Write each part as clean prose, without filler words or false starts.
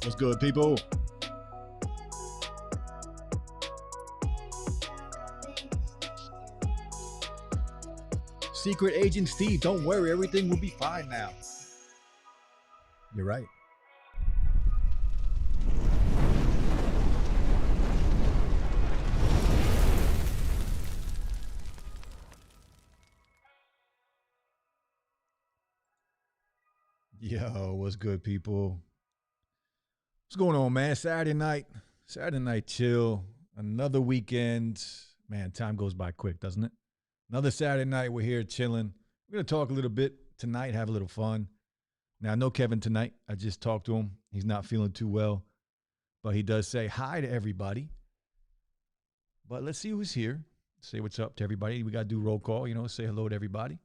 What's good, people? Secret Agent Steve, don't worry, everything will be fine now. You're right. Yo, what's good, people? What's going on, man? Saturday night chill. Another weekend. Man, time goes by quick, doesn't it? Another Saturday night, we're here chilling. We're going to talk a little bit tonight, have a little fun. Now, I know Kevin tonight. I just talked to him. He's not feeling too well, but he does say hi to everybody. But let's see who's here. Say what's up to everybody. We got to do roll call, say hello to everybody.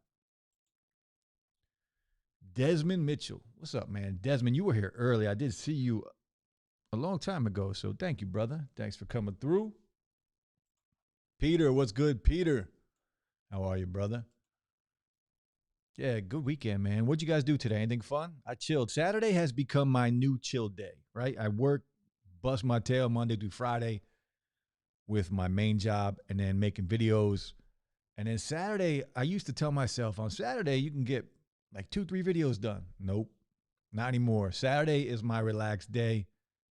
Desmond Mitchell. What's up, man? Desmond, you were here early. I did see you a long time ago, so thank you, brother. Thanks for coming through. Peter, what's good, Peter? How are you, brother? Yeah, good weekend, man. What'd you guys do today? Anything fun? I chilled. Saturday has become my new chill day, right? I work, bust my tail Monday through Friday with my main job and then making videos. And then Saturday, I used to tell myself, on Saturday, you can get like 2-3 videos done. Nope, not anymore. Saturday is my relaxed day.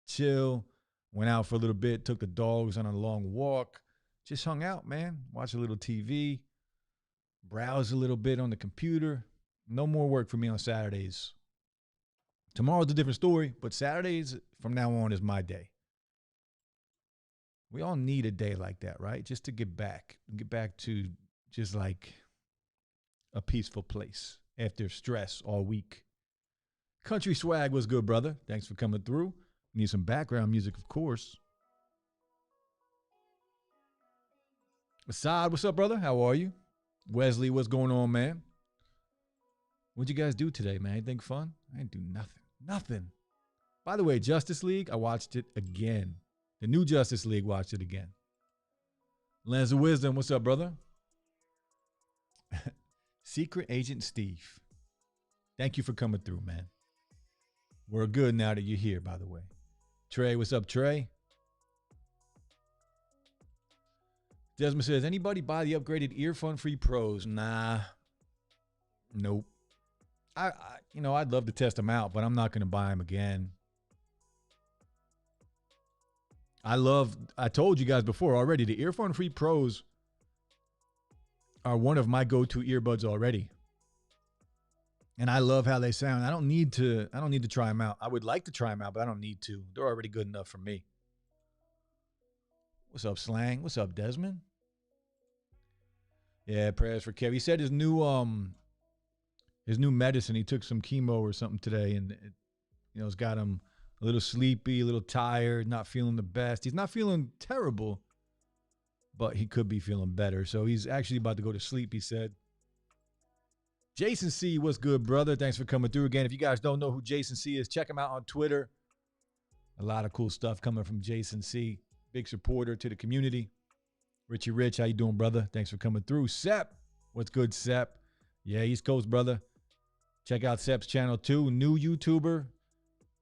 Chill, went out for a little bit, took the dogs on a long walk, just hung out, man. Watched a little TV, browsed a little bit on the computer. No more work for me on Saturdays. Tomorrow's a different story, but Saturdays from now on is my day. We all need a day like that, right? Just to get back to just like a peaceful place after stress all week. Country Swag was good, brother. Thanks for coming through. Need some background music, of course. Assad, what's up, brother? How are you? Wesley, what's going on, man? What'd you guys do today, man? Anything fun? I didn't do nothing. Nothing. By the way, Justice League, I watched it again. The new Justice League, watched it again. Lens of Wisdom, what's up, brother? Secret Agent Steve. Thank you for coming through, man. We're good now that you're here, by the way. Trey, what's up, Trey? Desmond says, anybody buy the upgraded earphone free pros? Nah. Nope. I'd love to test them out, but I'm not going to buy them again. I told you guys before already, the earphone free pros are one of my go-to earbuds already. And I love how they sound. I don't need to try them out. I would like to try them out, but I don't need to. They're already good enough for me. What's up, Slang? What's up, Desmond? Yeah, prayers for Kev. He said his new medicine, he took some chemo or something today, and it's got him a little sleepy, a little tired, not feeling the best. He's not feeling terrible, but he could be feeling better. So he's actually about to go to sleep, he said. Jason C, what's good, brother? Thanks for coming through again. If you guys don't know who Jason C is, check him out on Twitter. A lot of cool stuff coming from Jason C. Big supporter to the community. Richie Rich, how you doing, brother? Thanks for coming through. Sep, what's good, Sep? Yeah, East Coast, brother. Check out Sep's channel too. New YouTuber.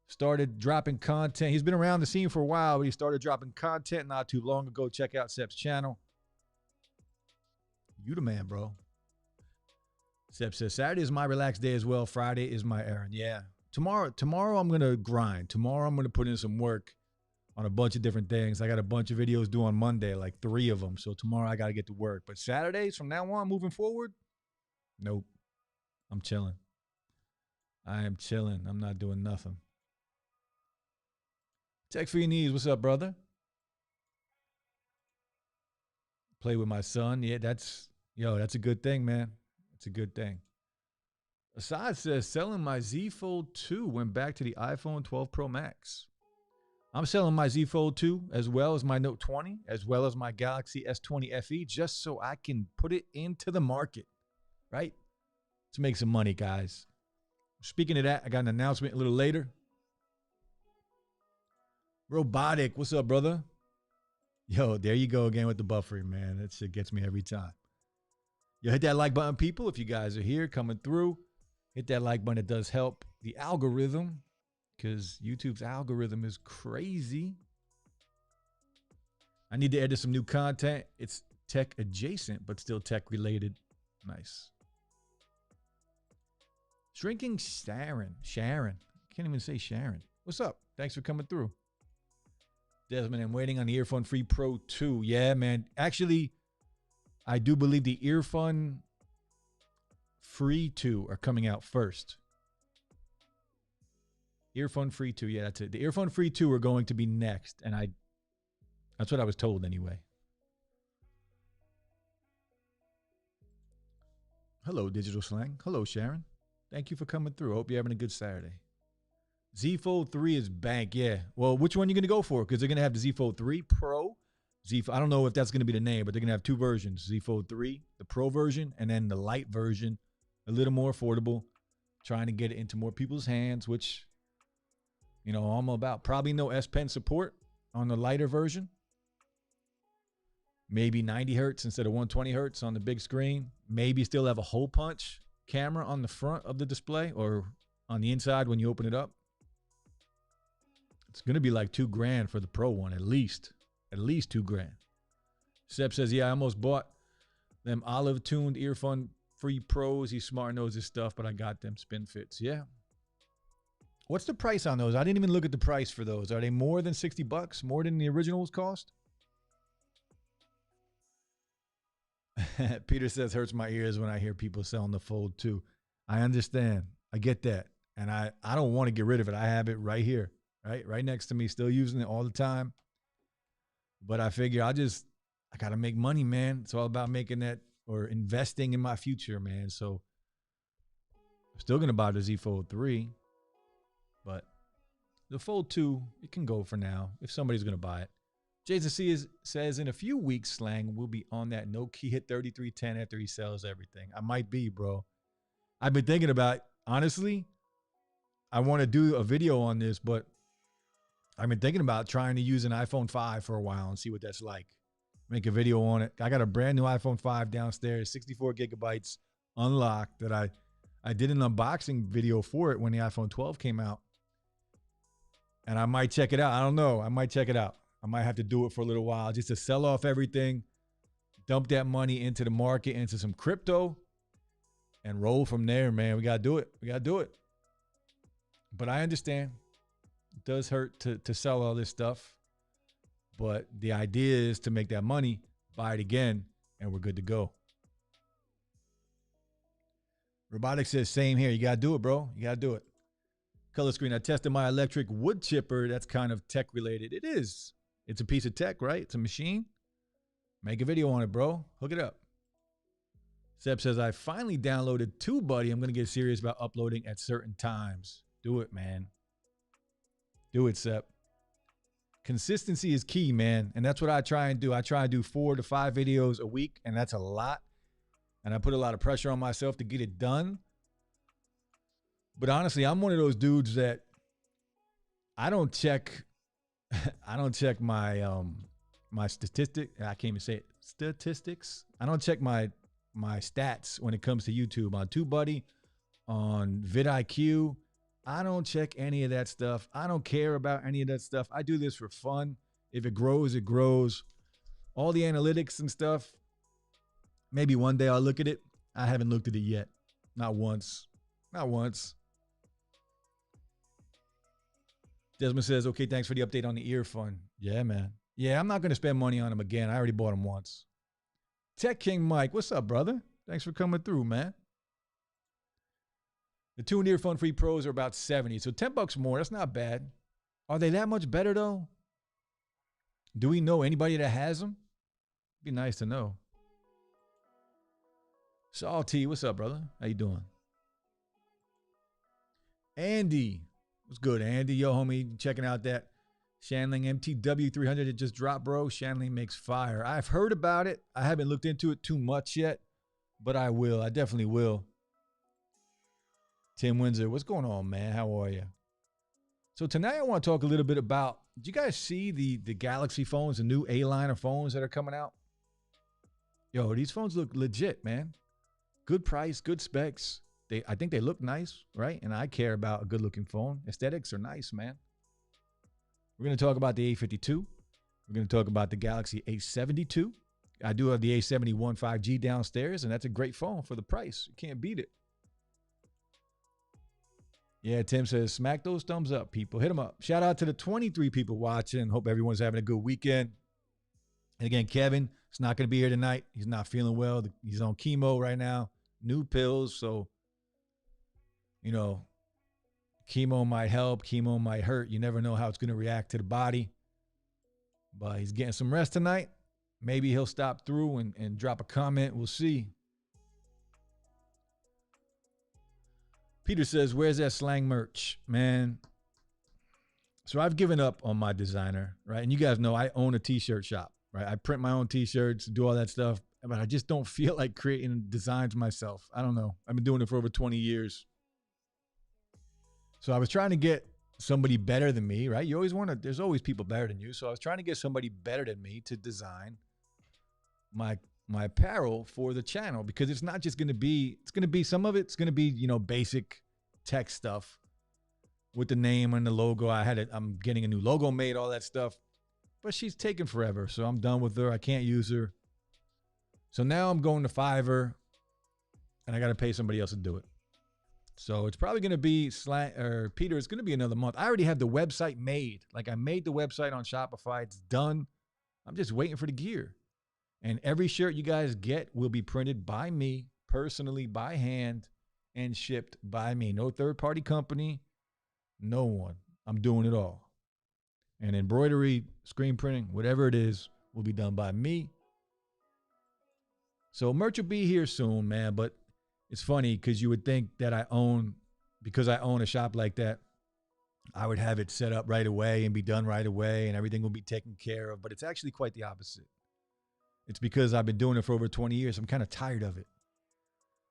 Started dropping content. He's been around the scene for a while, but he started dropping content not too long ago. Check out Sep's channel. You the man, bro. Sep says, Saturday is my relaxed day as well. Friday is my errand. Yeah. Tomorrow I'm going to grind. Tomorrow I'm going to put in some work on a bunch of different things. I got a bunch of videos due on Monday, like 3 of them. So tomorrow I got to get to work. But Saturdays from now on, moving forward, nope. I'm chilling. I am chilling. I'm not doing nothing. Tech for your knees. What's up, brother? Play with my son. Yeah, that's a good thing, man. It's a good thing. Assad says, selling my Z Fold 2 went back to the iPhone 12 Pro Max. I'm selling my Z Fold 2 as well as my Note 20, as well as my Galaxy S20 FE, just so I can put it into the market, right? To make some money, guys. Speaking of that, I got an announcement a little later. Robotic, what's up, brother? Yo, there you go again with the buffering, man. That shit gets me every time. Yo, hit that like button, people. If you guys are here coming through, hit that like button. It does help the algorithm because YouTube's algorithm is crazy. I need to edit some new content. It's tech adjacent, but still tech related. Nice. Shrinking Sharon. Can't even say Sharon. What's up? Thanks for coming through. Desmond, I'm waiting on the Earphone Free Pro 2. Yeah, man. Actually, I do believe the Earphone Free 2 are coming out first. Earphone Free 2. Yeah, that's it. The Earphone Free 2 are going to be next. And that's what I was told anyway. Hello, Digital Slang. Hello, Sharon. Thank you for coming through. Hope you're having a good Saturday. Z Fold 3 is bank, yeah. Well, which one are you going to go for? Because they're going to have the Z Fold 3 Pro. I don't know if that's going to be the name, but they're going to have two versions. Z Fold 3, the Pro version, and then the light version, a little more affordable. Trying to get it into more people's hands, which, you know, I'm about. Probably no S Pen support on the lighter version. Maybe 90 hertz instead of 120 hertz on the big screen. Maybe still have a hole punch camera on the front of the display or on the inside when you open it up. It's going to be like $2,000 for the Pro one, at least. At least $2,000. Seb says, yeah, I almost bought them olive-tuned Earphone Free Pros. He's smart, knows his stuff, but I got them spin fits. Yeah. What's the price on those? I didn't even look at the price for those. Are they more than $60? More than the originals cost? Peter says, hurts my ears when I hear people selling the Fold 2. I understand. I get that. And I don't want to get rid of it. I have it right here. Right next to me, still using it all the time. But I figure I got to make money, man. It's all about making that or investing in my future, man. So I'm still going to buy the Z Fold 3. But the Fold 2, it can go for now if somebody's going to buy it. Jason C says, in a few weeks, Slang will be on that Nokia 3310 after he sells everything. I might be, bro. I've been thinking about, honestly, I want to do a video on this, but I've been thinking about trying to use an iPhone 5 for a while and see what that's like. Make a video on it. I got a brand new iPhone 5 downstairs, 64 gigabytes unlocked that I did an unboxing video for it when the iPhone 12 came out. And I might check it out. I don't know. I might check it out. I might have to do it for a little while just to sell off everything, dump that money into the market, into some crypto, and roll from there, man. We got to do it. We got to do it. But I understand. It does hurt to sell all this stuff. But the idea is to make that money, buy it again, and we're good to go. Robotics says, same here. You got to do it, bro. You got to do it. Color screen. I tested my electric wood chipper. That's kind of tech related. It is. It's a piece of tech, right? It's a machine. Make a video on it, bro. Hook it up. Seb says, I finally downloaded Tubebuddy. I'm going to get serious about uploading at certain times. Do it, man. Do it, Seb. Consistency is key, man. And that's what I try and do. I try and do 4 to 5 videos a week, and that's a lot. And I put a lot of pressure on myself to get it done. But honestly, I'm one of those dudes that I don't check my my statistic. I can't even say it. Statistics. I don't check my stats when it comes to YouTube on TubeBuddy, on vidIQ. I don't check any of that stuff. I don't care about any of that stuff. I do this for fun. If it grows, it grows. All the analytics and stuff, maybe one day I'll look at it. I haven't looked at it yet. Not once. Not once. Desmond says, okay, thanks for the update on the earphone. Yeah, man. Yeah, I'm not going to spend money on them again. I already bought them once. Tech King Mike, what's up, brother? Thanks for coming through, man. The tuned Earphone Free Pros are about 70, so $10 more. That's not bad. Are they that much better, though? Do we know anybody that has them? Be nice to know. Salty, what's up, brother? How you doing? Andy. What's good, Andy? Yo, homie, checking out that Shanling MTW 300 that just dropped, bro. Shanling makes fire. I've heard about it. I haven't looked into it too much yet, but I will. I definitely will. Tim Windsor, what's going on, man? How are you? So tonight I want to talk a little bit about, did you guys see the Galaxy phones, the new A-line of phones that are coming out? Yo, these phones look legit, man. Good price, good specs. I think they look nice, right? And I care about a good looking phone. Aesthetics are nice, man. We're going to talk about the A52. We're going to talk about the Galaxy A72. I do have the A71 5G downstairs, and that's a great phone for the price. You can't beat it. Yeah, Tim says, smack those thumbs up, people. Hit them up. Shout out to the 23 people watching. Hope everyone's having a good weekend. And again, Kevin is not going to be here tonight. He's not feeling well. He's on chemo right now. New pills. So, you know, chemo might help. Chemo might hurt. You never know how it's going to react to the body. But he's getting some rest tonight. Maybe he'll stop through and drop a comment. We'll see. Peter says, where's that slang merch? Man. So I've given up on my designer, right? And you guys know I own a t-shirt shop, right? I print my own t-shirts, do all that stuff, but I just don't feel like creating designs myself. I don't know. I've been doing it for over 20 years. So I was trying to get somebody better than me, right? You always want to, there's always people better than you. So I was trying to get somebody better than me to design my apparel for the channel, because it's not just going to be, it's going to be, some of it's going to be, you know, basic tech stuff with the name and the logo. I'm getting a new logo made, all that stuff, but she's taking forever. So I'm done with her. I can't use her. So now I'm going to Fiverr and I got to pay somebody else to do it. So it's probably going to be Peter, it's going to be another month. I already have the website made. Like, I made the website on Shopify. It's done. I'm just waiting for the gear. And every shirt you guys get will be printed by me, personally, by hand, and shipped by me. No third-party company, no one. I'm doing it all. And embroidery, screen printing, whatever it is, will be done by me. So merch will be here soon, man. But it's funny because you would think that because I own a shop like that, I would have it set up right away and be done right away and everything will be taken care of. But it's actually quite the opposite. It's because I've been doing it for over 20 years. I'm kind of tired of it.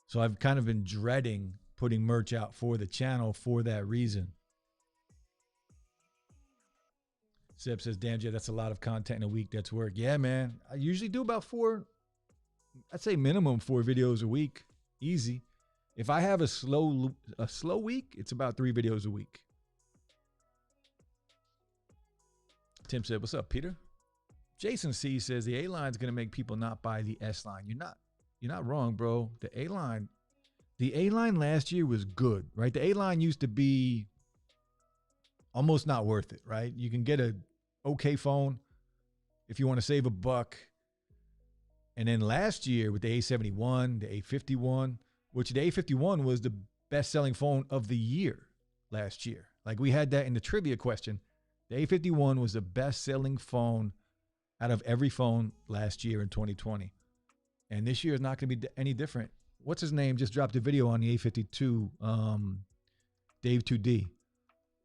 So I've kind of been dreading putting merch out for the channel for that reason. Seb says, damn, Jay, that's a lot of content in a week. That's work. Yeah, man. I usually do about 4, I'd say minimum 4 videos a week. Easy. If I have a slow week, it's about 3 videos a week. Tim said, what's up, Peter? Jason C says the A-line's going to make people not buy the S-line. You're not wrong, bro. The A-line last year was good, right? The A-line used to be almost not worth it, right? You can get a okay phone if you want to save a buck. And then last year with the A71, the A51, which the A51 was the best-selling phone of the year last year. Like, we had that in the trivia question. The A51 was the best-selling phone out of every phone last year in 2020. And this year is not going to be any different. What's his name just dropped a video on the A52, Dave 2D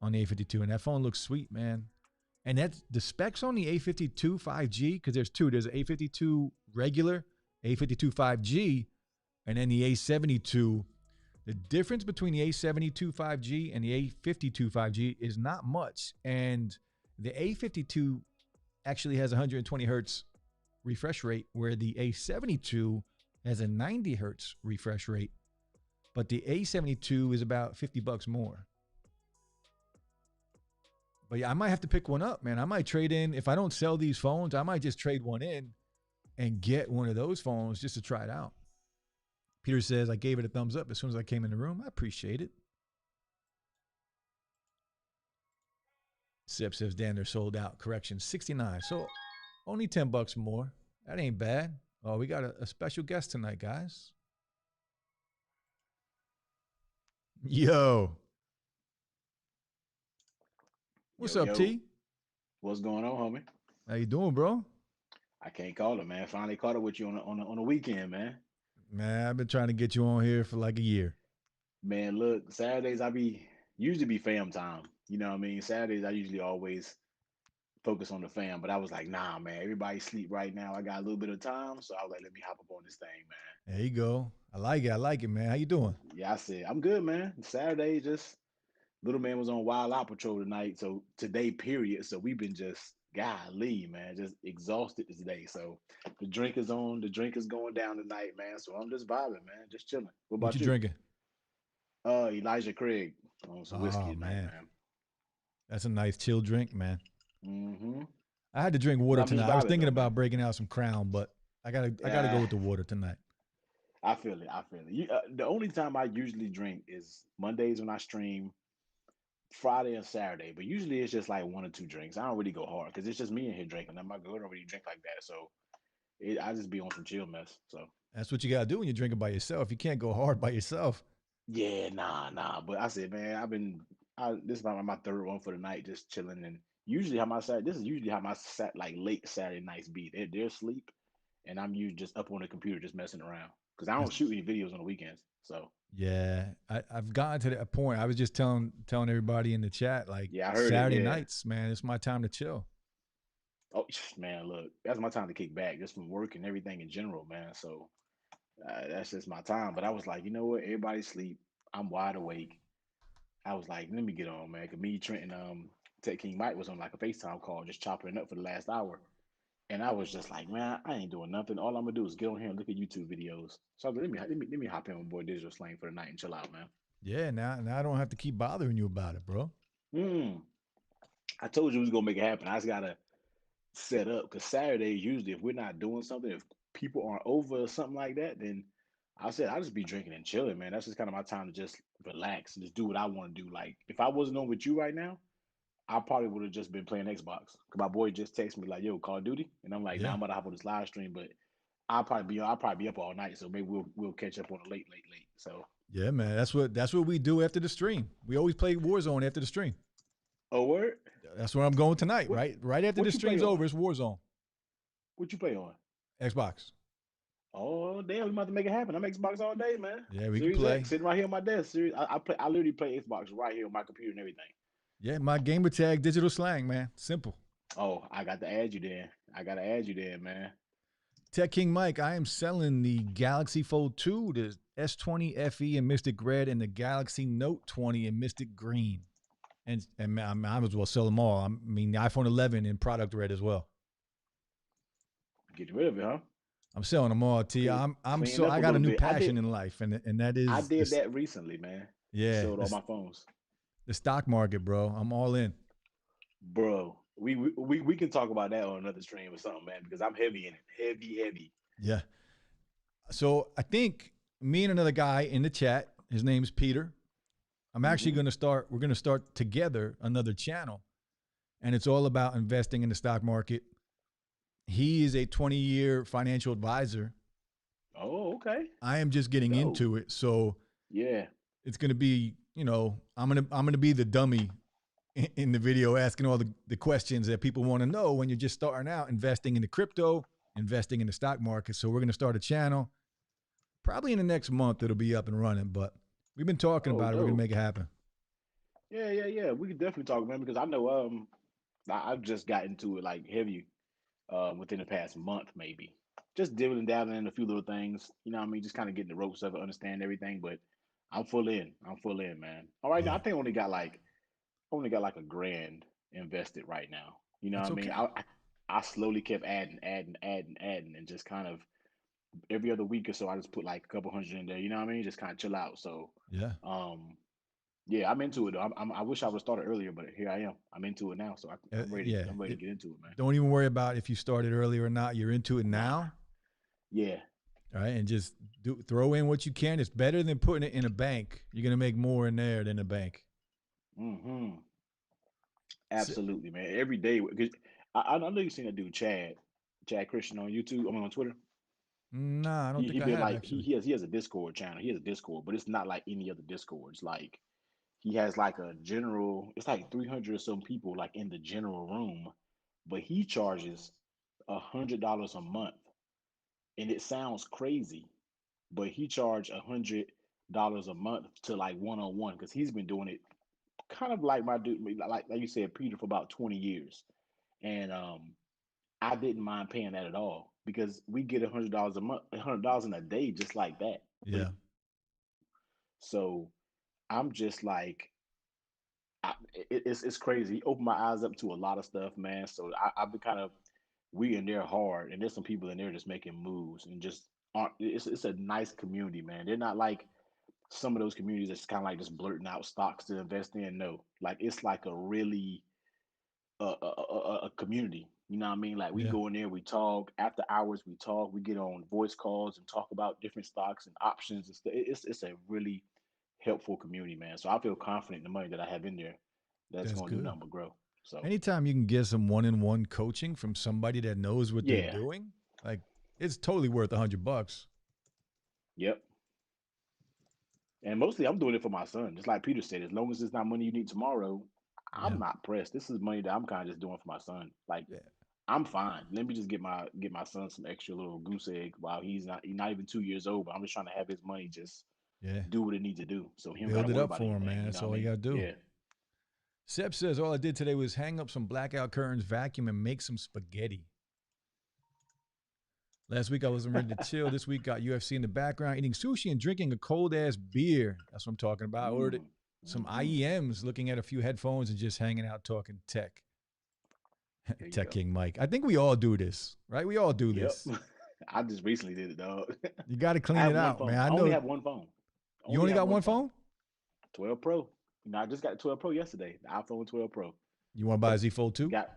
on the A52. And that phone looks sweet, man. And that's the specs on the A52 5G, because there's two. There's an A52 regular, A52 5G, and then the A72. The difference between the A72 5G and the A52 5G is not much. And the A52 actually has 120 hertz refresh rate, where the A72 has a 90 hertz refresh rate. But the A72 is about $50 more. But yeah, I might have to pick one up, man. I might trade in. If I don't sell these phones, I might just trade one in and get one of those phones just to try it out. Peter says, I gave it a thumbs up as soon as I came in the room. I appreciate it. Sip says, damn, they're sold out. Correction, 69. So only $10 more. That ain't bad. Oh, we got a special guest tonight, guys. Yo. What's up, T? What's going on, homie? How you doing, bro? I can't call it, man. Finally caught up with you on a weekend, man. Man, I've been trying to get you on here for like a year. Man, look, Saturdays usually be fam time. You know what I mean? Saturdays I usually always focus on the fam, but I was like, nah, man, everybody sleep right now. I got a little bit of time, so I was like, let me hop up on this thing, man. There you go. I like it, man. How you doing? Yeah, I said, I'm good, man. Saturday, just little man was on wild out patrol tonight, so today, period. So we've been just golly, man, just exhausted today. So the drink is going down tonight, man. So I'm just vibing, man, just chilling. What What about you you? drinking? Elijah Craig on some whiskey Oh tonight, man, man. that's a nice chill drink, man. Mm-hmm. I had to drink But water I'm just tonight. I was vibing thinking though, man. about breaking out some Crown, but I gotta go Yeah, with the water tonight. I feel it. I feel it. The only time I usually drink is Mondays when I stream, Friday and Saturday. But usually it's just like one or two drinks. I don't really go hard because it's just me in here drinking. And my girl don't really drink like that, so I just be on some chill mess. So That's what you gotta do when you're drinking by yourself. You can't go hard by yourself. yeah, nah. But I said, man, this is my third one for the night, just chilling. And usually how my Saturday, this is usually how my like late Saturday nights be. They're asleep, and I'm usually just up on the computer just messing around because I don't That's, shoot any videos on the weekends. So yeah, I've gotten to that point. I was just telling everybody in the chat, like yeah, I heard it. Saturday Yeah. nights, man, it's my time to chill. Oh man, look, that's my time to kick back, just from work and everything in general, man. So that's just my time. But I was like, you know what? Everybody sleep. I'm wide awake. I was like, let me get on, man. Cause me, Trent, and Tech King Mike was on like a FaceTime call, just chopping it up for the last hour. And I was just like, man, I ain't doing nothing. All I'm gonna do is get on here and look at YouTube videos. So I was like, let me hop in with boy Digital Slang for the night and chill out, man. Yeah, now I don't have to keep bothering you about it, bro. Mm. I told you we was gonna make it happen. I just gotta set up because Saturdays usually, if we're not doing something, if people aren't over or something like that, then I said I'll just be drinking and chilling, man. That's just kind of my time to just relax and just do what I want to do. Like if I wasn't on with you right now, I probably would have just been playing Xbox. Cause my boy just texted me like, "Yo, Call of Duty," and I'm like, "Nah, Yeah, I'm about to hop on this live stream, but I'll probably be up all night, so maybe we'll catch up on a late. So, yeah, man. That's what we do after the stream. We always play Warzone after the stream. oh word, That's where I'm going tonight. what Right after the what you play stream's on? over, it's Warzone. What you play on? Xbox. Oh damn, we about to make it happen. I'm Xbox all day, man. Yeah, we can Series play. X sitting right here on my desk. I literally play Xbox right here on my computer and everything. Yeah, my gamer tag digital slang, man. Simple. Oh, I got to add you then. I got to add you then, man. Tech King Mike, I am selling the Galaxy Fold 2, the S20 FE in Mystic Red, and the Galaxy Note 20 in Mystic Green. And I might as well sell them all. I mean, the iPhone 11 in product red as well. Get rid of it, huh? I'm selling them all. T. Clean, I'm clean so up I a got a little new bit. passion in life, and that I is did this. that recently, man. Yeah, Sold all my phones. the stock market, bro. I'm all in. Bro, we can talk about that on another stream or something, man, because I'm heavy in it. Heavy. Yeah. So I think me and another guy in the chat, his name's Peter. I'm actually Mm-hmm. going to start. We're going to start together another channel, and it's all about investing in the stock market. He is a 20-year financial advisor. Oh, okay. I am just getting Dope. into it, so Yeah. it's going to be, I'm gonna be the dummy in the video, asking all the questions that people want to know when you're just starting out investing in the crypto, investing in the stock market. So we're going to start a channel. Probably in the next month, it'll be up and running, but we've been talking Oh, about it. We're going to dope. make it happen. Yeah. We could definitely talk, man, because I know I've just got into it like heavy within the past month, maybe. Just dibbling dabbling in a few little things. You know what I mean? Just kind of getting the ropes of it, understand everything. But I'm full in. I'm full in, man. All right, now I Yeah, think I only got like a grand invested right now. You know what that's I mean? okay. I slowly kept adding, and just kind of every other week or so, I just put like a couple hundred in there. You know what I mean? Just kind of chill out. So, Yeah. um, yeah, I'm into it. Though. I wish I would have started earlier, but here I am. I'm into it now, so I'm ready. Yeah. I'm ready to get into it, man. Don't even worry about if you started early or not. You're into it Nah, now. yeah, All right. And just throw in what you can. It's better than putting it in a bank. You're going to make more in there than a bank. hmm So, absolutely, man. Every day, because I know you've seen that dude Chad Christian on YouTube. I mean on Twitter. nah, I don't He think I been have like actually. he has a Discord channel. He has a Discord, but it's not like any other Discords. Like he has like a general. It's like 300 or some people like in the general room, but he charges $100 a month, and it sounds crazy, but he charged $100 a month to like one on one because he's been doing it kind of like my dude, like you said, Peter for about 20 years, and I didn't mind paying that at all because we get $100 a month, $100 in a day, just like that. But Yeah. so I'm just like, it's crazy. He opened my eyes up to a lot of stuff, man. So I've been kind of we in there hard, and there's some people in there just making moves and just aren't. It's a nice community, man. They're not like some of those communities that's kind of like just blurting out stocks to invest in. No, like it's like a really a community. You know what I mean? Like we Yeah, go in there, we talk after hours, we talk, we get on voice calls and talk about different stocks and options and stuff. It's a really helpful community, man. So I feel confident in the money that I have in there that's that's going to do good. nothing but grow. So Anytime you can get some one-on-one coaching from somebody that knows what they're yeah, doing, like it's totally worth $100. yep. And mostly I'm doing it for my son. Just like Peter said, as long as it's not money you need tomorrow, I'm Yeah, not pressed. This is money that I'm kind of just doing for my son. Like yeah, I'm fine. Let me just get my son some extra little goose egg while he's not even 2 years old. But I'm just trying to have his money just yeah. do what it needs to do, so he don't got to Build it worry up about for him, anything. man. You know That's what I all you mean? gotta do. Yeah. Seb says all I did today was hang up some blackout curtains, vacuum, and make some spaghetti. Last week I wasn't ready to chill. This week got UFC in the background, eating sushi and drinking a cold ass beer. That's what I'm talking about. I ordered Mm. some Hmm. IEMs, looking at a few headphones and just hanging out talking tech. There you Tech go. King Mike. I think we all do this, right? We all do Yep. this. I just recently did it, dog. You got to I clean have it one out, man. phone. I I only know have one phone. I you only only have got one one phone. phone. 12 Pro. I just got the 12 Pro yesterday. The iPhone 12 Pro. You want to buy a Z Fold 2? Got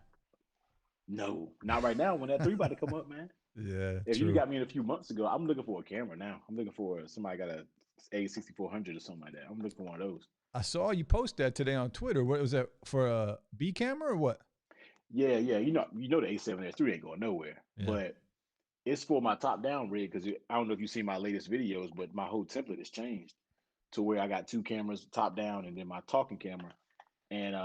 no, not right now. When that three about to come up, man. Yeah, If you true. got me in a few months ago, I'm looking for a camera now. I'm looking for somebody got a 6400 or something like that. I'm looking for one of those. I saw you post that today on Twitter. What was that for, a B camera or what? Yeah, yeah. You know the A7S3 ain't going nowhere, Yeah. but it's for my top down rig because I don't know if you've seen my latest videos, but my whole template has changed to where I got two cameras, top down, and then my talking camera. And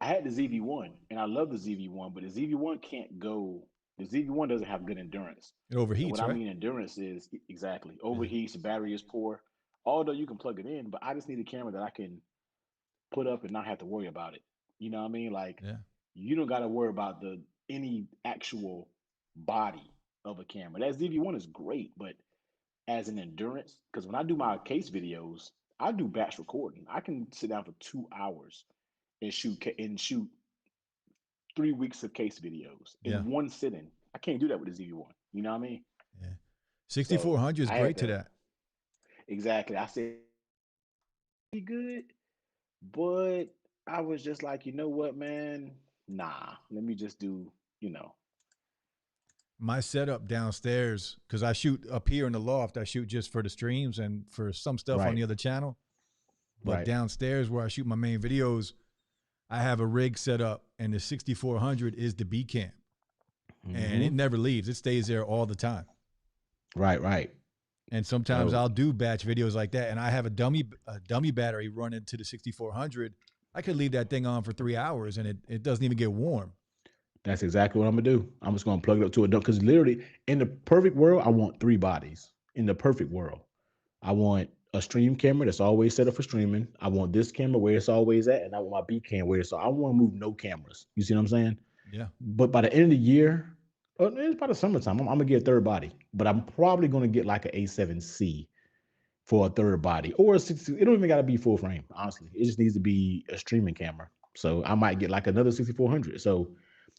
I had the ZV1, and I love the ZV1, but the ZV1 can't go. The ZV1 doesn't have good endurance. It And overheats, what I right? mean endurance is exactly Yeah. overheats, the battery is poor. Although you can plug it in, but I just need a camera that I can put up and not have to worry about it. You know what I mean? Like Yeah. you don't got to worry about the any actual body of a camera. That ZV1 is great, but as an endurance, because when I do my case videos, I do batch recording. I can sit down for 2 hours and shoot 3 weeks of case videos Yeah. in one sitting. I can't do that with the ZV1. You know what I mean? Yeah. So 6400 is I had great to to that. exactly. I said be good, but I was just like, you know what, man? Nah, let me just do, you know, My setup downstairs, because I shoot up here in the loft, I shoot just for the streams and for some stuff on right, the other channel. But right. downstairs where I shoot my main videos, I have a rig set up, and the 6400 is the B cam, and it Hmm. never leaves. It stays there all the time. Right, right. And sometimes So I'll do batch videos like that, and I have a dummy battery running to the 6400. I could leave that thing on for 3 hours, and it doesn't even get warm. that's exactly what I'm gonna do. I'm just gonna plug it up to a dump because literally, in the perfect world, I want three bodies. In the perfect world, I want a stream camera that's always set up for streaming. I want this camera where it's always at, and I want my B cam where it's. So I want to move no cameras. You see what I'm saying? Yeah, But by the end of the year, it's by the summertime, I'm gonna get a third body. But I'm probably gonna get like an A7C for a third body or a 60. It don't even gotta be full frame. Honestly, it just needs to be a streaming camera. So I might get like another 6400. So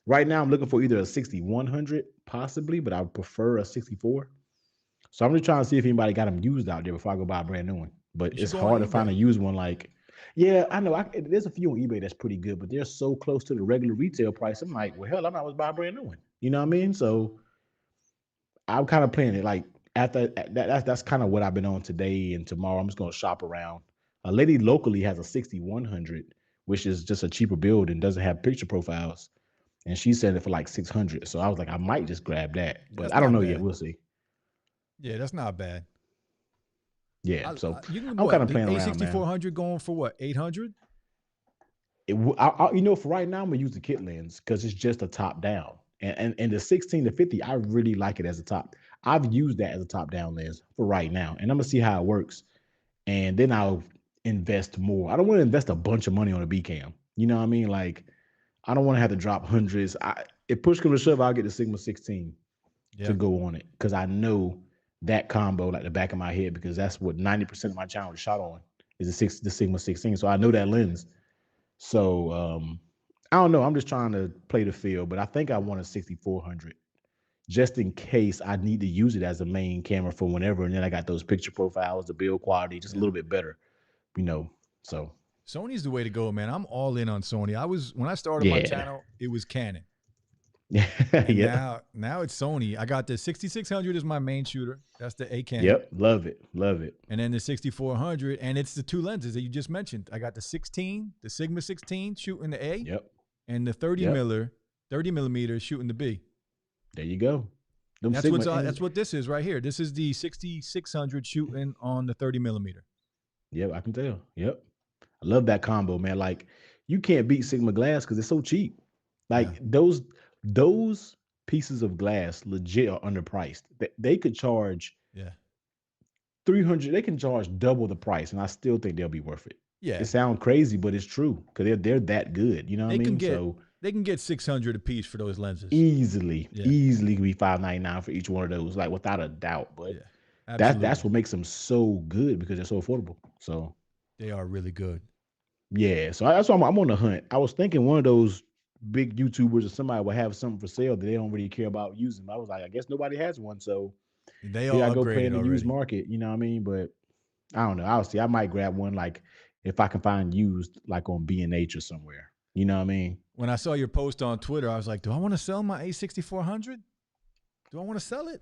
right now I'm looking for either a 6100 possibly, but I would prefer a 64. So I'm just trying to see if anybody got them used out there before I go buy a brand new one. But you should it's go on hard to find a eBay. used one. Like, yeah, I know. There's a few on eBay that's pretty good, but they're so close to the regular retail price. I'm like, well, hell, I might as well buy a brand new one. You know what I mean? So I'm kind of playing it like after that's kind of what I've been on today and tomorrow. I'm just gonna shop around. A lady locally has a 6100, which is just a cheaper build and doesn't have picture profiles, and she's selling it for like 600. So I was like, I might just grab that, Yeah, but that's I don't not know yet. bad. We'll see. Yeah, that's not bad. Yeah, so You can I'm kind what of the playing A around, sixty man. four hundred going for what 800? For right now, I'm gonna use the kit lens because it's just a top down, and the 16 to 50, I really like it as a top. I've used that as a top down lens for right now, and I'm gonna see how it works, and then I'll invest more. I don't want to invest a bunch of money on a B cam. You know what I mean? Like I don't want to have to drop hundreds. If push comes to shove, I'll get the Sigma 16 to Yeah, go on it because I know that combo like the back of my head because that's what 90% of my channel is shot on is the Sigma 16. So I know that lens. So I don't know. I'm just trying to play the field, but I think I want a 6400. just in case I need to use it as a main camera for whenever. And then I got those picture profiles, the build quality, just a Yeah. little bit better, you know. So Sony's the way to go, man. I'm all in on Sony. When I started my yeah, channel, it was Canon. And yeah, now it's Sony. I got the 6600 as my main shooter. That's the A Canon. yep, love it, love it. And then the 6400, and it's the two lenses that you just mentioned. I got the 16, the Sigma 16 shooting the A, Yep, and the yep. 30 millimeter shooting the B. There you go. Them That's Sigma, that's what this is right here. This is the 6600 shooting on the 30 millimeter. yep, I can tell. Yep, I love that combo, man. Like you can't beat Sigma glass because it's so cheap. Yeah, Like those pieces of glass legit are underpriced. They could charge yeah, 300. They can charge double the price, and I still think they'll be worth it. It yeah. sounds crazy, but it's true because they're that good. You know what I They can mean? get So they can get 600 a piece for those lenses. easily, Yeah, easily could be $5.99 for each one of those, like without a doubt. But yeah, that's absolutely. what makes them so good because they're so affordable. So They are really good. yeah, so that's why I'm on the hunt. I was thinking one of those big YouTubers or somebody would have something for sale that they don't really care about using. I was like, I guess nobody has one, so They here I all go upgraded playing the used already. market. You know what I mean? But I don't know. I'll see. I might grab one like if I can find used like on B&H or somewhere. You know what I mean? When I saw your post on Twitter, I was like, do I want to sell my A6400? Do I want to sell it?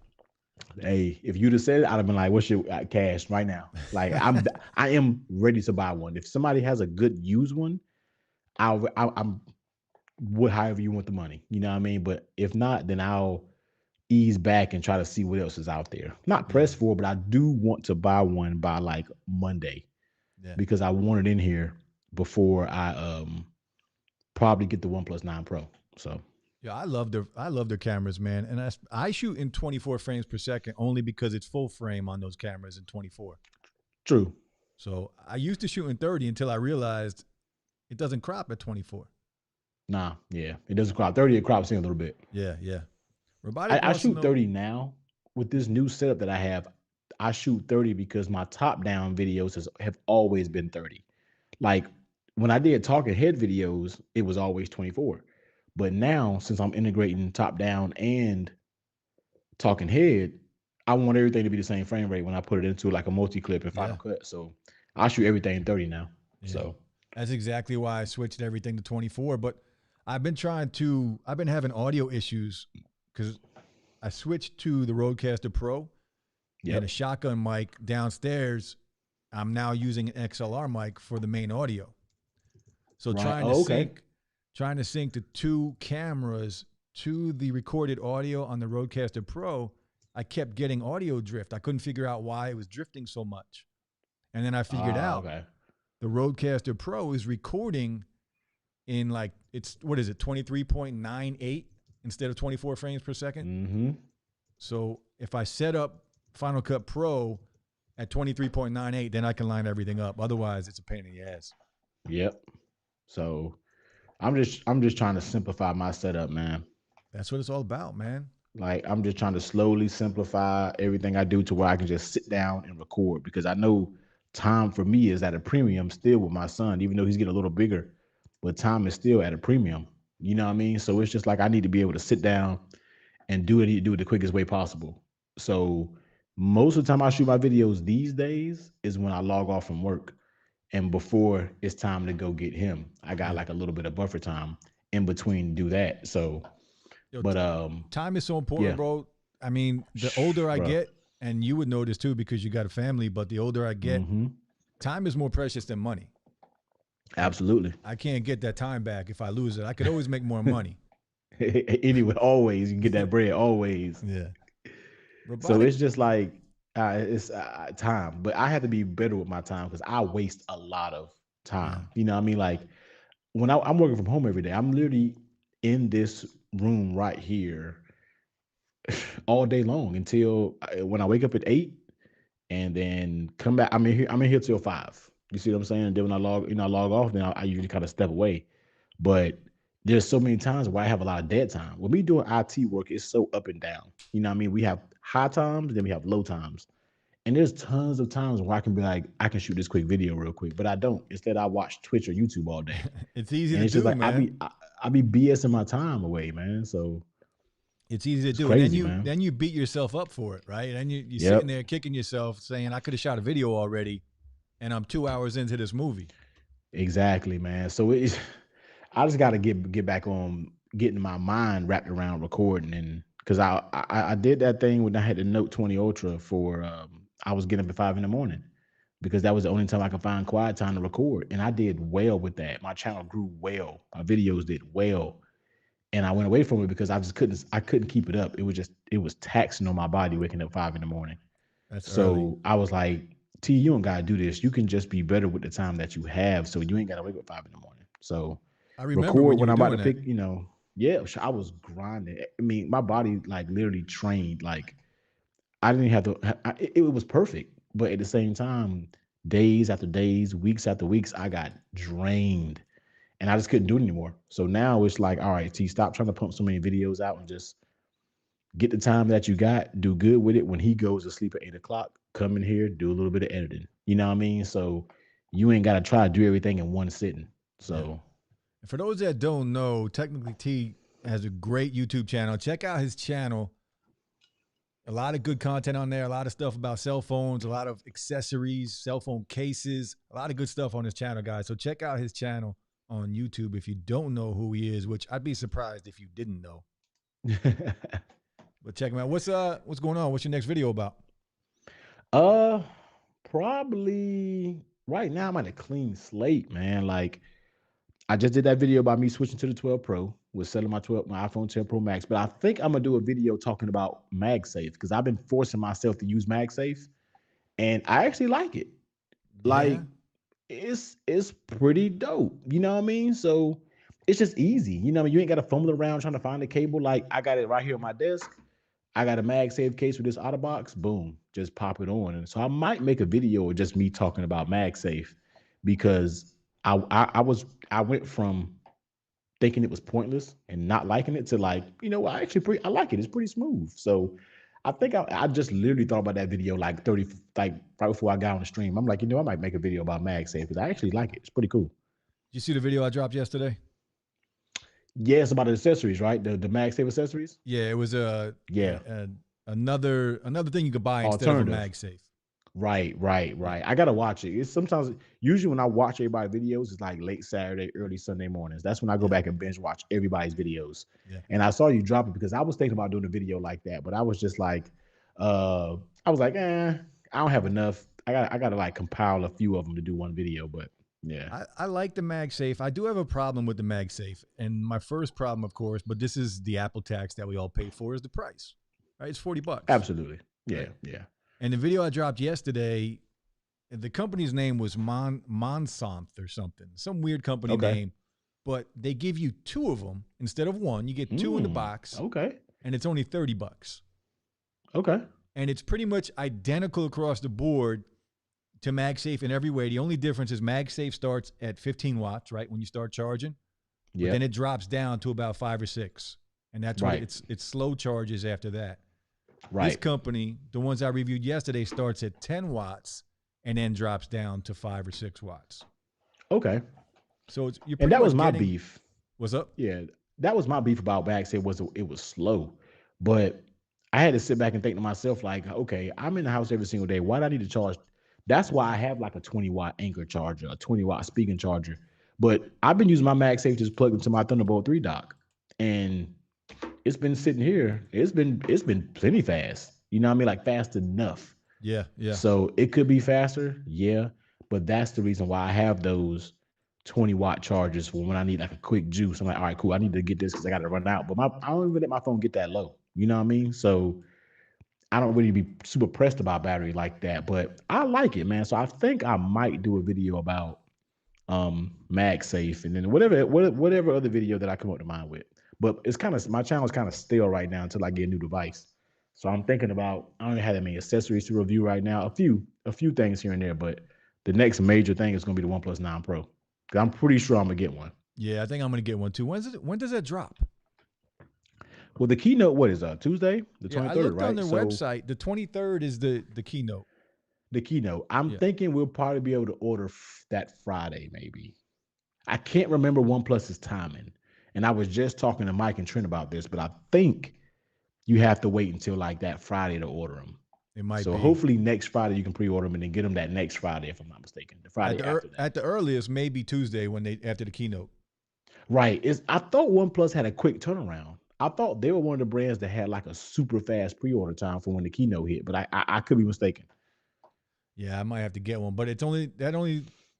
Hey, if you'd have said it, I'd have been like, "What's your cash right now?" Like I am ready to buy one. If somebody has a good used one, I'm what however you want the money. You know what I mean? But if not, then I'll ease back and try to see what else is out there. Not Yeah, pressed for, but I do want to buy one by like Monday yeah. because I want it in here before I probably get the Oneplus 9 Pro. So Yeah, I love their cameras, man. And I shoot in 24 frames per second only because it's full frame on those cameras in 24. true. So I used to shoot in 30 until I realized it doesn't crop at 24. Nah, yeah. It doesn't crop. 30 it crops in a little bit. Yeah, yeah. Robotic I wants to shoot know. 30 now with this new setup that I have. I shoot 30 because my top down videos have always been 30. Like when I did talking head videos, it was always 24. But now, since I'm integrating top down and talking head, I want everything to be the same frame rate when I put it into like a multi clip in Final Yeah, Cut. So I shoot everything 30 now. yeah. So That's exactly why I switched everything to 24. But I've been having audio issues because I switched to the Rodecaster Pro and a yep. shotgun mic downstairs. I'm now using an XLR mic for the main audio. So Right. Oh, okay. trying to sync the two cameras to the recorded audio on the Rodecaster Pro, I kept getting audio drift. I couldn't figure out why it was drifting so much. And then I figured Ah, out okay. the Rodecaster Pro is recording in like it's what is it, 23.98 instead of 24 frames per second. Mm-hmm. So if I set up Final Cut Pro at 23.98, then I can line everything up. Otherwise, it's a pain in the ass. Yep. So I'm just trying to simplify my setup, man. That's what it's all about, man. Like I'm just trying to slowly simplify everything I do to where I can just sit down and record because I know time for me is at a premium still with my son, even though he's getting a little bigger, but time is still at a premium. You know what I mean? So it's just like I need to be able to sit down and do what I need to do it the quickest way possible. So most of the time I shoot my videos these days is when I log off from work and before it's time to go get him. I got Yeah. like a little bit of buffer time in between to do that. So, Yo, but time is so important, yeah, bro. I mean, the older I bro. get, and you would know this too because you got a family, but the older I get, Mm-hmm. time is more precious than money. Like, Absolutely. I can't get that time back if I lose it. I could always make more money. Anyway, always you can get that bread always. Yeah. So Robotic. it's just like it's time, but I have to be better with my time because I waste a lot of Yeah. time. You know what I mean? Like when I'm working from home every day, I'm literally in this room right here all day long until when I wake up at 8 and then come back. I'm in here till 5. You see what I'm saying? And then when I log off, then I usually kind of step away. But there's so many times where I have a lot of dead time. When we doing IT work, it's so up and down. You know what I mean? We have high times, then we have low times. And there's tons of times where I can be like, I can shoot this quick video real quick, but I don't. Instead, I watch Twitch or YouTube all day. It's easy And to it's just do, like man. I be BSing my time away, man. So It's easy to It's do. And crazy, man. then you beat yourself up for it, right? And you're sitting Yep, there kicking yourself saying, I could have shot a video already and I'm 2 hours into this movie. exactly, man. So it's I just got to get back on getting my mind wrapped around recording, and because I did that thing when I had the Note 20 Ultra for I was getting up at 5 in the morning because that was the only time I could find quiet time to record, and I did well with that. My channel grew well, my videos did well, and I went away from it because I couldn't keep it up. It was taxing on my body waking up 5 in the morning. That's early. So I was like, T, you don't gotta do this. You can just be better with the time that you have. So you ain't gotta wake up 5 in the morning. So I remember when record you when were I'm about doing to that. pick, yeah, I was grinding. I mean, my body like literally trained. Like I didn't have to, it was perfect. But at the same time, days after days, weeks after weeks, I got drained and I just couldn't do it anymore. So now it's like, all right, T, stop trying to pump so many videos out and just get the time that you got, do good with it. When he goes to sleep at 8 o'clock, come in here, do a little bit of editing. You know what I mean? So you ain't got to try to do everything in one sitting. Yeah. So And for those that don't know, technically T has a great YouTube channel. Check out his channel. A lot of good content on there, a lot of stuff about cell phones, a lot of accessories, cell phone cases, a lot of good stuff on his channel, guys. So check out his channel on YouTube if you don't know who he is, which I'd be surprised if you didn't know. But check him out. What's going on? What's your next video about? uh probably right now I'm at a clean slate, man. Like I just did that video about me switching to the 12 Pro, was selling my iPhone 10 Pro Max. But I think I'm gonna do a video talking about MagSafe because I've been forcing myself to use MagSafe and I actually like it. Yeah. Like it's pretty dope. You know what I mean? So it's just easy. You know, what I mean? You ain't got to fumble around trying to find the cable. Like I got it right here on my desk. I got a MagSafe case with this OtterBox. Boom, just pop it on. And so I might make a video of just me talking about MagSafe because I went from thinking it was pointless and not liking it to like, I actually I like it. It's pretty smooth. So I think I just literally thought about that video like 30, like right before I got on the stream. I'm like, I might make a video about MagSafe because I actually like it. It's pretty cool. Did you see the video I dropped yesterday? Yeah, it's about the accessories, right? The MagSafe accessories. Yeah, it was Yeah, another thing you could buy instead of a alternative. MagSafe. Yeah. Right. I gotta watch it. It's sometimes usually when I watch everybody's videos, it's like late Saturday, early Sunday mornings. That's when I go Yeah. back and binge watch everybody's videos. Yeah. And I saw you drop it because I was thinking about doing a video like that, but I was just like, I was like, I don't have enough. I gotta like compile a few of them to do one video. But yeah, I like the MagSafe. I do have a problem with the MagSafe. And my first problem, of course, but this is the Apple tax that we all pay for, is the price. Right? It's $40. absolutely. Right. Yeah. And the video I dropped yesterday, the company's name was Monsanth or something, some weird company Okay. name, but they give you two of them instead of one. You get two in the box, Okay. and it's only $30. Okay. And it's pretty much identical across the board to MagSafe in every way. The only difference is MagSafe starts at 15 watts, right, when you start charging, but then Yep. it drops down to about 5 or 6, and that's what Right. it's slow charges after that. This Right. company, the ones I reviewed yesterday, starts at 10 watts and then drops down to 5 or 6 watts. Okay. So you're And pretty that was much my getting beef. what's up? Yeah, that was my beef about MagSafe was it was slow, but I had to sit back and think to myself like, okay, I'm in the house every single day. Why do I need to charge? That's why I have like a 20-watt Anchor charger, a 20-watt speaking charger. But I've been using my MagSafe just plugged into my Thunderbolt 3 dock, and it's been sitting here. It's been plenty fast. You know what I mean? Like fast enough. Yeah, yeah. So it could be faster, yeah, but that's the reason why I have those 20-watt chargers for when I need like a quick juice. I'm like, all right, cool. I need to get this because I got to run out. But I don't even let my phone get that low. You know what I mean? So I don't really be super pressed about battery like that. But I like it, man. So I think I might do a video about MagSafe and then whatever other video that I come up to mind with. But it's kind of my channel's kind of stale right now until I get a new device. So I'm thinking about I don't have that many accessories to review right now. A few things here and there, but the next major thing is gonna be the OnePlus 9 Pro. Cause I'm pretty sure I'm gonna get one. Yeah, I think I'm gonna get one too. When does that drop? Well, the keynote, what is Tuesday, the Yeah, I 23rd, looked on right? their So website. The 23rd is the keynote. the keynote. I'm Yeah. thinking we'll probably be able to order that Friday, maybe. I can't remember OnePlus's timing. And I was just talking to Mike and Trent about this, but I think you have to wait until like that Friday to order them. It might So be hopefully next Friday you can pre-order them and then get them that next Friday, if I'm not mistaken, the at Friday after that. at the earliest, maybe Tuesday when they after the keynote. Right. I thought OnePlus had a quick turnaround. I thought they were one of the brands that had like a super fast pre-order time for when the keynote hit, but I could be mistaken. Yeah, I might have to get one, but it's only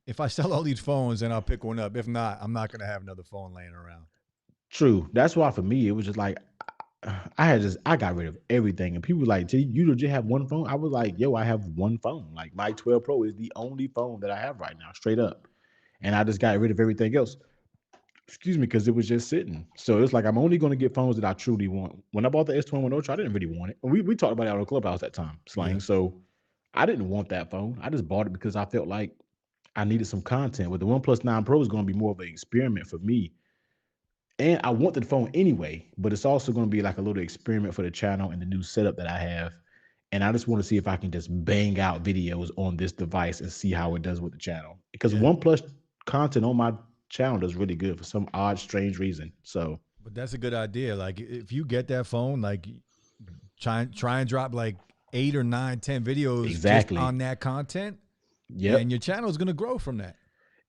if I sell all these phones, then I'll pick one up. If not, I'm not gonna have another phone laying around. True. That's why for me it was just like I got rid of everything, and people were like, "Gee, you just have one phone?" I was like, "Yo, I have one phone. Like my 12 Pro is the only phone that I have right now, straight up." And I just got rid of everything else. Excuse me, because it was just sitting. So it's like I'm only going to get phones that I truly want. When I bought the S21 Ultra, I didn't really want it. We talked about it on the Clubhouse that time, Yeah, Slang. So I didn't want that phone. I just bought it because I felt like I needed some content. But the OnePlus 9 Pro is going to be more of an experiment for me, and I want the phone anyway, but it's also going to be like a little experiment for the channel and the new setup that I have. And I just want to see if I can just bang out videos on this device and see how it does with the channel. Because yeah. OnePlus content on my channel does really good for some odd, strange reason. So But that's a good idea. Like if you get that phone, like try and drop like 8 or 9, 10 videos just exactly. on that content, and Yep. your channel is gonna grow from that.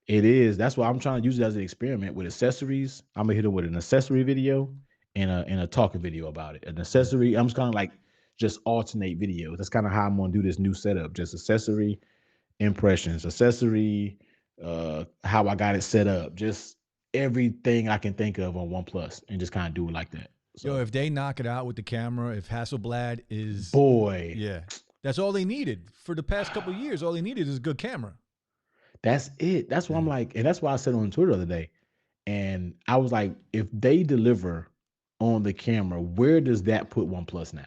It is. That's why I'm trying to use it as an experiment with accessories. I'm gonna hit it with an accessory video and a talking video about it. An Yeah, accessory, I'm just kind of like just alternate videos. That's kind of how I'm gonna do this new setup. Just accessory, impressions, accessory, how I got it set up, just everything I can think of on OnePlus, and just kind of do it like that. yo, So, if they knock it out with the camera, if Hasselblad is, boy, yeah, that's all they needed for the past couple of years. All they needed is a good camera. that's it. That's why I'm Yeah, like, and that's why I said on Twitter the other day, and I was like, if they deliver on the camera, where does that put OnePlus now?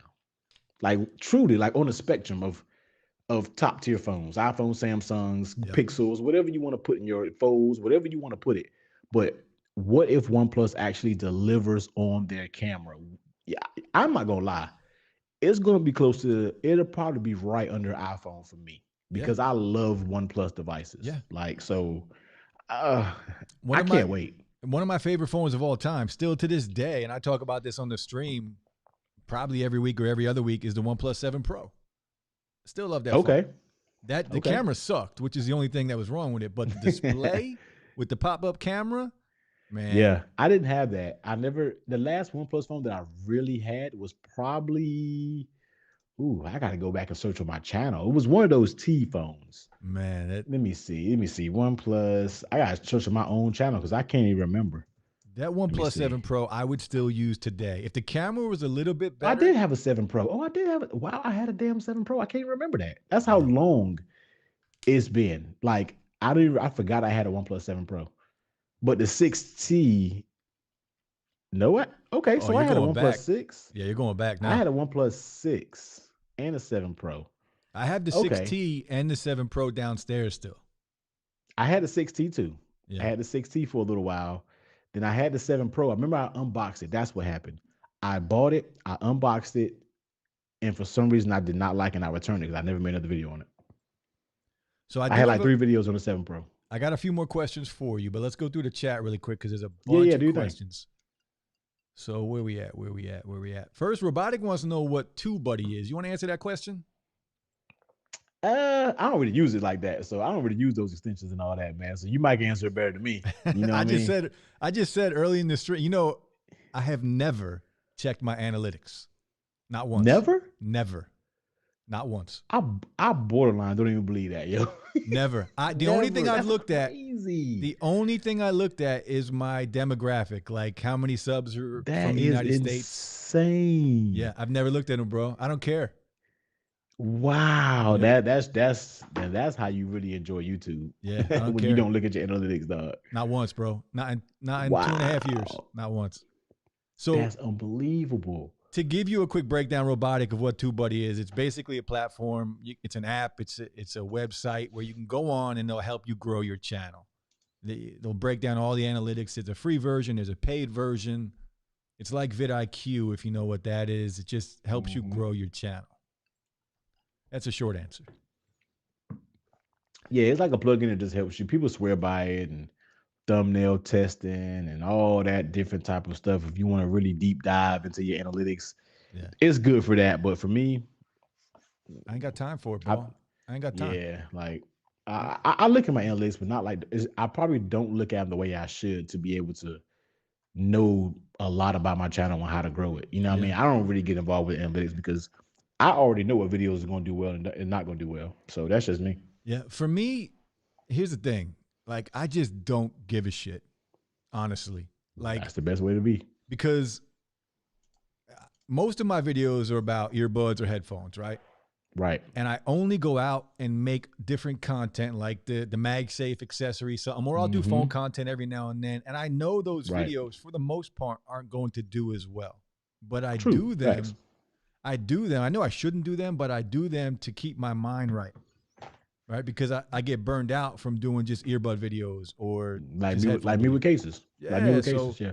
Like truly, like on the spectrum of top tier phones, iPhone, Samsungs, yep, Pixels, whatever you want to put in your folds, whatever you want to put it. But what if OnePlus actually delivers on their camera? Yeah, I'm not gonna lie. It's gonna be close to. It'll probably be right under iPhone for me yeah, because I love OnePlus devices. yeah. Like so, uh, One I of my can't wait. one of my favorite phones of all time, still to this day, and I talk about this on the stream probably every week or every other week, is the OnePlus 7 Pro. Still love that phone. Okay, That the okay. camera sucked, which is the only thing that was wrong with it. But the display with the pop-up camera, man, Yeah, I didn't have that. I never. The last OnePlus phone that I really had was probably. Ooh, I got to go back and search on my channel. It was one of those T phones. man, Let me see. Let me see. OnePlus. I got to search on my own channel because I can't even remember. that Let me OnePlus see. 7 Pro I would still use today. If the camera was a little bit I better, did have a 7 Pro. Oh, I did have it. Wow, I had a damn 7 Pro. I can't remember that. That's how yeah. long it's been. Like I didn't. I forgot I had a OnePlus 7 Pro. But the 6T. No, what? Okay, Oh, so I you're had a going OnePlus back. 6. Yeah, you're going back I now. had a OnePlus 6 and a 7 Pro. I have the Okay. 6T and the 7 Pro downstairs still. I had the 6T too. I Yeah. had the 6T for a little while. Then I had the 7 Pro. I remember I unboxed it. That's what happened. I bought it, I unboxed it, and for some reason I did not like it and I returned it because I never made another video on it. So I I had do have like a 3 videos on the 7 Pro. I got a few more questions for you, but let's go through the chat really quick because there's a Yeah, bunch yeah, of do you think? questions. So where we at? Where we at? Where we at? First, Robotic wants to know what Tubebuddy is. You want to answer that question? I don't really use it like that. So I don't really use those extensions and all that, man. So you might answer it better than me. You know what I I just mean? said I just said early in the stream. You know, I have never checked my analytics. Not once. Never? Never. Not once. I I borderline don't even believe that, yo. Never. The only thing Never. I've That's looked at, crazy. the only thing I looked at is my demographic, like how many subs are from That the is United States. insane. Yeah, I've never looked at them, bro. I don't care. Wow, Yep. that's how you really enjoy YouTube Yeah, I don't when you care. don't look at your analytics, dog. Not once, bro. Not in 2.5 years. Wow, Not once. So that's unbelievable. to give you a quick breakdown, Robotic, of what TubeBuddy is, it's basically a platform. It's an app. It's a website where you can go on and they'll help you grow your channel. They'll break down all the analytics. There's a free version. There's a paid version. It's like vidIQ, if you know what that is. It just helps you Mhm. grow your channel. That's a short answer. Yeah, it's like a plugin that just helps you. People swear by it and thumbnail testing and all that different type of stuff. If you want to really deep dive into your analytics, Yeah. it's good for that. But for me, I ain't got time for it, I bro. I ain't got time. yeah, like I look at my analytics, but not like I probably don't look at them the way I should to be able to know a lot about my channel and how to grow it. You know what I Yeah. mean? I don't really get involved with analytics because I already know what videos are going to do well and not going to do well. So that's just me. Yeah. For me, here's the thing. Like, I just don't give a shit, honestly. Like, That's the best way to be. because most of my videos are about earbuds or headphones, right? Right. And I only go out and make different content like the MagSafe accessory, something, or I'll do phone content every now and then. And I know those Right. videos, for the most part, aren't going to do as well. But I True. do Facts. them. I do them. I know I shouldn't do them, but I do them to keep my mind right. Right? Because I get burned out from doing just earbud videos or Like just me, headphone like me videos. with cases. Like me Yeah. with So cases. Yeah.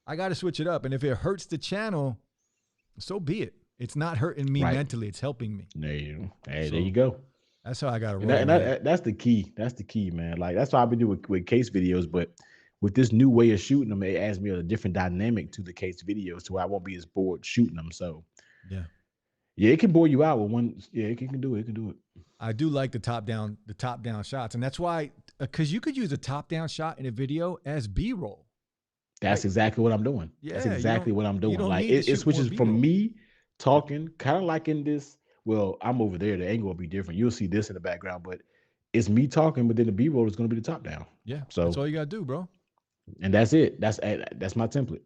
I got to switch it up. And if it hurts the channel, so be it. It's not hurting me Right. mentally. It's helping me. Hey, So there you go. that's how I got to And, roll, man. that's the key. That's the key, man. Like that's what I've been doing with case videos, but with this new way of shooting them, it adds me a different dynamic to the case videos, to where I won't be as bored shooting them. So Yeah. yeah, it can bore you out with one. Yeah, it can do it. It can do it. I do like the top down shots, and that's why, because you could use a top down shot in a video as B-roll. That's Right? exactly what I'm doing. That's Yeah, exactly what I'm you doing. don't Like need to it shoot more switches from B-roll. me talking, kind of like in this. Well, I'm over there. The angle will be different. You'll see this in the background, but it's me talking. But then the B-roll is going to be the top down. Yeah, that's So, all you gotta do, bro. and that's it. That's my template.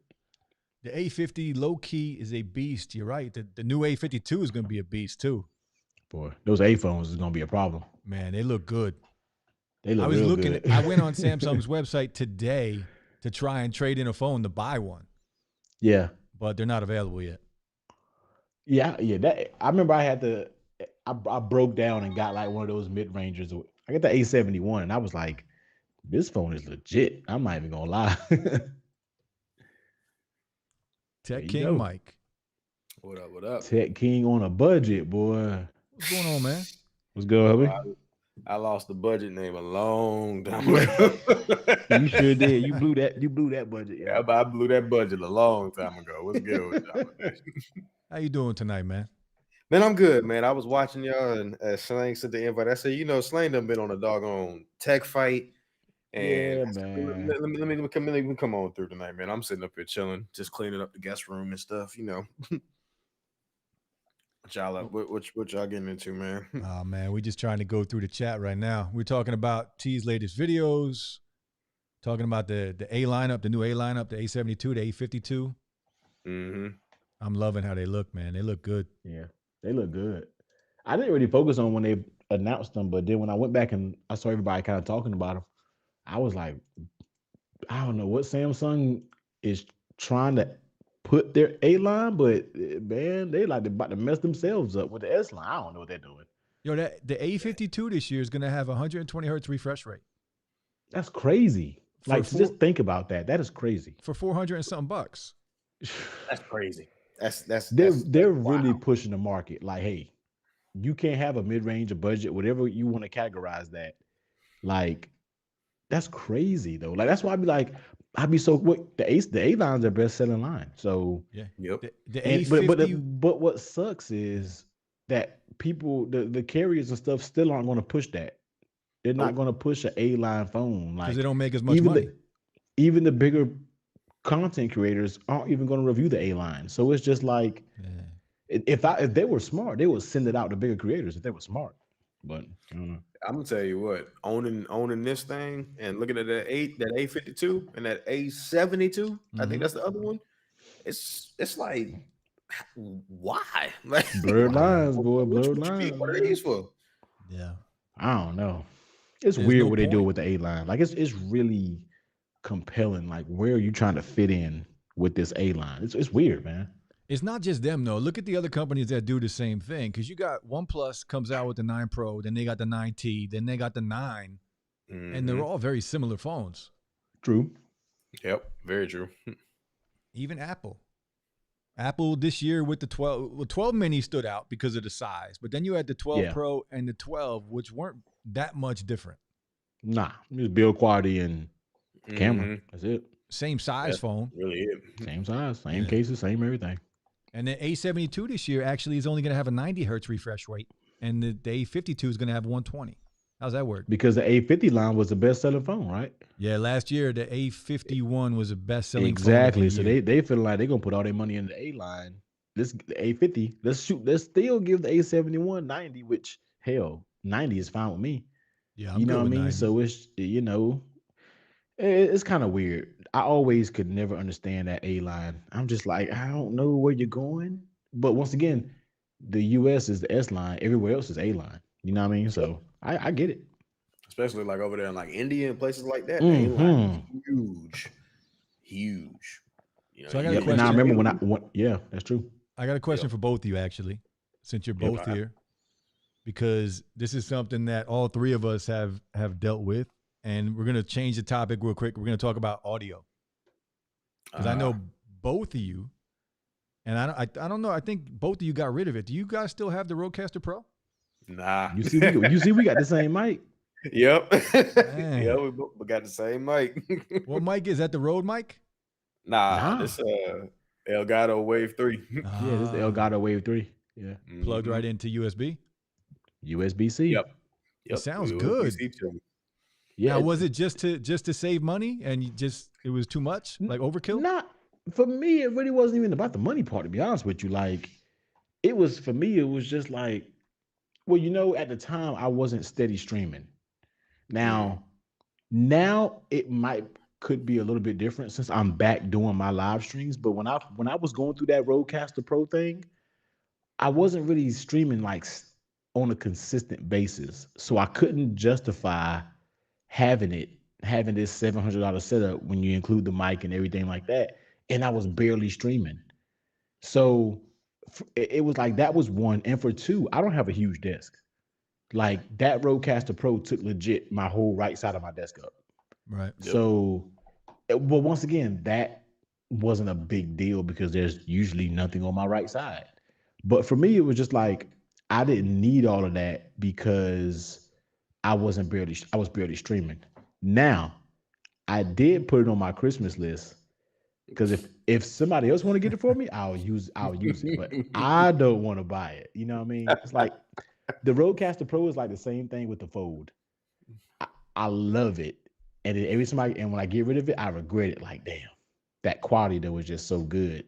The A50 low key is a beast. You're right. The new A52 is gonna be a beast too. Boy, those A phones is going to be a problem. Man, they look good. They I look was real looking. good. I went on Samsung's website today to try and trade in a phone to buy one, Yeah, but they're not available yet. yeah. That I remember I had to. I broke down and got like one of those mid rangers. I got the A71, and I was like, this phone is legit. I'm not even gonna lie. There Tech you King go. Mike, What up? What up? Tech King on a budget, boy. what's going on, man? What's good, Bro, hubby? I lost the budget name a long time ago. You sure did. You blew that. You blew that budget. Yeah, Yeah. I blew that budget a long time ago. What's good with y'all? How you doing tonight, man? Man, I'm good, man. I was watching y'all and Slang sent the invite. I said, Slang done been on a doggone tech fight. And Yeah, I said, man. let me come on through tonight, man. I'm sitting up here chilling, just cleaning up the guest room and stuff, What y'all up? What y'all getting into, man? Oh man, we're just trying to go through the chat right now. We're talking about T's latest videos, talking about the A lineup, the new A lineup, the A72, the A52. Mm-hmm. I'm loving how they look, man. They look good. Yeah, they look good. I didn't really focus on when they announced them, but then when I went back and I saw everybody kind of talking about them, I was like, I don't know what Samsung is trying to put their A line, but man, they like about to mess themselves up with the S line. I don't know what they're doing. Yo, the A52 this year is going to have 120 hertz refresh rate That's crazy. For Like, four- just think about that. That is crazy. for 400 and something bucks. That's crazy. They're really wow. pushing the market. Like, hey, you can't have a mid range, a budget, whatever you want to categorize that. Like, that's crazy though. Like, that's why I'd be so what the A lines are best selling line. So Yeah. Yep. The and A50. but what sucks is that people the carriers and stuff still aren't going to push that. They're not going to push an A line phone. Because Like, they don't make as much even money. even the bigger content creators aren't even going to review the A line. So it's just like, Yeah. if they were smart, they would send it out to bigger creators if they were smart. But I don't know. I'm gonna tell you what, owning this thing and looking at that A52 and that A72, I think that's the other one. It's like, why? Like, Blurred lines, boy. what Blurred you need lines. one of these for? Yeah. I don't know. It's There's weird no what they do point. with the A line. Like, it's really compelling. Like, where are you trying to fit in with this A line? It's weird, man. It's not just them though. Look at the other companies that do the same thing. Because you got Oneplus comes out with the 9 Pro, then they got the 9T, then they got the 9, and they're all very similar phones. True. Yep, very true. Even Apple. Apple this year with the 12, well, 12 mini stood out because of the size, but then you had the 12 Yeah. Pro and the 12, which weren't that much different. Nah, just build quality and camera. That's it. Same size phone. Really it. Same size, same Yeah. cases, same everything. And the A72 this year actually is only going to have a 90 hertz refresh rate, and the A52 is going to have 120. How's that work? Because the A50 line was the best selling phone, right? Yeah, last year the A51 was the best selling exactly. phone. So they feel like they're gonna put all their money in the A line. This the A50. Let's still give the A71 90, which hell, 90 is fine with me. Yeah, you know good what I with mean? 90. So it's kind of weird. I always could never understand that A line. I'm just like, I don't know where you're going. But once again, the US is the S line, everywhere else is A line. You know what I mean? So I get it. Especially like over there in like India and places like that. The A-line is huge. You know, So I got a question. And I remember yeah, that's true. I got a question for both of you, actually, since you're both here, because this is something that all three of us have dealt with, and we're gonna change the topic real quick. We're gonna talk about audio, because I know both of you, and I don't know. I think both of you got rid of it. Do you guys still have the Rodecaster Pro? Nah. You see, we got the same mic. Yep. Yeah, we got the same mic. What mic is that? The Rode mic? Nah. This Elgato Wave 3. Yeah, this is the Elgato Wave 3. Yeah. Plugged right into USB. USB-C. Yep. It sounds good. Yeah. Now, was it just to save money and it was too much, like overkill? Not for me. It really wasn't even about the money part, to be honest with you. Like, it was for me. It was just like, well, at the time I wasn't steady streaming. Now it could be a little bit different since I'm back doing my live streams. But when I was going through that Rodecaster Pro thing, I wasn't really streaming like on a consistent basis, so I couldn't justify having this $700 setup when you include the mic and everything like that, and I was barely streaming. So it was like that was one, and for two, I don't have a huge desk. Like that Rodecaster Pro took legit my whole right side of my desk up. Right. So, well, once again, that wasn't a big deal because there's usually nothing on my right side. But for me, it was just like I didn't need all of that because I was barely streaming. Now, I did put it on my Christmas list because if somebody else want to get it for me, I'll use it. But I don't want to buy it. You know what I mean? It's like the Rodecaster Pro is like the same thing with the Fold. I love it, and then when I get rid of it, I regret it. Like, damn, that quality that was just so good.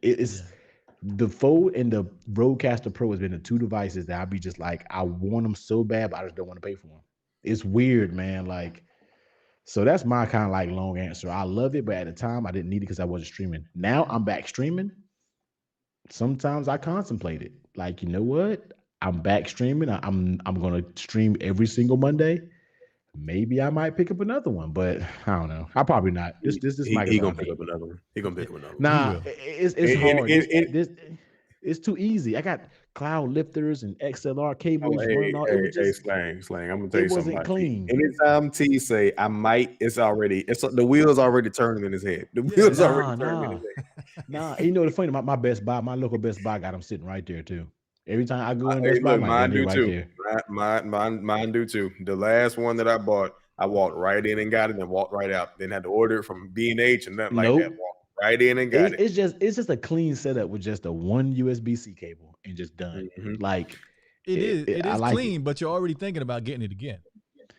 The Fold and the Rodecaster Pro has been the two devices that I'd be just like, I want them so bad, but I just don't want to pay for them. It's weird, man. Like, so that's my kind of like long answer. I love it, but at the time I didn't need it because I wasn't streaming. Now I'm back streaming. Sometimes I contemplate it. Like, you know what? I'm back streaming. I'm gonna stream every single Monday. Maybe I might pick up another one, but I don't know. I'll probably not. This mic is gonna pick up another one. He gonna pick up another one. Nah, it's hard. It's too easy. I got cloud lifters and XLR cables. Slang. I'm gonna tell you something. It wasn't clean. Anytime T say I might, it's the wheels already turning in his head. The wheels already turning in his head. Nah, the funny, my local Best Buy got them sitting right there too. Every time I go in Best Buy, mine do right too. There. Mine do too. The last one that I bought, I walked right in and got it and walked right out. Then had to order it from B&H and nothing like that. Walked right in and got it. It's just a clean setup with just a one USB-C cable and just done. Like it is clean, but you're already thinking about getting it again.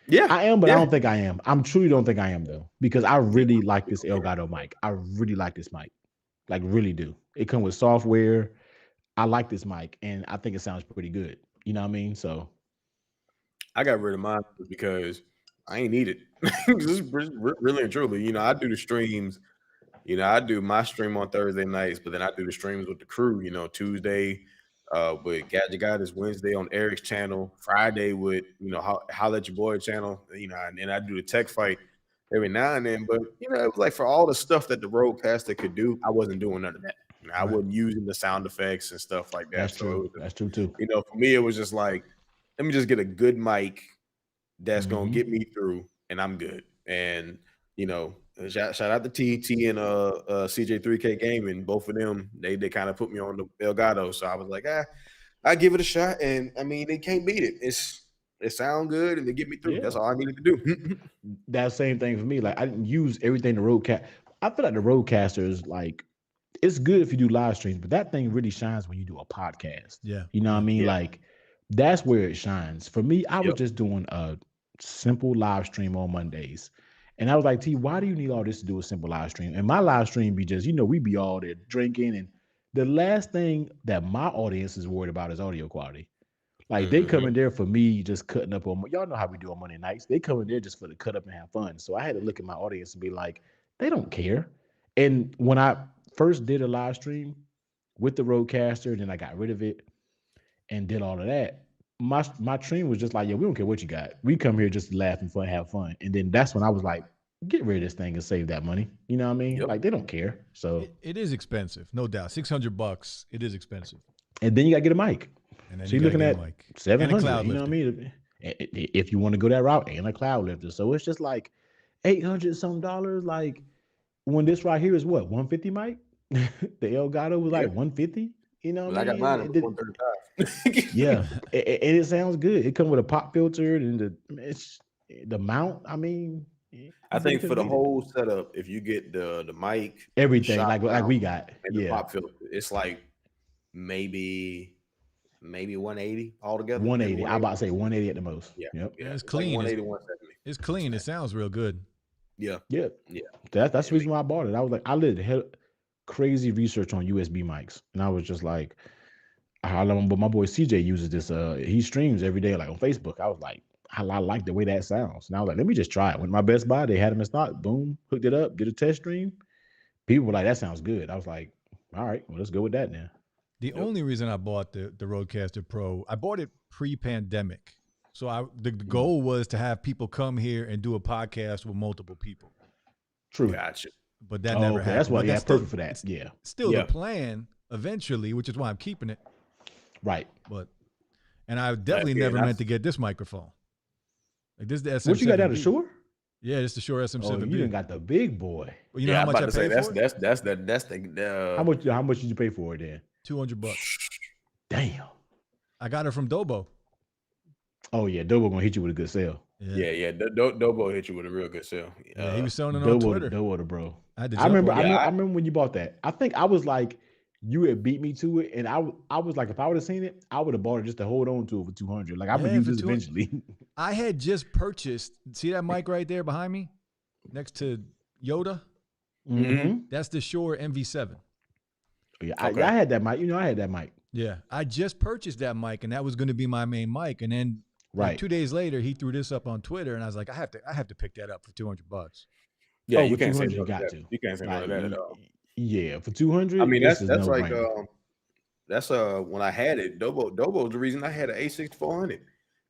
Yeah, I am, but I don't think I am. I'm truly don't think I am though, because I really like this Elgato mic. I really like this mic, like really do. It comes with software. I like this mic, and I think it sounds pretty good. You know what I mean? So I got rid of mine because I ain't need it. Really and truly, I do the streams. I do my stream on Thursday nights, but then I do the streams with the crew. Tuesday with Gadget Guys, Wednesday on Eric's channel, Friday with Holla at Your Boy channel. And I do the tech fight every now and then. But it was like for all the stuff that the Rodecaster could do, I wasn't doing none of that. I wasn't using the sound effects and stuff like that. That's true. That's true too. For me, it was just like, let me just get a good mic that's gonna get me through, and I'm good. And shout out to T and CJ3K Gaming. Both of them, they kind of put me on the Elgato. So I was like, I give it a shot, and I mean, they can't beat it. It sound good, and they get me through. That's all I needed to do. That same thing for me. Like I didn't use everything the Rodecaster. I feel like the Rodecaster is like it's good if you do live streams, but that thing really shines when you do a podcast. Yeah. You know what I mean? Yeah. Like that's where it shines. For me, I was Yep. just doing a simple live stream on Mondays. And I was like, T, why do you need all this to do a simple live stream? And my live stream be just, we be all there drinking. And the last thing that my audience is worried about is audio quality. Like they come in there for me just cutting up on, y'all know how we do on Monday nights. They come in there just for the cut up and have fun. So I had to look at my audience and be like, they don't care. And when I first did a live stream with the Rodecaster, then I got rid of it and did all of that. My stream was just like, we don't care what you got. We come here just to laugh and fun, have fun. And then that's when I was like, get rid of this thing and save that money. You know what I mean? Yep. Like they don't care. So It is expensive, no doubt. $600. It is expensive. and then you gotta get a mic. And then So you're looking at like 700. You know what I mean? If you want to go that route, and a cloud lifter. So it's just like $800 some dollars. Like when this right here is what 150 mic. The Elgato was like 150. You know what I mean? I got mine at 135. Yeah, and it sounds good. It comes with a pop filter and the mount. I mean, I think for the whole setup, if you get the mic, everything shot like we got, and the pop filter, it's like maybe 180 altogether. 180. I'm about to say 180 at the most. Yeah, Yep. Yeah, it's clean. Like 180, 170. It's clean. It sounds real good. Yeah. Yeah. That's the reason why I bought it. I was like, I did crazy research on USB mics, and I was just like, but my boy CJ uses this. He streams every day, like on Facebook. I was like, I like the way that sounds. And I was like, let me just try it. Went to my Best Buy, they had them in stock. Boom, hooked it up, did a test stream. People were like, that sounds good. I was like, all right, well, let's go with that now. The only reason I bought the Rodecaster Pro, I bought it pre-pandemic. So the goal was to have people come here and do a podcast with multiple people. True. Gotcha. But that never happened. That's why, but that's perfect for that. It's still the plan eventually, which is why I'm keeping it. Right. And I definitely never meant to get this microphone. Like this is the SM7B. What you got out of Shure? Yeah, it's the Shure SM7B. Oh, you done got the big boy. Well, you know how much I paid for it? That's the How much did you pay for it then? $200. Damn. I got it from Dobo. Oh yeah, Dobo gonna hit you with a good sale. Yeah. Dobo hit you with a real good sale. Yeah, he was selling it on Twitter. Dobo the bro. I remember when you bought that. I think I was like, you had beat me to it, and I was like, if I would have seen it, I would have bought it just to hold on to it for 200. Like I'm gonna use this eventually. I had just purchased. See that mic right there behind me, next to Yoda. Mm-hmm. That's the Shure MV7. Yeah, I had that mic. I had that mic. Yeah, I just purchased that mic, and that was going to be my main mic. And then, like 2 days later, he threw this up on Twitter, and I was like, I have to pick that up for $200. Yeah, you can't say no got to. You can't say no to that at all. Yeah, for 200. I mean, that's like when I had it. Dobo's the reason I had an A6400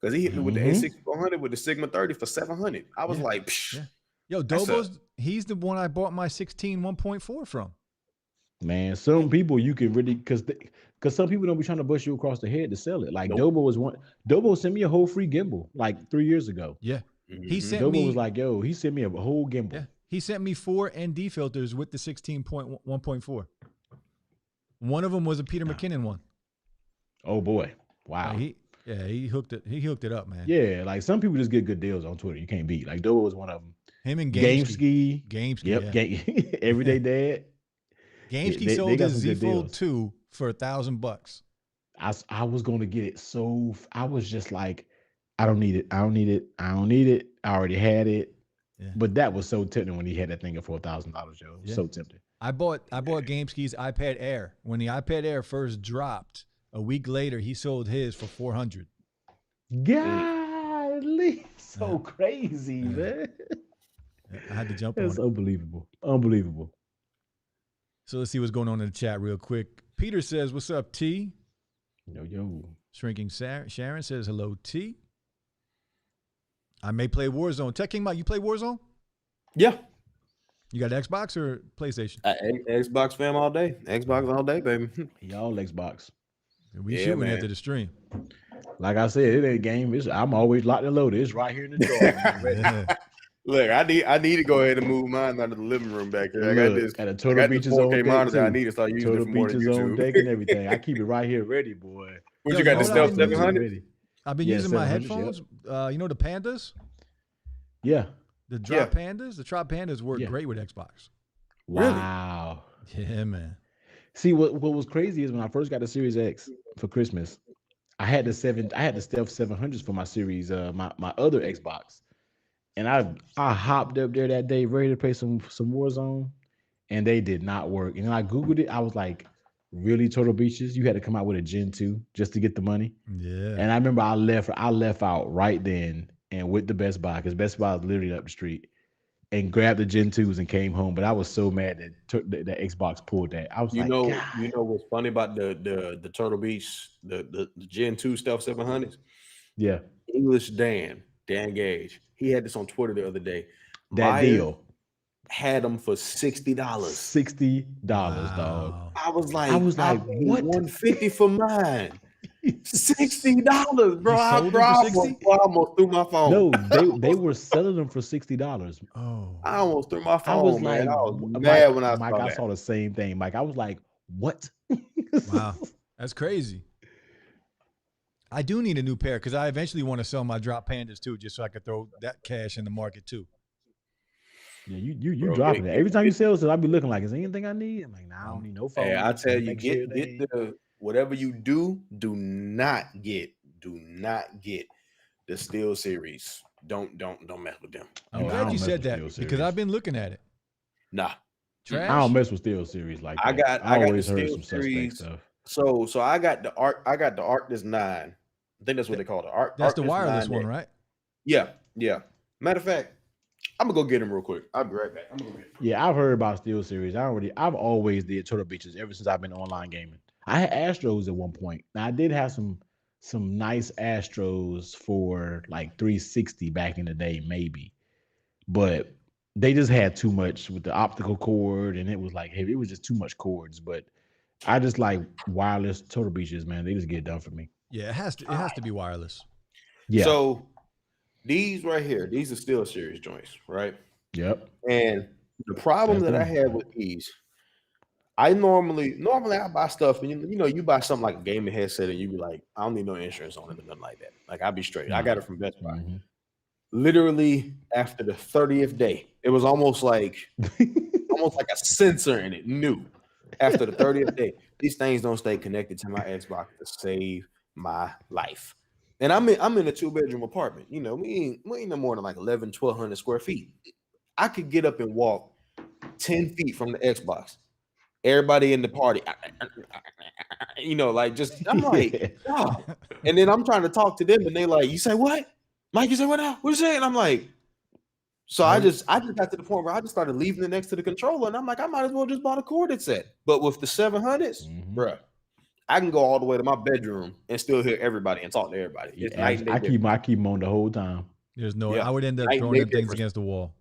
because he hit me with the A6400 with the Sigma 30 for $700. I was like, psh. Yeah. Yo, Dobo's he's the one I bought my 16 1.4 from. Man, some people you can really because some people don't be trying to bust you across the head to sell it. Like Dobo was one. Dobo sent me a whole free gimbal like 3 years ago. Yeah, he sent me. Dobo was like, yo, he sent me a whole gimbal. Yeah, he sent me 4 ND filters with the 16.1.4. One of them was a Peter McKinnon one. Oh boy, wow. He hooked it up, man. Yeah, like some people just get good deals on Twitter. You can't beat. Like Dobo was one of them. Him and GameSki. Yep, Everyday Dad. GameSki sold his Z Fold 2 for $1,000. I was gonna get it, so I was just like, I don't need it. I already had it. Yeah. But that was so tempting when he had that thing at $4,000, yo. Yeah. So tempting. I bought GameSki's iPad Air. When the iPad Air first dropped, a week later he sold his for $400. Golly, so crazy, man. I had to jump on it. That's unbelievable. So let's see what's going on in the chat real quick. Peter says, "What's up, T?" Yo. Shrinking Sharon says, "Hello, T." I may play Warzone. Tech King Mike, you play Warzone? Yeah. You got Xbox or PlayStation? Xbox fam all day. Xbox all day, baby. Y'all Xbox. We shooting after the stream. Like I said, it ain't a game. I'm always locked and loaded. It's right here in the drawer. Look, I need to go ahead and move mine out of the living room back here. I got this. At a Turtle Beach's on deck monitor. I need to start using it for more than YouTube. On deck and everything. I keep it right here ready, boy. What you got, the Stealth 700? I've been using my headphones. Yep. You know the Pandas? Yeah. The Drop Pandas? The Drop Pandas work great with Xbox. Wow. Really? Yeah, man. See, what was crazy is when I first got the Series X for Christmas, I had the Stealth 700s for my series, my other Xbox, and I hopped up there that day ready to play some Warzone, and they did not work. And then I googled it. I was like, really, Turtle Beaches? You had to come out with a Gen 2 just to get the money. Yeah. And I remember I left out right then and went to Best Buy because Best Buy was literally up the street and grabbed the Gen 2s and came home. But I was so mad that Xbox pulled that. I was like, God. You know what's funny about the Turtle Beach, the Gen 2 Stealth 700s? Yeah. English Dan Gage. He had this on Twitter the other day. That Myers deal had them for $60. $60, dog. I was like, what? $150 for mine. $60, bro. I sold them for 60? almost threw my phone. No, they were selling them for $60. Oh. I almost threw my phone. I was man. like, I was mad when I Mike, saw I that. saw the same thing. Mike, I was like, what? Wow. That's crazy. I do need a new pair because I eventually want to sell my drop pandas too, just so I could throw that cash in the market too. Yeah, you Bro, dropping it. Every time you sell it, I be looking like, is there anything I need? I'm like, nah, I don't need no phone. Hey, I tell you, Make get sure they- the whatever you do not get the Steel series. Don't mess with them. I'm I glad don't you mess said with that Steel because series. I've been looking at it. Nah. Trash. I don't mess with Steel series like that. I got always the heard Steel some suspect series. stuff. So I got the Arctis 9. I think that's what they call it. That's the Arctis wireless 9 one, right? Yeah. Matter of fact, I'm gonna go get him real quick. I'll be right back. I'm gonna go get him. Yeah, I've heard about Steel series. I've always did Turtle Beaches ever since I've been online gaming. I had Astros at one point. Now I did have some nice Astros for like 360 back in the day, maybe, but they just had too much with the optical cord, and it was like, hey, it was just too much cords. But I just like wireless Turtle Beaches, man. They just get it done for me. Yeah, it has to be wireless. Yeah. So these right here, these are Steel series joints, right? Yep. And the problem that I have with these, I normally I buy stuff, and you buy something like a gaming headset, and you be like, I don't need no insurance on it or nothing like that. Like, I'll be straight. I got it from Best Buy. Mm-hmm. Literally after the 30th day, it was almost like a sensor in it knew. After the 30th day, these things don't stay connected to my Xbox to save my life. And I'm in a 2-bedroom apartment. We ain't no more than like 1,100 square feet. I could get up and walk 10 feet from the Xbox. Everybody in the party, just I'm like, wow. And then I'm trying to talk to them, and they like, you say what? Mike, you say what now? What you say? And I'm like, so I just got to the point where I just started leaving it next to the controller, and I'm like, I might as well just buy the corded set. But with the 700s, bruh, I can go all the way to my bedroom and still hear everybody and talk to everybody. It's night and day I keep them on the whole time. There's no. Yeah. I would end up Night and throwing day them things difference. against the wall.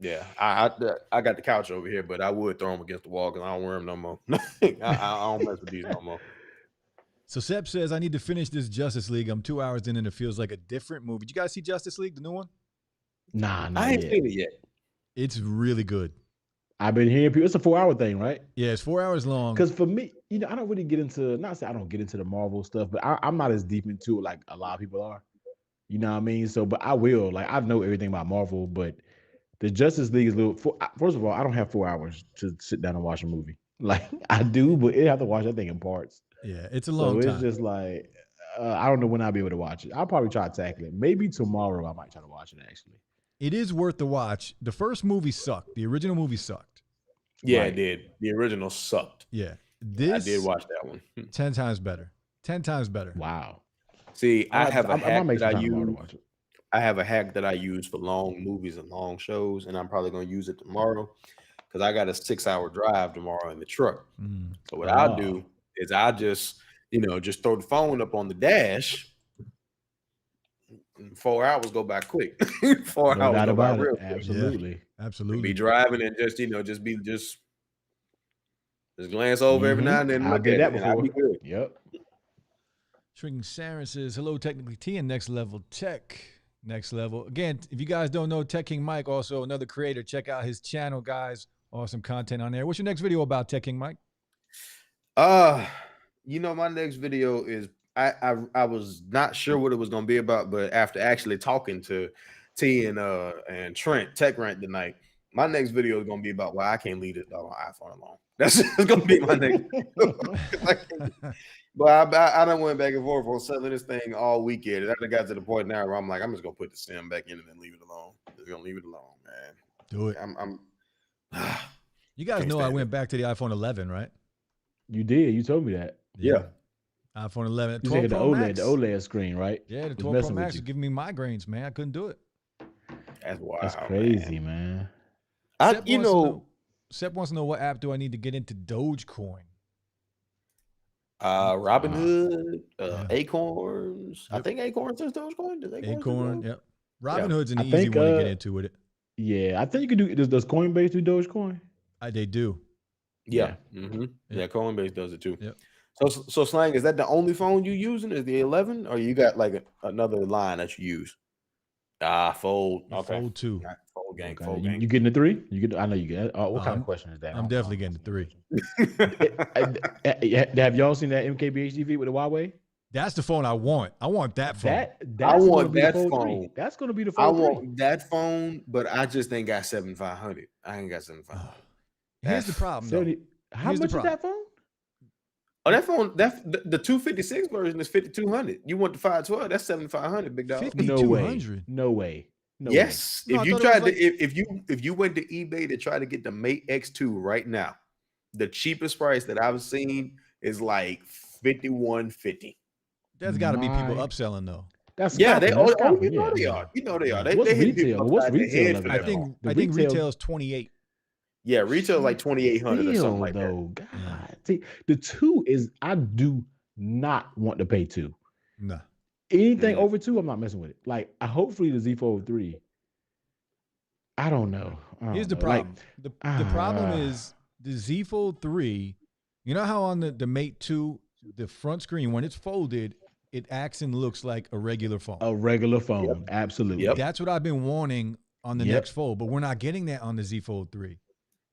Yeah, I got the couch over here, but I would throw them against the wall because I don't wear them no more. I don't mess with these no more. So Seb says, I need to finish this Justice League. I'm 2 hours in and it feels like a different movie. Did you guys see Justice League, the new one? Nah, I ain't seen it yet. It's really good. I've been hearing people. It's a 4-hour thing, right? Yeah, it's 4 hours long. Because for me, I don't really get into, not say I don't get into the Marvel stuff, but I'm not as deep into it like a lot of people are. You know what I mean? So, but I will. Like, I know everything about Marvel, but the Justice League is a little. First of all, I don't have 4 hours to sit down and watch a movie. Like, I do, but I have to watch that thing in parts. Yeah, it's a long so time. It's just like, I don't know when I'll be able to watch it. I'll probably try to tackle it. Maybe tomorrow I might try to watch it, actually. It is worth the watch. The first movie sucked. The original movie sucked. Yeah, it did. The original sucked. Yeah. I did watch that one. 10 times better. 10 times better. Wow. See, I have a hack that I use. Watch it. I have a hack that I use for long movies and long shows, and I'm probably going to use it tomorrow because I got a 6-hour drive tomorrow in the truck. So what I'll do is I just, just throw the phone up on the dash. 4 hours go by quick. 4 hours go by real quick. Absolutely. Yeah, absolutely. Be driving and just, just glance over every now and then. I'll get that before. I'll be good. Yep. Shrinking Sharon says, hello, Technically T and Next Level Tech. Next Level. Again, if you guys don't know, Tech King Mike, also another creator, check out his channel, guys. Awesome content on there. What's your next video about, Tech King Mike? My next video is I was not sure what it was gonna be about, but after actually talking to T and Trent Tech Rant tonight, my next video is gonna be about why I can't leave it on my iPhone alone. That's gonna be my nigga. But I done went back and forth on selling this thing all weekend. I got to the point now where I'm like, I'm just gonna put the sim back in and then leave it alone. Just gonna leave it alone, man. Do it. I'm You guys know I went back to the iPhone 11, right? You did. You told me that. Yeah. iPhone 11. You 12 said the Pro OLED, Max. the OLED screen, right? Yeah, the Was 12 Pro messing with Max you. was giving me migraines, man. I couldn't do it. That's wild. That's crazy, man. Sep wants to know what app do I need to get into Dogecoin? Robinhood, Yeah. Acorns. Yep. I think Acorns is Dogecoin. Does Acorn, do yep. Robinhood's an I easy think, one to get into with it. Yeah, I think you could do. Does Coinbase do Dogecoin? They do. Yeah. Yeah. Mm-hmm. Yeah, Coinbase does it too. Yep. So Slang, is that the only phone you using? Is the 11, or you got like another line that you use? Fold. Okay. Fold 2. Fold gang. Okay. Fold You gang. getting the 3? You get. I know you get. What kind of question is that? I'm definitely getting the 3. Have y'all seen that MKBHD with the Huawei? That's the phone I want. I want that phone. That's I want be that the Fold phone. 3. That's going to be the I Fold 3. want that phone, but I just ain't got 7500. I ain't got 7500. Here's the problem, though. How much is that phone? Oh, that phone, the 256 version is 5200. You want the 512? That's 7500, big dog. 5200. No way. Yes. No, if you I thought tried it was to, if you went to eBay to try to get the Mate X2 right now, the cheapest price that I've seen is like 5150. There's got to be people upselling though. You know they are. You know they are. What's they hit retail? people What's upside the retail head of for it? I that think phone. I think retail is 28. Yeah, retail like 2800 or something like that. God. See, the 2 is I do not want to pay 2. No. Anything over 2, I'm not messing with it. Like, hopefully the Z Fold 3. I don't know. Here's the problem. The problem is the Z Fold 3. You know how on the Mate 2, the front screen, when it's folded, it acts and looks like a regular phone. A regular phone, Yep. Absolutely. Yep. That's what I've been wanting on the next Fold, but we're not getting that on the Z Fold 3.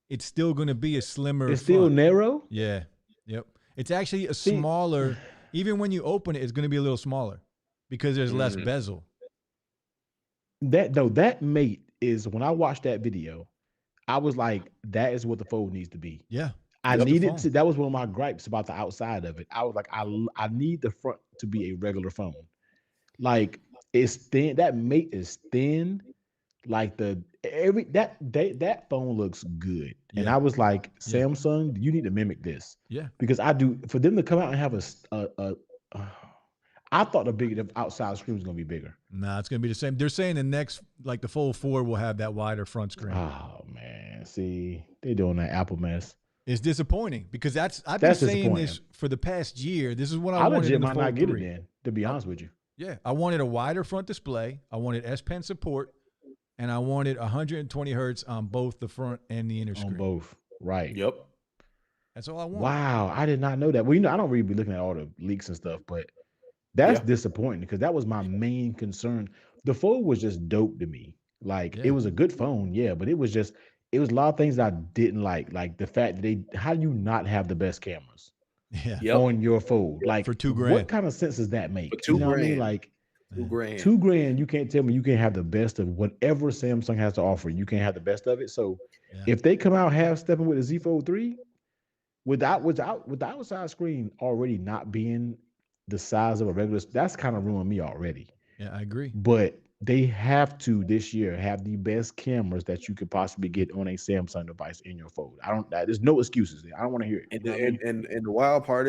It's still going to be a slimmer It's still front. narrow? Yeah. Yep. It's actually a smaller, even when you open it, it's going to be a little smaller because there's less bezel. That Mate is, when I watched that video, I was like, that is what the Fold needs to be. Yeah. I needed to, that was one of my gripes about the outside of it. I was like, I need the front to be a regular phone. Like, it's thin. That Mate is thin. Like that phone looks good. Yeah. And I was like, Samsung, you need to mimic this. Yeah. Because for them to come out and have I thought the outside screen was gonna be bigger. Nah, it's gonna be the same. They're saying the next, like the Fold 4 will have that wider front screen. Oh man, see, they're doing that Apple mess. It's disappointing because I've been saying this for the past year. This is what I wanted in the Fold 3. Might not get it then, to be honest with you. Yeah, I wanted a wider front display. I wanted S Pen support, and I wanted 120 hertz on both the front and the inner screen. On both, right? Yep. That's all I want. Wow, I did not know that. Well, I don't really be looking at all the leaks and stuff, but that's disappointing because that was my main concern. The Fold was just dope to me. Like it was a good phone, but it was a lot of things that I didn't like the fact that how do you not have the best cameras on your Fold? Like for $2,000. What kind of sense does that make? For $2,000. You know what I mean? Like $2,000. $2,000, you can't tell me you can't have the best of whatever Samsung has to offer. You can't have the best of it. So if they come out half stepping with the Z Fold 3, with the outside screen already not being the size of a regular, that's kind of ruined me already. Yeah, I agree. But they have to this year have the best cameras that you could possibly get on a Samsung device in your Fold. There's no excuses there. I don't want to hear it. And the wild part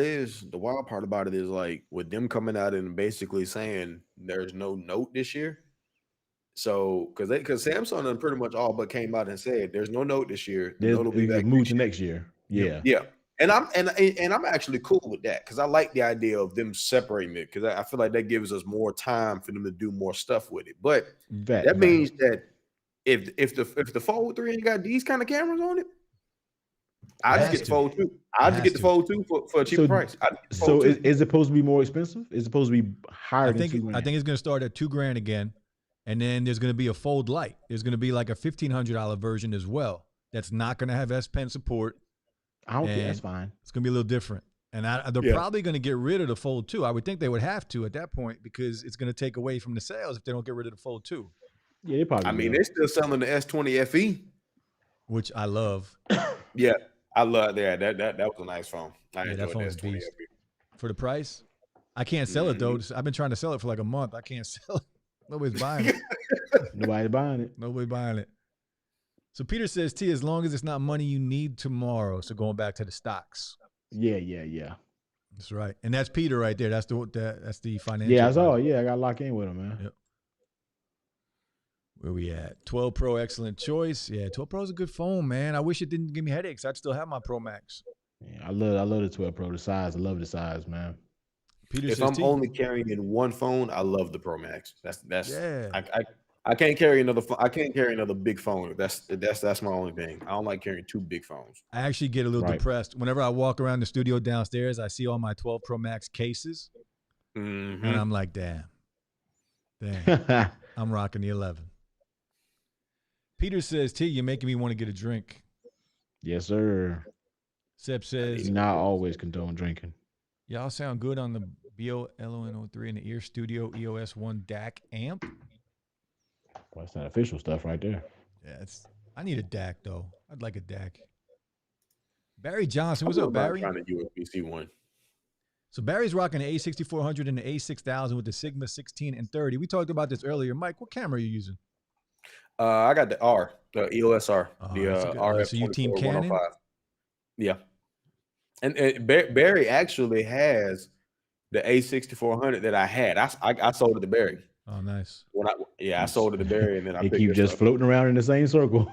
about it is like with them coming out and basically saying there's no Note this year. So because Samsung done pretty much all but came out and said there's no Note this year. The Note will be back moved to next year. Yeah. Yeah. And I'm actually cool with that because I like the idea of them separating it because I feel like that gives us more time for them to do more stuff with it. But that means that if the Fold 3 ain't got these kind of cameras on it, I just get the Fold 2. I just get the Fold 2 for a cheaper price. So is it supposed to be more expensive? Is it supposed to be higher than $2,000? I think it's going to start at $2,000 again, and then there's going to be a Fold Lite. There's going to be like a $1,500 version as well. That's not going to have S Pen support. I don't care. That's fine. It's going to be a little different. And they're probably going to get rid of the Fold 2. I would think they would have to at that point because it's going to take away from the sales if they don't get rid of the Fold 2. Yeah, they probably they're still selling the S20 FE. Which I love. Yeah. I love that. That was a nice phone. I Yeah, that enjoyed phone's this 20 beast. For the price, I can't sell it though. I've been trying to sell it for like a month. I can't sell it. Nobody's buying it. Nobody's buying it. Nobody buying it. So Peter says, T, as long as it's not money you need tomorrow. So going back to the stocks. Yeah. That's right. And that's Peter right there. That's the financial. Yeah, that's all. Yeah, I got locked in with him, man. Yep. Where we at? 12 Pro, excellent choice. Yeah, 12 Pro is a good phone, man. I wish it didn't give me headaches. I'd still have my Pro Max. Yeah, I love the 12 Pro. The size, I love the size, man. Peter if says, I'm only carrying in one phone, I love the Pro Max. That's yeah. I can't carry another. I can't carry another big phone. That's my only thing. I don't like carrying two big phones. I actually get a little depressed whenever I walk around the studio downstairs. I see all my 12 Pro Max cases, and I'm like, damn, I'm rocking the 11. Peter says, T, you're making me want to get a drink. Yes, sir. Seb says, not always condone drinking. Y'all sound good on the BOLON03 in the Ear Studio EOS 1 DAC amp. Well, that's not official stuff right there. Yeah, I need a DAC though. I'd like a DAC. Barry Johnson, what's up, Barry? Trying to USB one. So Barry's rocking the A6400 and the A6000 with the Sigma 16 and 30. We talked about this earlier. Mike, what camera are you using? I got the R, the EOS R, the RF. So you team Canon? Yeah. And Barry actually has the A6400 that I had. I sold it to Barry. Oh, nice. I sold it to Barry, and then I keep just floating around in the same circle.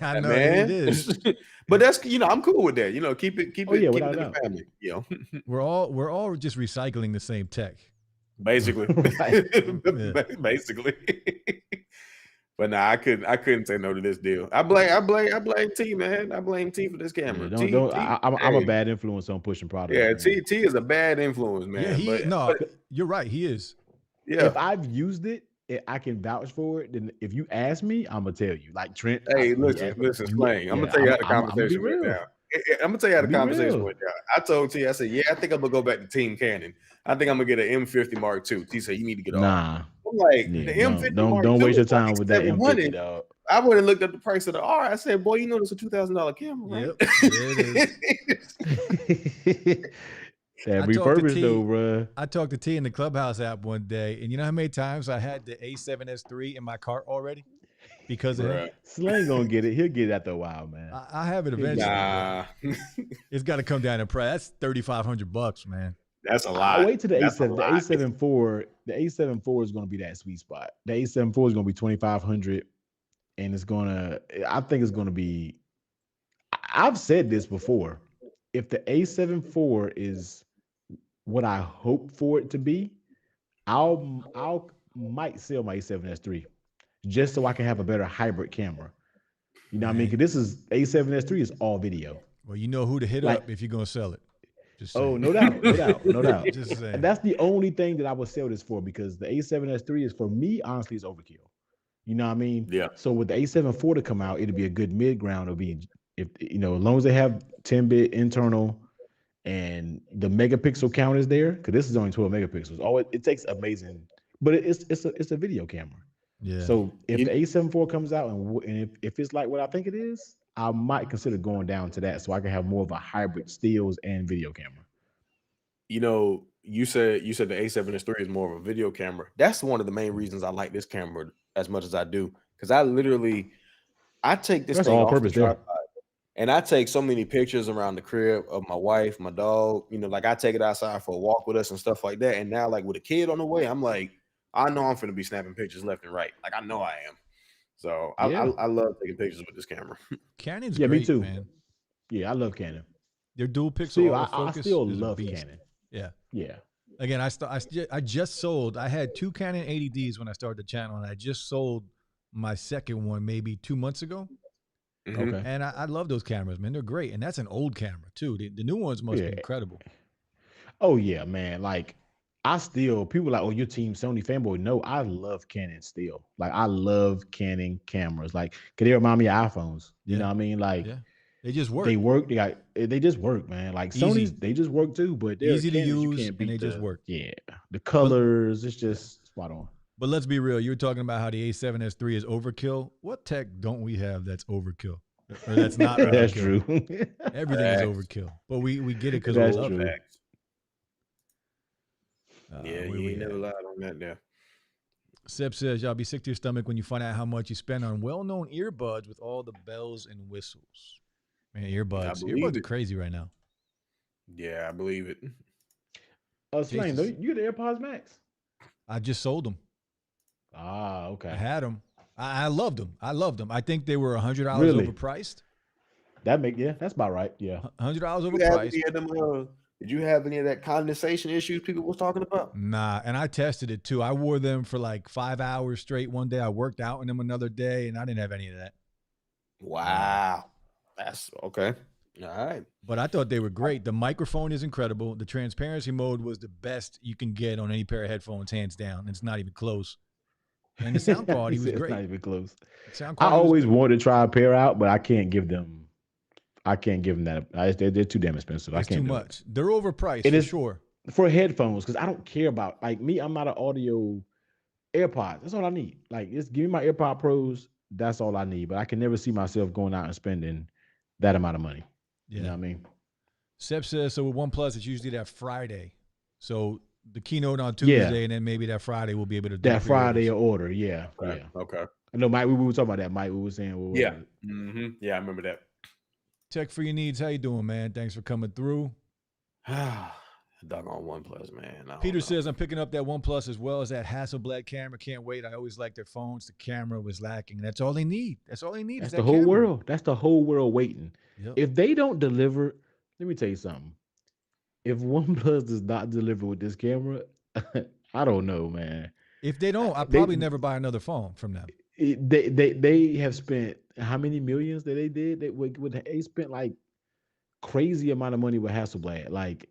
I know, man. It is. But that's I'm cool with that. Keep it in the family. We're all just recycling the same tech. Basically. Basically. But nah, I couldn't say no to this deal. I blame T, man. I blame T for this camera. Yeah, I'm a bad influence on pushing products. Yeah, T is a bad influence, man. Yeah, you're right. He is. Yeah. If I've used it, I can vouch for it. Then if you ask me, I'm gonna tell you. Like Trent. Hey, listen, Slang. I'm gonna tell you how the conversation went down. I'm gonna tell you how the conversation went down. I told T, I said, yeah, I think I'm gonna go back to Team Canon. I think I'm gonna get an M50 Mark II. T said, you need to get off. Nah. I'm like, the M50 Mark II. Don't waste your time with that M50, dog. I went and looked up the price of the R. I said, boy, you know it's a $2,000 camera, right? Yep. It is. That refurbished though, bro. I talked to T in the Clubhouse app one day, and you know how many times I had the A7S3 in my cart already because of him? Slang gonna get it. He'll get it after a while, man. I have it eventually. Nah. It's got to come down in price. That's $3,500, man. That's a lot. Wait till the A7. The A7 IV. The A7 IV is gonna be that sweet spot. The A7 IV is gonna be $2,500, and it's gonna. I think it's gonna be. I've said this before. If the A7 IV is what I hope for it to be, I'll might sell my A7S3 just so I can have a better hybrid camera. You know what I mean? Because this is A7S3 is all video. Well, you know who to hit up if you're gonna sell it. Just saying. No doubt. Just saying. And that's the only thing that I would sell this for, because the A7S3 is, for me, honestly, is overkill. You know what I mean? Yeah. So with the A7 IV to come out, it'll be a good mid ground. It'll be, if as long as they have 10-bit internal and the megapixel count is there, because this is only 12 megapixels. Oh, it takes amazing, but it's a video camera. Yeah. So if the A7 IV comes out and if it's like what I think it is, I might consider going down to that so I can have more of a hybrid stills and video camera. You said the A7S3 is more of a video camera. That's one of the main reasons I like this camera as much as I do, because I take this thing off the tripod, and I take so many pictures around the crib of my wife, my dog. Like I take it outside for a walk with us and stuff like that. And now, like with a kid on the way, I'm like, I know I'm finna be snapping pictures left and right. Like I know I am. So I love taking pictures with this camera. Canon's great, me too, man. Yeah, I love Canon. Their dual pixel I still love Canon. Yeah. Again, I just sold. I had 2 Canon 80Ds when I started the channel, and I just sold my second one maybe 2 months ago. Okay. And I love those cameras, man. They're great, and that's an old camera too. The new ones must be incredible. Oh yeah, man. Like people are like, oh, you're Team Sony fanboy. No, I love Canon still. Like I love Canon cameras. Like, could they remind me of iPhones? You know what I mean? Like, they just work. They work. They just work, man. Like Sony's, they just work too. But they're easy to use, and they just work. Yeah, the colors, it's just spot on. But let's be real. You were talking about how the A7S3 is overkill. What tech don't we have that's overkill? or that's not That's overkill. true. Everything is Facts. overkill, but we get it because we That's love true. it. Facts. Yeah, Where you we ain't never at? lied on that there. Seb says, y'all be sick to your stomach when you find out how much you spend on well-known earbuds with all the bells and whistles. Man, I earbuds. believe Earbuds are it. crazy right now. Yeah, I believe it. Slane, Jesus. you get the AirPods Max? I just sold them. Ah, okay. I had them. I loved them. I loved them. I think they were $100 Really? overpriced. That's about right. Yeah. $100 Did you have overpriced. any of them? Did you have any of that condensation issues people was talking about? Nah, and I tested it too. I wore them for like 5 hours straight one day. I worked out in them another day, and I didn't have any of that. Wow, that's okay. All right. But I thought they were great. The microphone is incredible. The transparency mode was the best you can get on any pair of headphones, hands down. It's not even close. And the sound quality was It's great. not even close. The sound I quality was always good. wanted to try a pair out, but I can't give them that. They're too damn expensive. I It's can't too do much. They're overpriced It for is- sure. it. For headphones, because I don't care about like me. I'm not an audio AirPods. That's all I need. Like, just give me my AirPod Pros. That's all I need. But I can never see myself going out and spending that amount of money. Yeah. You know what I mean? Seb says, so with OnePlus, it's usually that Friday. So the keynote on Tuesday, and then maybe that Friday we'll be able to do That Friday pre-orders. order. Yeah. Okay. Yeah. Okay. I know, Mike, we were talking about that. Mike, we were saying, well, Yeah. Mm-hmm. Yeah, I remember that. Tech for your needs. How you doing, man? Thanks for coming through. Doggone OnePlus, man. Peter says, I'm picking up that OnePlus as well as that Hasselblad camera. Can't wait. I always like their phones. The camera was lacking. That's all they need. That's all they need. That's is the that whole camera. world. That's the whole world waiting. Yep. If they don't deliver, let me tell you something. If OnePlus does not deliver with this camera, I don't know, man. If they don't, I'll probably never buy another phone from them. They have spent how many millions that they did? They spent like crazy amount of money with Hasselblad. Like,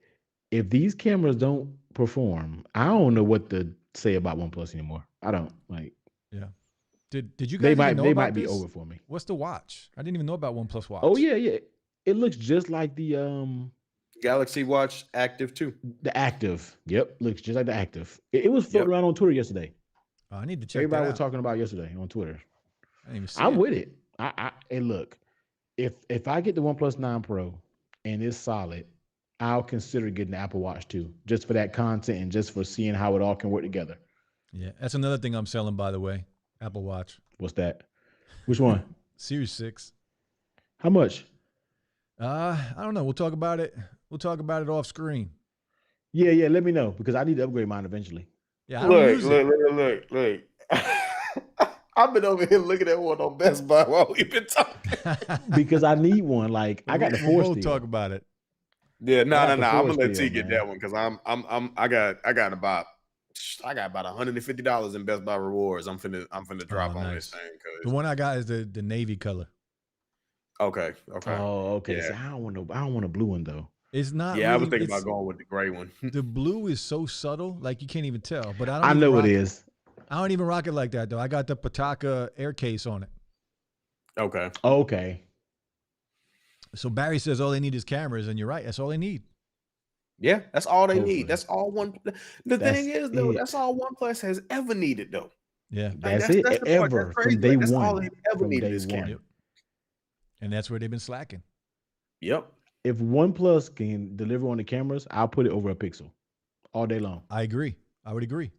if these cameras don't perform, I don't know what to say about OnePlus anymore. I don't like. Yeah. Did you guys even know they about might be this? over for me. What's the watch? I didn't even know about OnePlus Watch. Oh yeah. It looks just like the Galaxy Watch Active 2. The Active. Yep, looks just like the Active. It was floating around on Twitter yesterday. I need to check Everybody that was out. talking about yesterday on Twitter. I didn't even see I'm it. with it. Hey, look, if I get the OnePlus 9 Pro and it's solid, I'll consider getting the Apple Watch too, just for that content and just for seeing how it all can work together. Yeah, that's another thing I'm selling, by the way. Apple Watch. What's that? Which one? Series 6. How much? I don't know. We'll talk about it. We'll talk about it off screen. Yeah. Let me know because I need to upgrade mine eventually. Yeah, I don't use it. Look. I've been over here looking at one on Best Buy while we've been talking. Because I need one. Like, I got the We'll Force both deal. talk about it. Yeah, no. the I'm gonna Force let deal, T get man. that one because I got about $150 in Best Buy rewards. I'm finna drop on this thing. The one I got is the navy color. Okay. Oh, okay. Yeah. So I don't want a blue one though. It's not. Yeah, really, I was thinking about going with the gray one. The blue is so subtle, like you can't even tell. But I know it is. I don't even rock it like that though. I got the Pataka air case on it. Okay. So Barry says all they need is cameras, and you're right. That's all they need. Yeah, that's all they Hopefully. need. That's all one. The thing is, though, that's all OnePlus has ever needed, though. Yeah, that's it. The part Ever that's crazy. from day That's one. all they ever From needed day is one. camera. Yep. And that's where they've been slacking. Yep. If OnePlus can deliver on the cameras, I'll put it over a Pixel all day long. I agree. I would agree.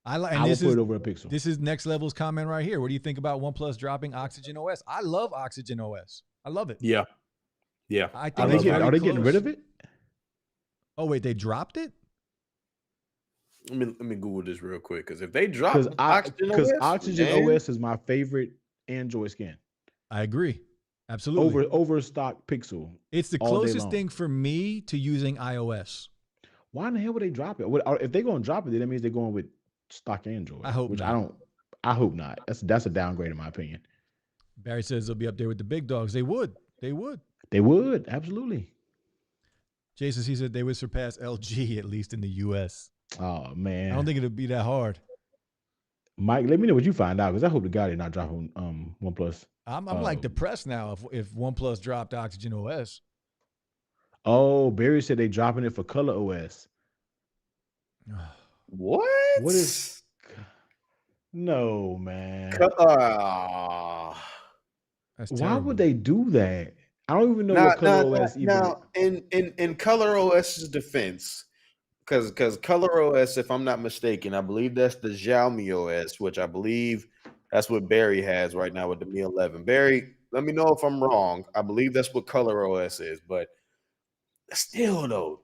I will put it over a Pixel. This is next level's comment right here. What do you think about OnePlus dropping Oxygen OS? I love Oxygen OS. I love it. Yeah. I think Are they getting rid of it? Oh wait, they dropped it? Let me Google this real quick because if they drop Because Oxygen man, OS is my favorite Android skin. I agree. Absolutely. Over stock Pixel. It's the all day closest long. thing for me to using iOS. Why in the hell would they drop it? If they're going to drop it, then that means they're going with stock Android. I hope not. I hope not. That's a downgrade in my opinion. Barry says they'll be up there with the big dogs. They would. They would, absolutely. Jason, he said they would surpass LG at least in the US. Oh man. I don't think it'll be that hard. Mike, let me know what you find out because I hope the guy did not drop on OnePlus. I'm like depressed now if OnePlus dropped Oxygen OS. Oh, Barry said they dropping it for Color OS. What? What is? No, man. That's Why terrible. would they do that? I don't even know Now, what Color OS even. now, in Color OS's defense, because Color OS, if I'm not mistaken, I believe that's the Xiaomi OS, which I believe that's what Barry has right now with the Mi 11. Barry, let me know if I'm wrong. I believe that's what Color OS is, but still though,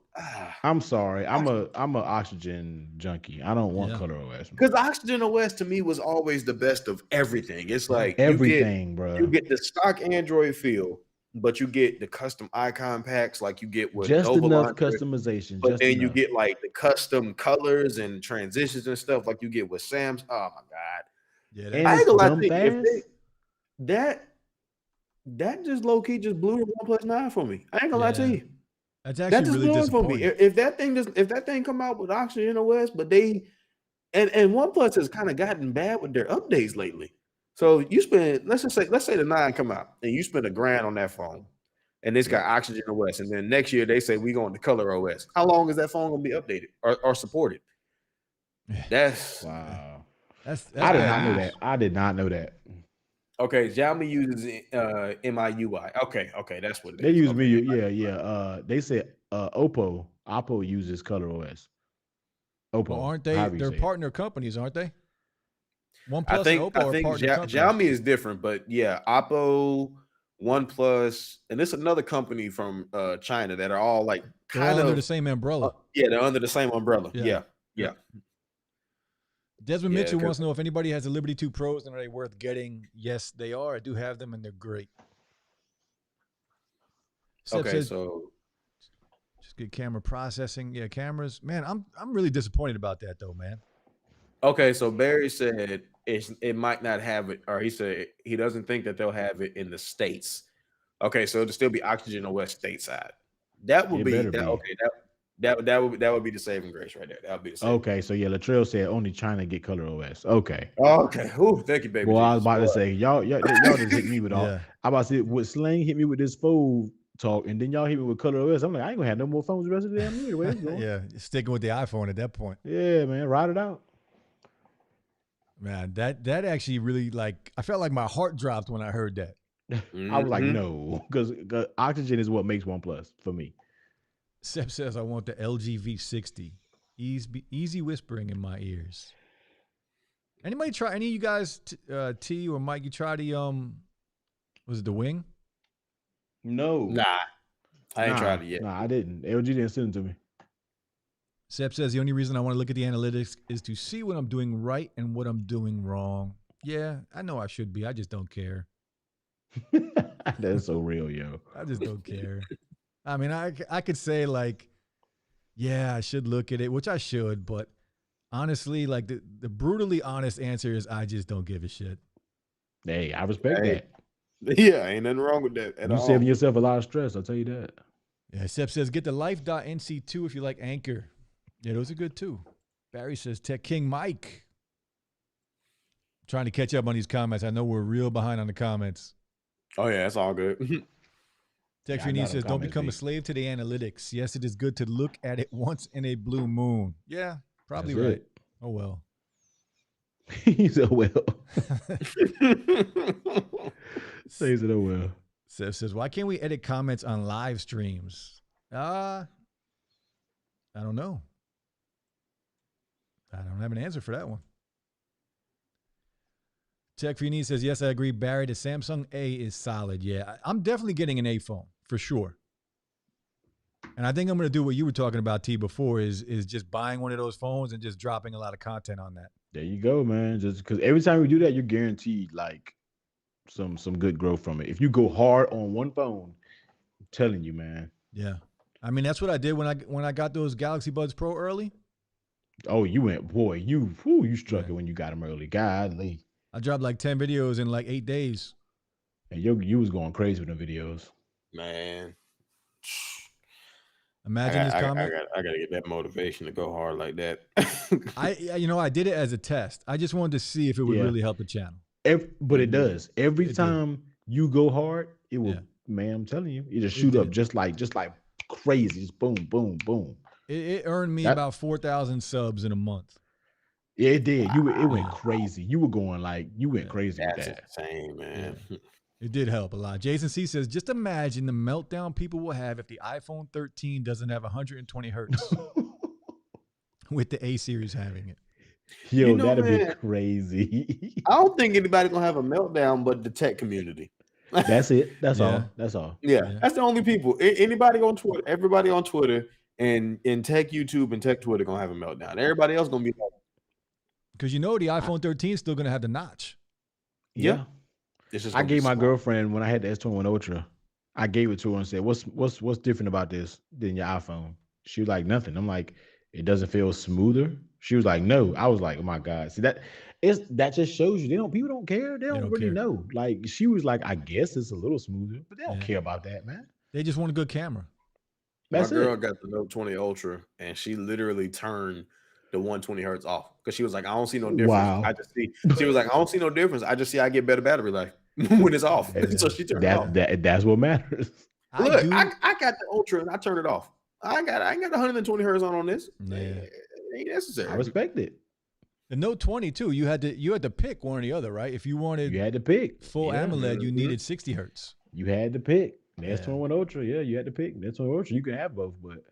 I'm sorry. I'm a Oxygen junkie. I don't want Yeah. Color OS. because Oxygen OS to me was always the best of everything. It's Yeah. like Everything, bro. you get the stock Android feel, but you get the custom icon packs like you get with Just Nova enough Launcher. customization. But Just then enough. you get like the custom colors and transitions and stuff like you get with Sam's. Oh my god! Yeah, And I it's ain't gonna lie dumb to you. If fast. that just low key just blew the OnePlus 9 for me. I ain't gonna lie to Yeah. you. That's That actually just really blew it for me. disappointing. If that thing come out with Oxygen OS, but they and OnePlus has kind of gotten bad with their updates lately. So you spend let's say the 9 come out and you spend $1,000 on that phone. And it's got Oxygen OS. And then next year they say we going to Color OS. How long is that phone gonna be updated or supported? That's Wow. That's I did bad not know news. that. I did not know that. okay. Xiaomi uses MIUI. Okay, that's what it is. They use okay. me. Yeah. They said Oppo uses Color OS. Oppo. Well, aren't they? however you They're say it. partner companies, aren't they? OnePlus I and think Oppo are partner companies. Xiaomi is different, but yeah, Oppo, OnePlus, and it's another company from China that are all like They're all kind under of the same umbrella. yeah, they're under the same umbrella. Yeah. Yeah. Desmond Yeah, Mitchell 'cause- wants to know if anybody has the Liberty 2 Pros and are they worth getting? Yes, they are. I do have them and they're great. Seb Okay, says, so just good camera processing. Yeah, cameras. Man, I'm really disappointed about that though, man. okay, so Barry said it might not have it, or he said he doesn't think that they'll have it in the States. Okay, so it'll still be Oxygen OS stateside. That would It be better that. be. Okay, that would be the saving grace right there. That would be the saving. Okay, so yeah, Latrell said only China get Color OS. Okay. Okay. Ooh, thank you, baby. Well, I was Jesus. about to Boy. say y'all just hit me with all. Yeah. I about to say what Slang hit me with this fold talk, and then y'all hit me with Color OS. I'm like, I ain't gonna have no more phones the rest of the damn year. The way it's going. Yeah, sticking with the iPhone at that point. Yeah, man, ride it out. Man, that actually really like I felt like my heart dropped when I heard that. I was like, Mhm. no, because Oxygen is what makes OnePlus for me. Seb says I want the LG V60. Easy whispering in my ears. Anybody try? Any of you guys, T or Mike? You try the was it the Wing? No, Nah, I ain't tried it yet. Nah, I didn't. LG didn't send it to me. Seb says the only reason I want to look at the analytics is to see what I'm doing right and what I'm doing wrong. Yeah, I know I should be. I just don't care. That's so real, yo. I just don't care. I mean, I could say like, yeah, I should look at it, which I should, but honestly, like the brutally honest answer is I just don't give a shit. Hey, I respect Hey, that. Yeah, ain't nothing wrong with that at You all. saving yourself a lot of stress, I'll tell you that. Yeah, Seb says get the life.nc2 if you like Anchor. Yeah, those are good too. Barry says Tech King Mike. I'm trying to catch up on these comments. I know we're real behind on the comments. Oh yeah, it's all good. Tech I Free got says them don't comments become a beat. slave to the analytics. Yes, it is good to look at it once in a blue moon. Yeah, probably That's right. it. Oh well. He said, well. He said, oh, well. Seth says, why can't we edit comments on live streams? I don't know. I don't have an answer for that one. Tech Free says, yes, I agree, Barry. The Samsung A is solid. Yeah, I'm definitely getting an A phone for sure. And I think I'm going to do what you were talking about, T, before is just buying one of those phones and just dropping a lot of content on that. There you go, man. Just because every time we do that, you're guaranteed like some good growth from it. If you go hard on one phone, I'm telling you, man. Yeah. I mean, that's what I did when I got those Galaxy Buds Pro early. Oh, you went, boy, you struck it when you got them early. Godly. I dropped like 10 videos in like 8 days. And you was going crazy with the videos. Man, Imagine this comment. I gotta get that motivation to go hard like that. I did it as a test. I just wanted to see if it would really help the channel. But it does. Every It time you go hard, it will, Yeah. man, I'm telling you, it just shoot up just like crazy. Just boom, boom, boom. It earned me about 4,000 subs in a month. Yeah, it did. It went crazy. You were going like, you went crazy with That's that. insane, man. It did help a lot. Jason C says, just imagine the meltdown people will have if the iPhone 13 doesn't have 120 hertz with the A series having it. Yo, that'd be crazy. I don't think anybody's gonna have a meltdown, but the tech community. That's it. That's Yeah. all. That's all. Yeah, that's the only people. Anybody on Twitter, everybody on Twitter and in tech YouTube and tech Twitter gonna have a meltdown. Everybody else gonna be like, because you know the iPhone 13 is still gonna have the notch. Yeah. It's just I gonna be gave my small. girlfriend when I had the S21 Ultra. I gave it to her and said, "What's different about this than your iPhone?" She was like, "Nothing." I'm like, "It doesn't feel smoother." She was like, "No." I was like, "Oh my God!" See that just shows you people don't care. They don't really care. know. Like she was like, "I guess it's a little smoother," but they don't care about that, man. They just want a good camera. My girl got the Note 20 Ultra, and she literally turned the 120 hertz off because she was like, "I don't see no difference." Wow. I just see. She was like, "I don't see no difference. I just see I get better battery life when it's off." Yeah. So she turned it off. That's what matters. Look, I got the Ultra and I turned it off. I ain't got 120 hertz on this. Yeah. It ain't necessary. I respect it. The Note 20 too. You had to pick one or the other, right? If you wanted, You had to pick full AMOLED, you needed 60 hertz. You had to pick. The S21 Ultra, you had to pick. The S21 Ultra, you can have both, but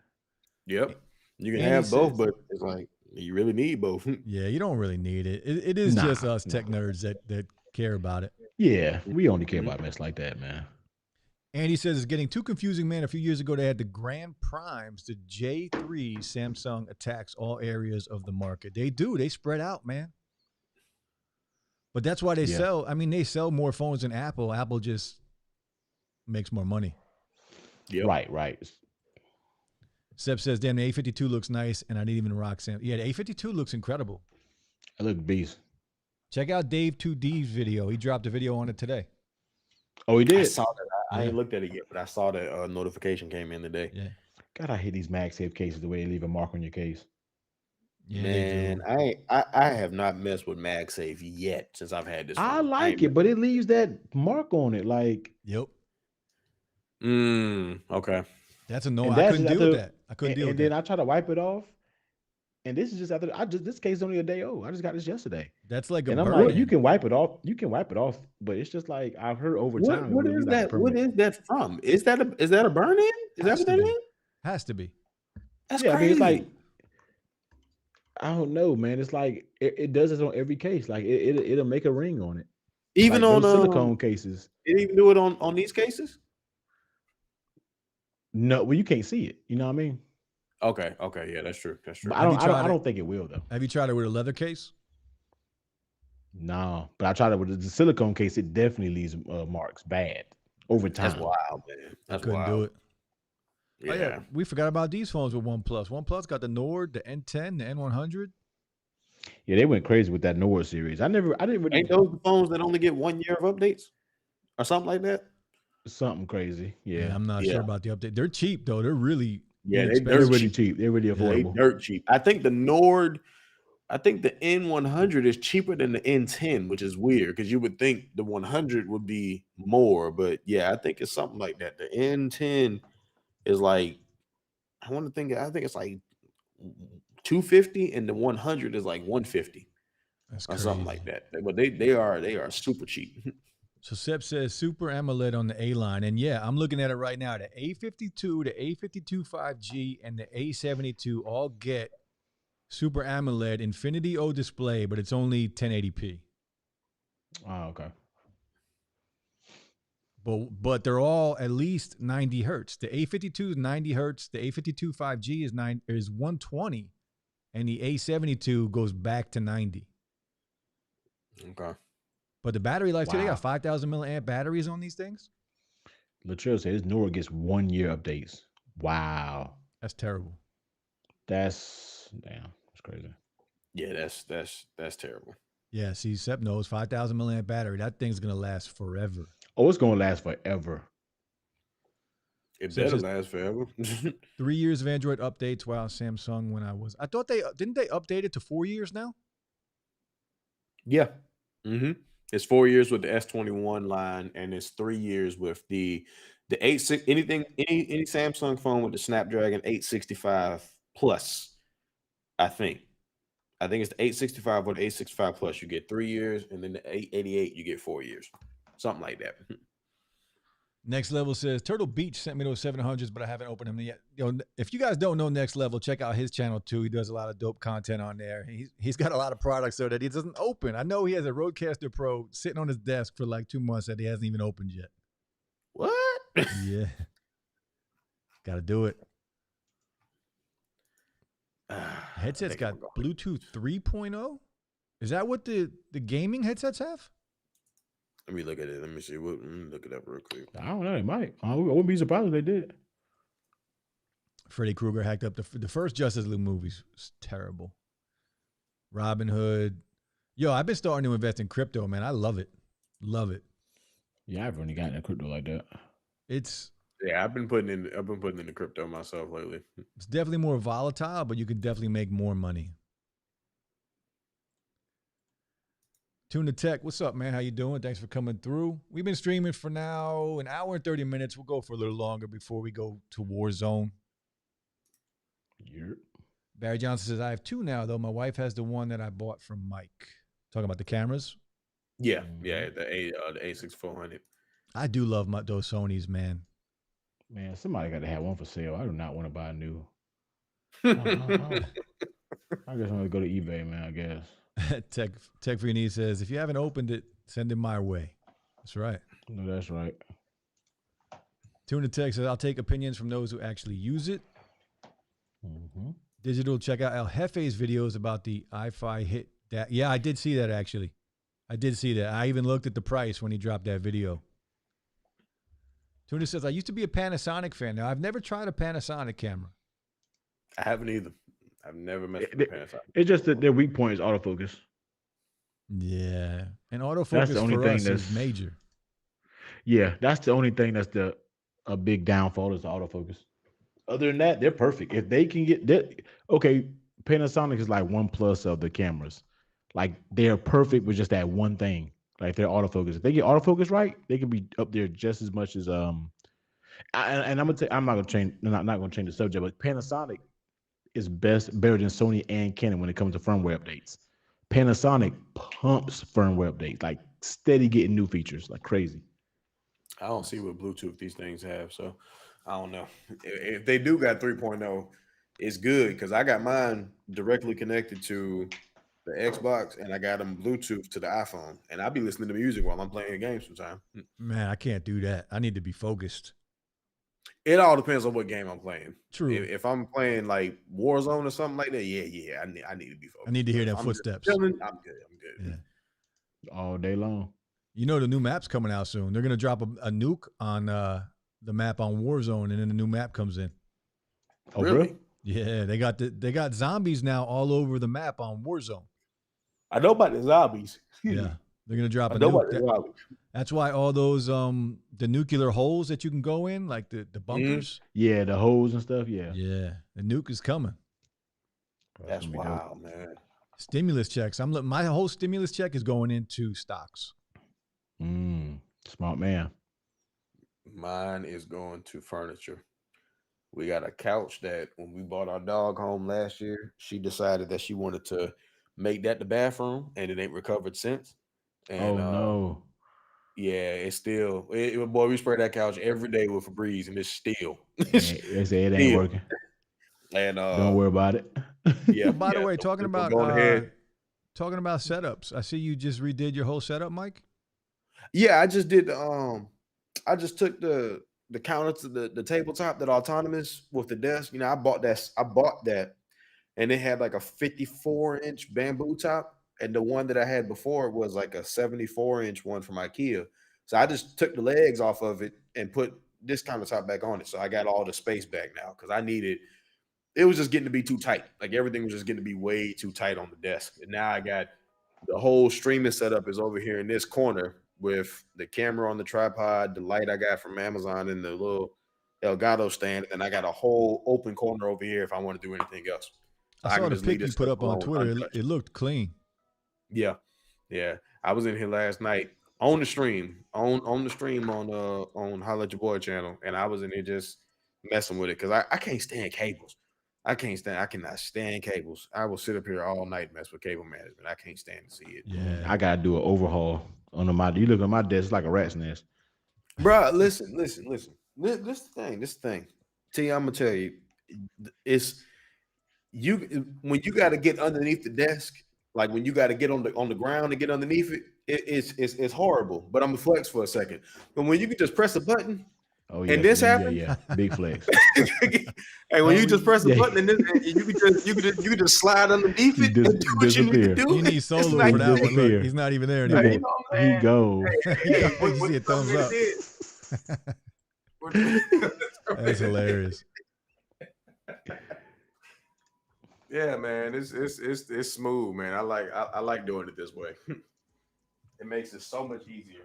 yep, you can have both, but it's like you really need both. Yeah, you don't really need it. It is just us tech nerds that care about it. Yeah, we only care about mess like that, man. Andy says it's getting too confusing, man. A few years ago, they had the Grand Primes. The J3 Samsung attacks all areas of the market. They do. They spread out, man. But that's why they sell. I mean, they sell more phones than Apple. Apple just makes more money. Yep. Right. Seb says, damn, the A52 looks nice, and I didn't even rock Sam. Yeah, the A52 looks incredible. It looks beast. Check out Dave 2D's video. He dropped a video on it today. Oh, he did? I saw that. I ain't looked at it yet, but I saw that notification came in today. Yeah. God, I hate these MagSafe cases, the way they leave a mark on your case. Yeah, man, I have not messed with MagSafe yet since I've had this phone. I like it, but it leaves that mark on it. Like, yep. Okay. That's annoying. I couldn't deal with that. I couldn't deal with that. And then I try to wipe it off. And this is just after this case is only a day old. I just got this yesterday. That's like a and I'm burn. like, you can wipe it off. You can wipe it off, but it's just like I've heard over time. What is that? What is that from? Is that a burn in? Is that what that is? Has to be. That's crazy. I mean, it's like I don't know, man. It's like it does this on every case. Like it'll make a ring on it. Even like on silicone cases. It even do it on these cases? No, well, you can't see it. You know what I mean? Okay, yeah, that's true. But I don't think it will though. Have you tried it with a leather case? No, but I tried it with the silicone case. It definitely leaves marks bad over time. That's wild, man. I couldn't do it. Yeah. Oh, yeah, we forgot about these phones with OnePlus. OnePlus got the Nord, the N10, the N100. Yeah, they went crazy with that Nord series. I didn't really. Ain't those the phones that only get 1 year of updates or something like that? Something crazy. Yeah, I'm not sure about the update. They're cheap though. They're really they're really cheap. They're really affordable. They're dirt cheap. I think the N100 is cheaper than the N10, which is weird because you would think the 100 would be more, but yeah, I think it's something like that. The N10 is like I think it's like 250, and the 100 is like 150. That's or crazy. something like that. But they are super cheap. So Seb says Super AMOLED on the A line. And yeah, I'm looking at it right now. The A52, the A52 5G, and the A72 all get Super AMOLED Infinity O display, but it's only 1080p. Oh, okay. But they're all at least 90 hertz. The A52 is 90 hertz. The A52 5G is 120, and the A72 goes back to 90. Okay. But the battery life, too, they got 5,000 milliamp batteries on these things. Latrell says his Nord gets 1 year updates. Wow. That's terrible. That's crazy. Yeah, that's terrible. Yeah, see, Sep knows 5,000 milliamp battery. That thing's going to last forever. Oh, it's going to last forever. It better last forever. 3 years of Android updates. Wow, Samsung I thought didn't they update it to 4 years now? Yeah. Mm-hmm. It's 4 years with the S21 line, and it's 3 years with the 86. Any Samsung phone with the Snapdragon 865 Plus. I think it's the 865 or the 865 Plus. You get 3 years, and then the 888 you get 4 years, something like that. Next Level says Turtle Beach sent me those 700s, but I haven't opened them yet. If you guys don't know Next Level, check out his channel too. He does a lot of dope content on there. He's got a lot of products though that he doesn't open. I know he has a Rodecaster Pro sitting on his desk for like 2 months that he hasn't even opened yet. What? Yeah, got to do it. Headset's got Bluetooth 3.0. Is that what the gaming headsets have? Let me look at it. Let me see. Let me look it up real quick. I don't know. They might. I wouldn't be surprised if they did. Freddy Krueger hacked up the first Justice League movies. It's terrible. Robin Hood. Yo, I've been starting to invest in crypto, man. I love it. Love it. Yeah, I've only gotten a crypto like that. I've been putting in the crypto myself lately. It's definitely more volatile, but you can definitely make more money. Tuna Tech, what's up, man? How you doing? Thanks for coming through. We've been streaming for now an hour and 30 minutes. We'll go for a little longer before we go to Warzone. Yep. Barry Johnson says, I have two now, though. My wife has the one that I bought from Mike. Talking about the cameras? Yeah, the A6400. I do love those Sonys, man. Man, somebody got to have one for sale. I do not want to buy a new. I guess I'm going to go to eBay, man, I guess. Tech for Your Needs says, if you haven't opened it, send it my way. That's right. No, that's right. Tuna Tech says, I'll take opinions from those who actually use it. Mm-hmm. Digital, check out El Jefe's videos about the iFi hit. Yeah, I did see that, actually. I did see that. I even looked at the price when he dropped that video. Tuna says, I used to be a Panasonic fan. Now, I've never tried a Panasonic camera. I haven't either. I've never messed with Panasonic. It's just that their weak point is autofocus. Yeah. And autofocus for us is major. Yeah, that's the only thing that's a big downfall is the autofocus. Other than that, they're perfect. If they can get that, okay, Panasonic is like Oneplus of the cameras. Like they're perfect with just that one thing. Like their autofocus. If they get autofocus right, they can be up there just as much as and I'm not gonna change the subject, but Panasonic is better than Sony and Canon when it comes to firmware updates. Panasonic pumps firmware updates, like steady getting new features, like crazy. I don't see what Bluetooth these things have, so I don't know. If they do got 3.0, it's good because I got mine directly connected to the Xbox and I got them Bluetooth to the iPhone, and I'll be listening to music while I'm playing a game sometimes. Man, I can't do that. I need to be focused. It all depends on what game I'm playing. True. If I'm playing like Warzone or something like that, yeah, I need to be focused. I need to hear them footsteps. I'm good. Yeah. All day long. You know the new map's coming out soon. They're gonna drop a nuke on the map on Warzone, and then the new map comes in. Oh, really? Yeah, they got zombies now all over the map on Warzone. I know about the zombies. Yeah, they're gonna drop a nuke. That's why all those the nuclear holes that you can go in, like the bunkers. Yeah, the holes and stuff. Yeah. Yeah, the nuke is coming. That's wild, man. Stimulus checks. My whole stimulus check is going into stocks. Smart man. Mine is going to furniture. We got a couch that when we bought our dog home last year, she decided that she wanted to make that the bathroom, and it ain't recovered since. And, no. Yeah, it's still. Boy, we spray that couch every day with Febreze, and it's still. They say it ain't working. And don't worry about it. Yeah. By the way, talking about setups, I see you just redid your whole setup, Mike. Yeah, I just did. I just took the counter to the tabletop that autonomous with the desk. You know, I bought that, and it had like a 54-inch bamboo top, and the one that I had before was like a 74-inch one from IKEA. So I just took the legs off of it and put this countertop back on it. So I got all the space back now because I needed. It was just getting to be too tight. Like everything was just getting to be way too tight on the desk. And now I got the whole streaming setup is over here in this corner with the camera on the tripod, the light I got from Amazon, and the little Elgato stand. And I got a whole open corner over here if I want to do anything else. I saw the pic you put up on Twitter. It looked clean. Yeah. I was in here last night on the stream, on Holla at Your Boy channel, and I was in here just messing with it because I can't stand cables. I cannot stand cables. I will sit up here all night and mess with cable management. I can't stand to see it. Yeah. I gotta do an overhaul on you look at my desk, it's like a rat's nest. Bro, listen. This thing. T, I'm gonna tell you, it's you when you got to get underneath the desk, like when you got to get on the ground and get underneath it, it's horrible. But I'm gonna flex for a second. But when you can just press a button Oh and yeah, this yeah, happens, yeah. Big flex. and when Oh, you just press a yeah. button and, and you can just slide underneath He it and do what you need to disappear. do. you need It's solo like, for He that one. Look, disappear. he's not even there hey, anymore. you know what I'm He saying? goes. He Hey, goes, you see a thumbs up. That's hilarious. Yeah, man, it's smooth, man. I like doing it this way. It makes it so much easier.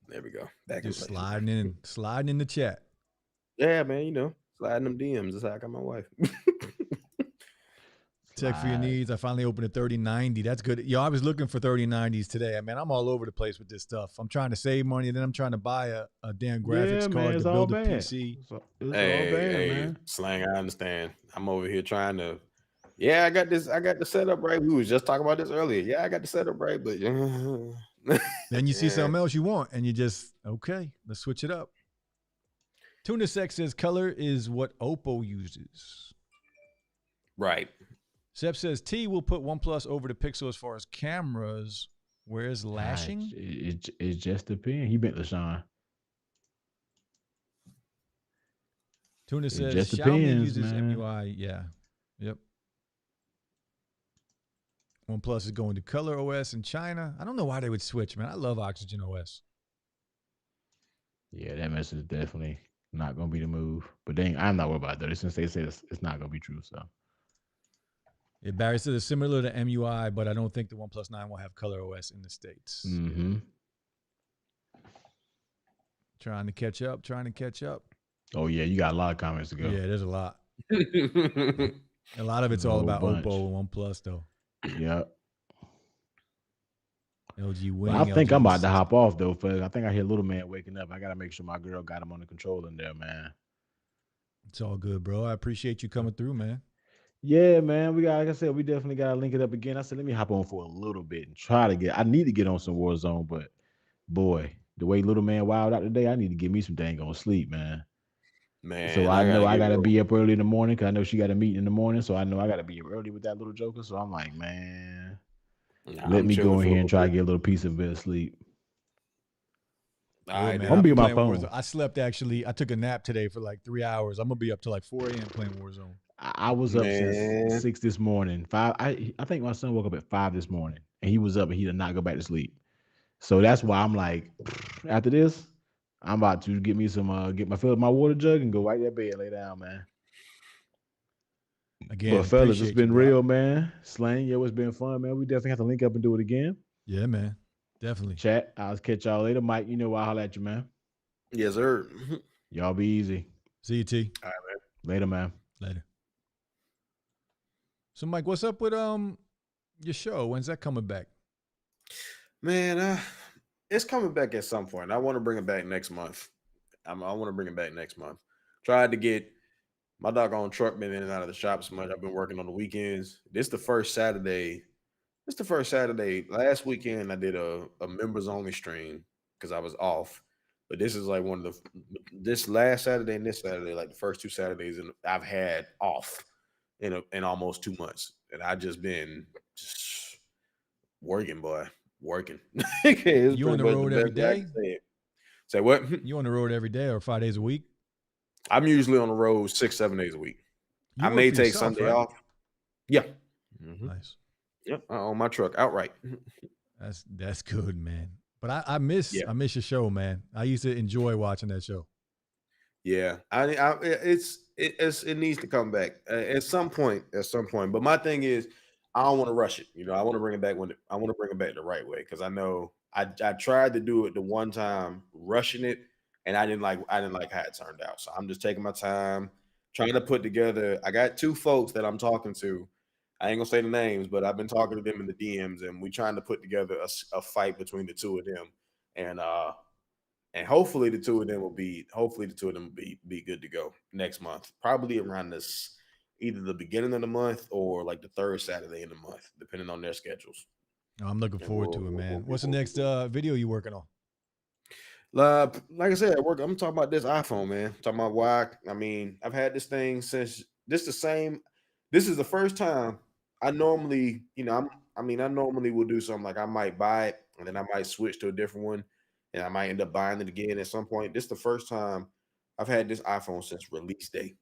There we go. Back in Just place. sliding in the chat. Yeah, man. Sliding them DMs. That's how I got my wife. Tech for your needs. I finally opened a 3090. That's good. Yo, I was looking for 3090s today. Man, I'm all over the place with this stuff. I'm trying to save money, and then I'm trying to buy a damn graphics Yeah, man, card it's to all build a bad. PC. It's all Hey, bad, man. Slang. I understand. I'm over here trying to. Yeah, I got this. I got the setup right. We was just talking about this earlier. Yeah, I got the setup right, but Then you see something else you want, and you just, okay, let's switch it up. Tuna Sex says color is what Oppo uses. Right. Sep says T will put OnePlus over the Pixel as far as cameras. Where's lashing? It just depends. He bent LaShawn. Tuna says just Xiaomi depends, uses man. MUI. Yeah. Yep. OnePlus is going to Color OS in China. I don't know why they would switch, man. I love Oxygen OS. Yeah, that message is definitely not gonna be the move. But dang, I'm not worried about that since they said it's not gonna be true. So Yeah, Barry says it's similar to MUI, but I don't think the OnePlus 9 will have Color OS in the States. mm-hmm. Trying to catch up. Oh yeah, you got a lot of comments to go. Yeah, there's a lot. A lot of it's all about bunch. Oppo and OnePlus, though. Yep. LG Wing. Well, I think LG I'm about to Assistant. hop off though, folks. I think I hear little man waking up. I gotta make sure my girl got him on the controller in there, man. It's all good, bro. I appreciate you coming through, man. Yeah, man. We got, like I said, we definitely gotta link it up again. I said, let me hop on for a little bit and try to get. I need to get on some Warzone, but boy, the way little man wild out today, I need to get me some dang on sleep, man. Man, So I know I gotta be up early in the morning because I know she got a meeting in the morning. So I know I gotta be up early with that little joker. So I'm like, man, let me go in here and try to get a little piece of bit of sleep. All right, man, I'm gonna be on my playing phone. Warzone. I slept actually. I took a nap today for like 3 hours. I'm gonna be up to like 4 a.m. playing Warzone. I was up since 6 this morning. 5. I think my son woke up at 5 this morning, and he was up, and he did not go back to sleep. So that's why I'm like, after this, I'm about to get me some, fill up my water jug and go right to that bed, lay down, man. Again, but fellas, it's been real, man. Slang, it's been fun, man. We definitely have to link up and do it again. Yeah, man. Definitely. Chat. I'll catch y'all later. Mike, you know I'll holler at you, man. Yes, sir. Y'all be easy. See you, T. All right, man. Later, man. Later. So, Mike, what's up with your show? When's that coming back? Man, it's coming back at some point. I want to bring it back next month. I want to bring it back next month. Tried to get my doggone truck been in and out of the shop so much. I've been working on the weekends. This the first Saturday. Last weekend I did a members only stream because I was off. But this is like this last Saturday and this Saturday, like the first 2 Saturdays I've had off in almost 2 months. And I just been working, boy. Working. You on the road every day? Say what? You on the road every day or 5 days a week? I'm usually on the road 6-7 days a week. You I may take yourself, Sunday right? off. Yeah. Mm-hmm. Nice. Yep. I own my truck outright. That's good, man. But I miss your show, man. I used to enjoy watching that show. Yeah, it needs to come back at some point. But my thing is, I don't want to rush it. I want to bring it back the right way because I know I tried to do it the one time, rushing it, and I didn't like how it turned out. So I'm just taking my time, trying to put together. I got 2 folks that I'm talking to. I ain't gonna say the names, but I've been talking to them in the DMs, and we trying to put together a fight between the 2 of them, and hopefully the 2 of them will be good to go next month, probably around either the beginning of the month or like the 3rd Saturday in the month, depending on their schedules. I'm looking And forward to it, man. What's the next video you working on? Like I said, at work, I'm talking about this iPhone, man. Talking about why. I mean, I've had this thing since this is the first time I normally, I normally will do something like I might buy it and then I might switch to a different one and I might end up buying it again at some point. This is the first time I've had this iPhone since release day.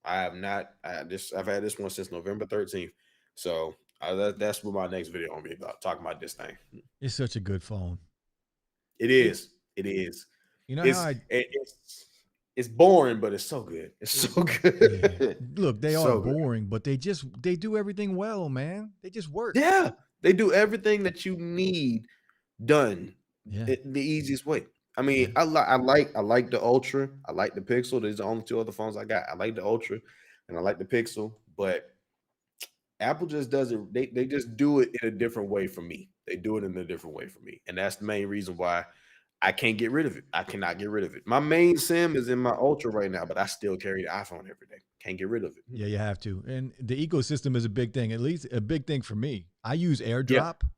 I have not. I've had this one since November 13th. So that's what my next video will be about. Talking about this thing. It's such a good phone. It is. It is. You know It's how it's boring, but it's so good. It's so good. yeah. Look, they So are good. boring, but they do everything well, man. They just work. Yeah, they do everything that you need done Yeah. the easiest way. I mean, Yeah. I like the Ultra. I like the Pixel. These are the only two other phones I got. I like the Ultra and I like the Pixel, but Apple just does it. They just do it in a different way for me. They do it in a different way for me, and that's the main reason why I can't get rid of it. I cannot get rid of it. My main SIM is in my Ultra right now, but I still carry the iPhone every day. Can't get rid of it. Yeah, you have to. And the ecosystem is a big thing. At least a big thing for me. I use AirDrop. Yeah.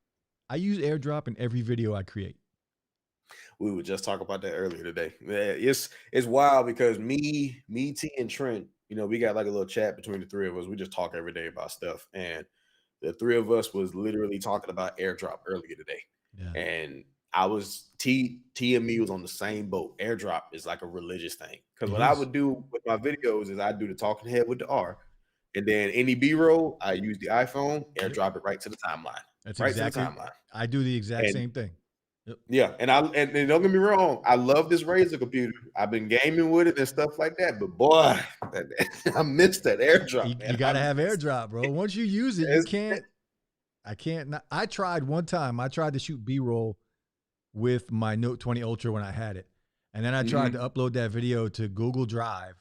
I use AirDrop in every video I create. We were just talking about that earlier today. Yeah, it's wild because me, T, and Trent, we got like a little chat between the three of us. We just talk every day about stuff, and the three of us was literally talking about AirDrop earlier today. Yeah. And I was T and me was on the same boat. AirDrop is like a religious thing because what I would do with my videos is I do the talking head with the R, and then any B-roll I use the iPhone, AirDrop it right to the timeline. That's right exactly. to the timeline. I do the exact same thing. Yep. Yeah, and don't get me wrong, I love this Razer computer. I've been gaming with it and stuff like that, but boy, I missed that AirDrop. You gotta have AirDrop, bro. Once you use it, you can't. I can't. I tried one time. I tried to shoot B-roll with my Note 20 Ultra when I had it, and then I tried to upload that video to Google Drive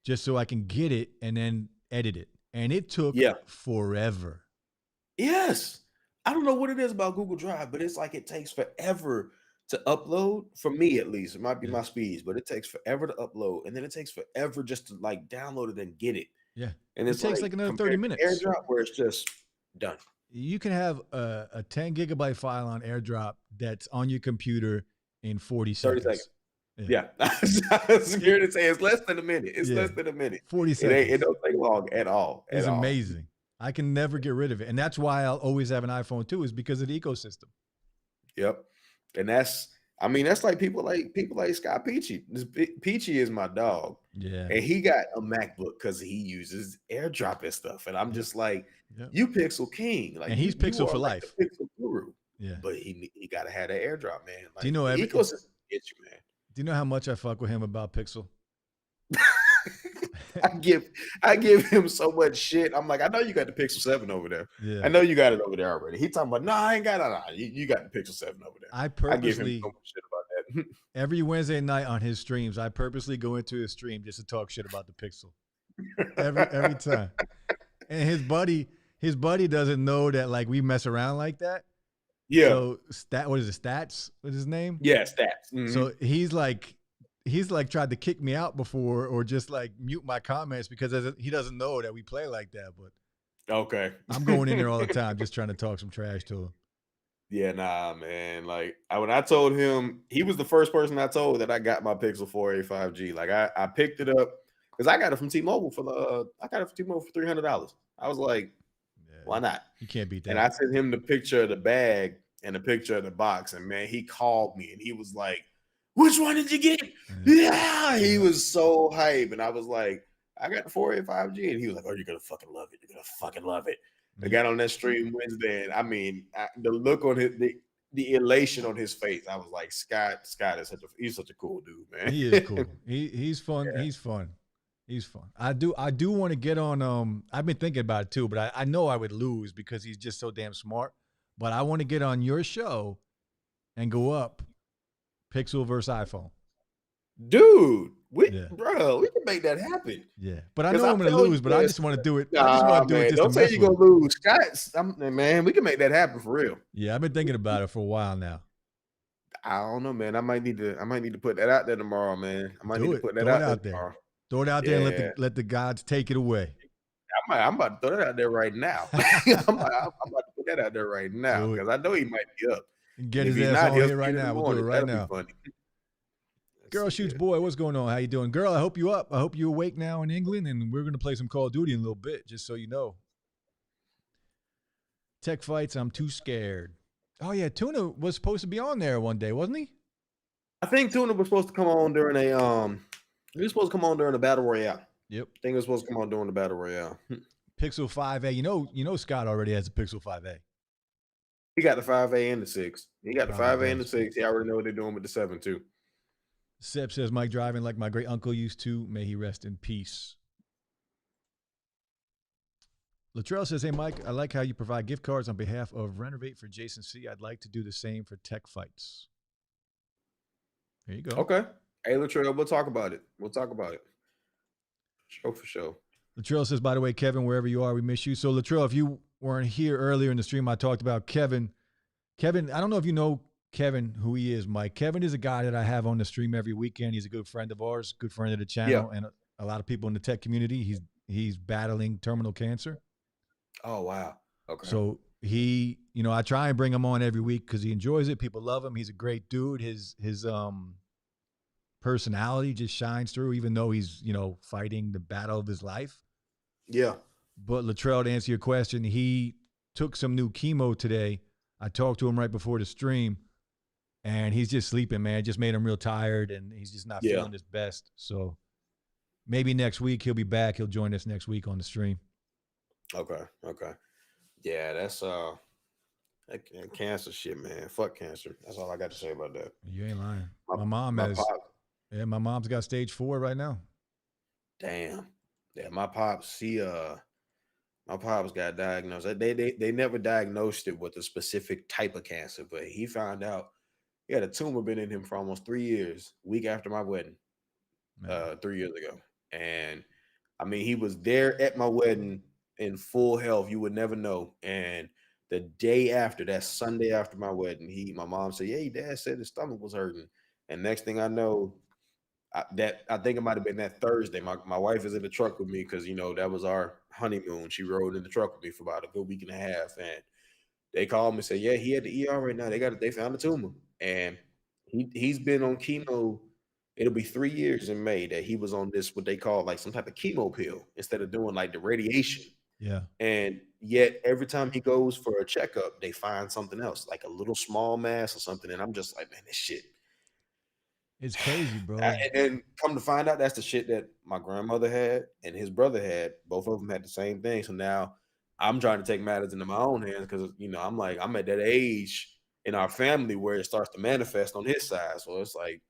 just so I can get it and then edit it, and it took forever. Yes. I don't know what it is about Google Drive, but it's like it takes forever to upload. For me, at least, it might be my speeds, but it takes forever to upload, and then it takes forever just to like download it and get it. Yeah, and it takes like another 30 minutes. AirDrop, where it's just done. You can have a 10 gigabyte file on AirDrop that's on your computer in 40 seconds. 30 seconds. Yeah. I was scared to say it's less than a minute. It's less than a minute. 40 seconds. It don't take long at all. It's amazing. I can never get rid of it. And that's why I'll always have an iPhone too, is because of the ecosystem. Yep. And that's like people like Scott Peachy. Peachy is my dog. Yeah. And he got a MacBook because he uses AirDrop and stuff. And I'm just like, you Pixel King. Like, and he's Pixel for life. Like the Pixel guru. Yeah. But he gotta have that AirDrop, man. Like, do you know the ecosystem gets you, man. Do you know how much I fuck with him about Pixel? I give him so much shit. I'm like, I know you got the Pixel 7 over there. Yeah. I know you got it over there already. He talking about, no, I ain't got it. Nah, you got the Pixel 7 over there. I give him so much shit about that. Every Wednesday night on his streams, I purposely go into his stream just to talk shit about the Pixel. Every time. And his buddy doesn't know that like we mess around like that. Yeah. So what is it? Stats? What's his name? Yeah, Stats. Mm-hmm. So he's like tried to kick me out before or just like mute my comments because he doesn't know that we play like that. But okay, I'm going in there all the time just trying to talk some trash to him. Yeah, nah, man. Like when I told him, he was the first person I told that I got my Pixel 4a 5G. Like I picked it up because I got it from T-Mobile for $300. I was like, why not? You can't beat that. And I sent him the picture of the bag and the picture of the box, and man, he called me and he was like, which one did you get? Yeah, he was so hype. And I was like, I got the 4a 5G. And he was like, oh, you're going to fucking love it. You're going to fucking love it. I got on that stream Wednesday, and I mean, the look on the elation on his face, I was like, Scott is he's such a cool dude, man. He is cool. He's fun. Yeah. He's fun. I do want to get on. I've been thinking about it too, but I know I would lose because he's just so damn smart. But I want to get on your show and go up Pixel versus iPhone. Dude, bro, we can make that happen. Yeah, but I know I'm going to lose, but I just want to do it. I just want to do it just don't say you're going to lose. Scott, man, we can make that happen for real. Yeah, I've been thinking about it for a while now. I don't know, man. I might need to put that out there tomorrow, man. I might need to put that out there tomorrow. Throw it out there and let the gods take it away. I'm about to throw that out there right now. I'm about to put that out there right now Do it. because I know he might be up. Get And if his he's ass not, on he'll here see right it in the now. We'll do it morning. right That'll now. be funny. Girl Let's see shoots here. boy, what's going on? How you doing? Girl, I hope you up. I hope you're awake now in England, and we're going to play some Call of Duty in a little bit, just so you know. Tech fights, I'm too scared. Oh, yeah, Tuna was supposed to be on there one day, wasn't he? I think Tuna was supposed to come on during a he was supposed to come on during the Battle Royale. Yep. I think he was supposed to come on during the Battle Royale. Pixel 5a. You know Scott already has a Pixel 5a. He got the 5A and the 6. He got the Probably 5A and the does. 6. He already know what they're doing with the 7 too. Seb says, Mike driving like my great uncle used to. May he rest in peace. Latrell says, hey, Mike, I like how you provide gift cards on behalf of Renovate for Jason C. I'd like to do the same for Tech Fights. There you go. Okay. Hey, Latrell, we'll talk about it. We'll talk about it. Show for sure. Latrell says, by the way, Kevin, wherever you are, we miss you. So, Latrell, if you weren't here earlier in the stream, I talked about Kevin. Kevin, I don't know if you know Kevin, who he is, Mike. Kevin is a guy that I have on the stream every weekend. He's a good friend of ours, good friend of the channel, and a lot of people in the tech community. He's battling terminal cancer. Oh, wow. Okay. So he, I try and bring him on every week because he enjoys it. People love him. He's a great dude. His personality just shines through, even though he's, fighting the battle of his life. Yeah. But Latrell, to answer your question, he took some new chemo today. I talked to him right before the stream, and he's just sleeping, man. It just made him real tired, and he's just not feeling his best. So maybe next week he'll be back. He'll join us next week on the stream. Okay. Yeah, that's that cancer shit, man. Fuck cancer. That's all I got to say about that. You ain't lying. My mom's got stage 4 right now. Damn. Yeah, my pops got diagnosed. They never diagnosed it with a specific type of cancer, but he found out he had a tumor been in him for almost 3 years, week after my wedding, 3 years ago. And I mean, he was there at my wedding in full health. You would never know. And the day after, that Sunday after my wedding, my mom said, "Hey, Dad said his stomach was hurting." And next thing I know, I think it might have been that Thursday. My wife is in the truck with me because that was our honeymoon. She rode in the truck with me for about a good week and a half, and they called me and said, "Yeah, he had the ER right now. They found a tumor, and he's been on chemo. It'll be 3 years in May that he was on this what they call like some type of chemo pill instead of doing like the radiation. Yeah, and yet every time he goes for a checkup, they find something else, like a little small mass or something, and I'm just like, man, this shit." It's crazy, bro. And then come to find out, that's the shit that my grandmother had and his brother had. Both of them had the same thing. So now I'm trying to take matters into my own hands because I'm at that age in our family where it starts to manifest on his side. So it's like,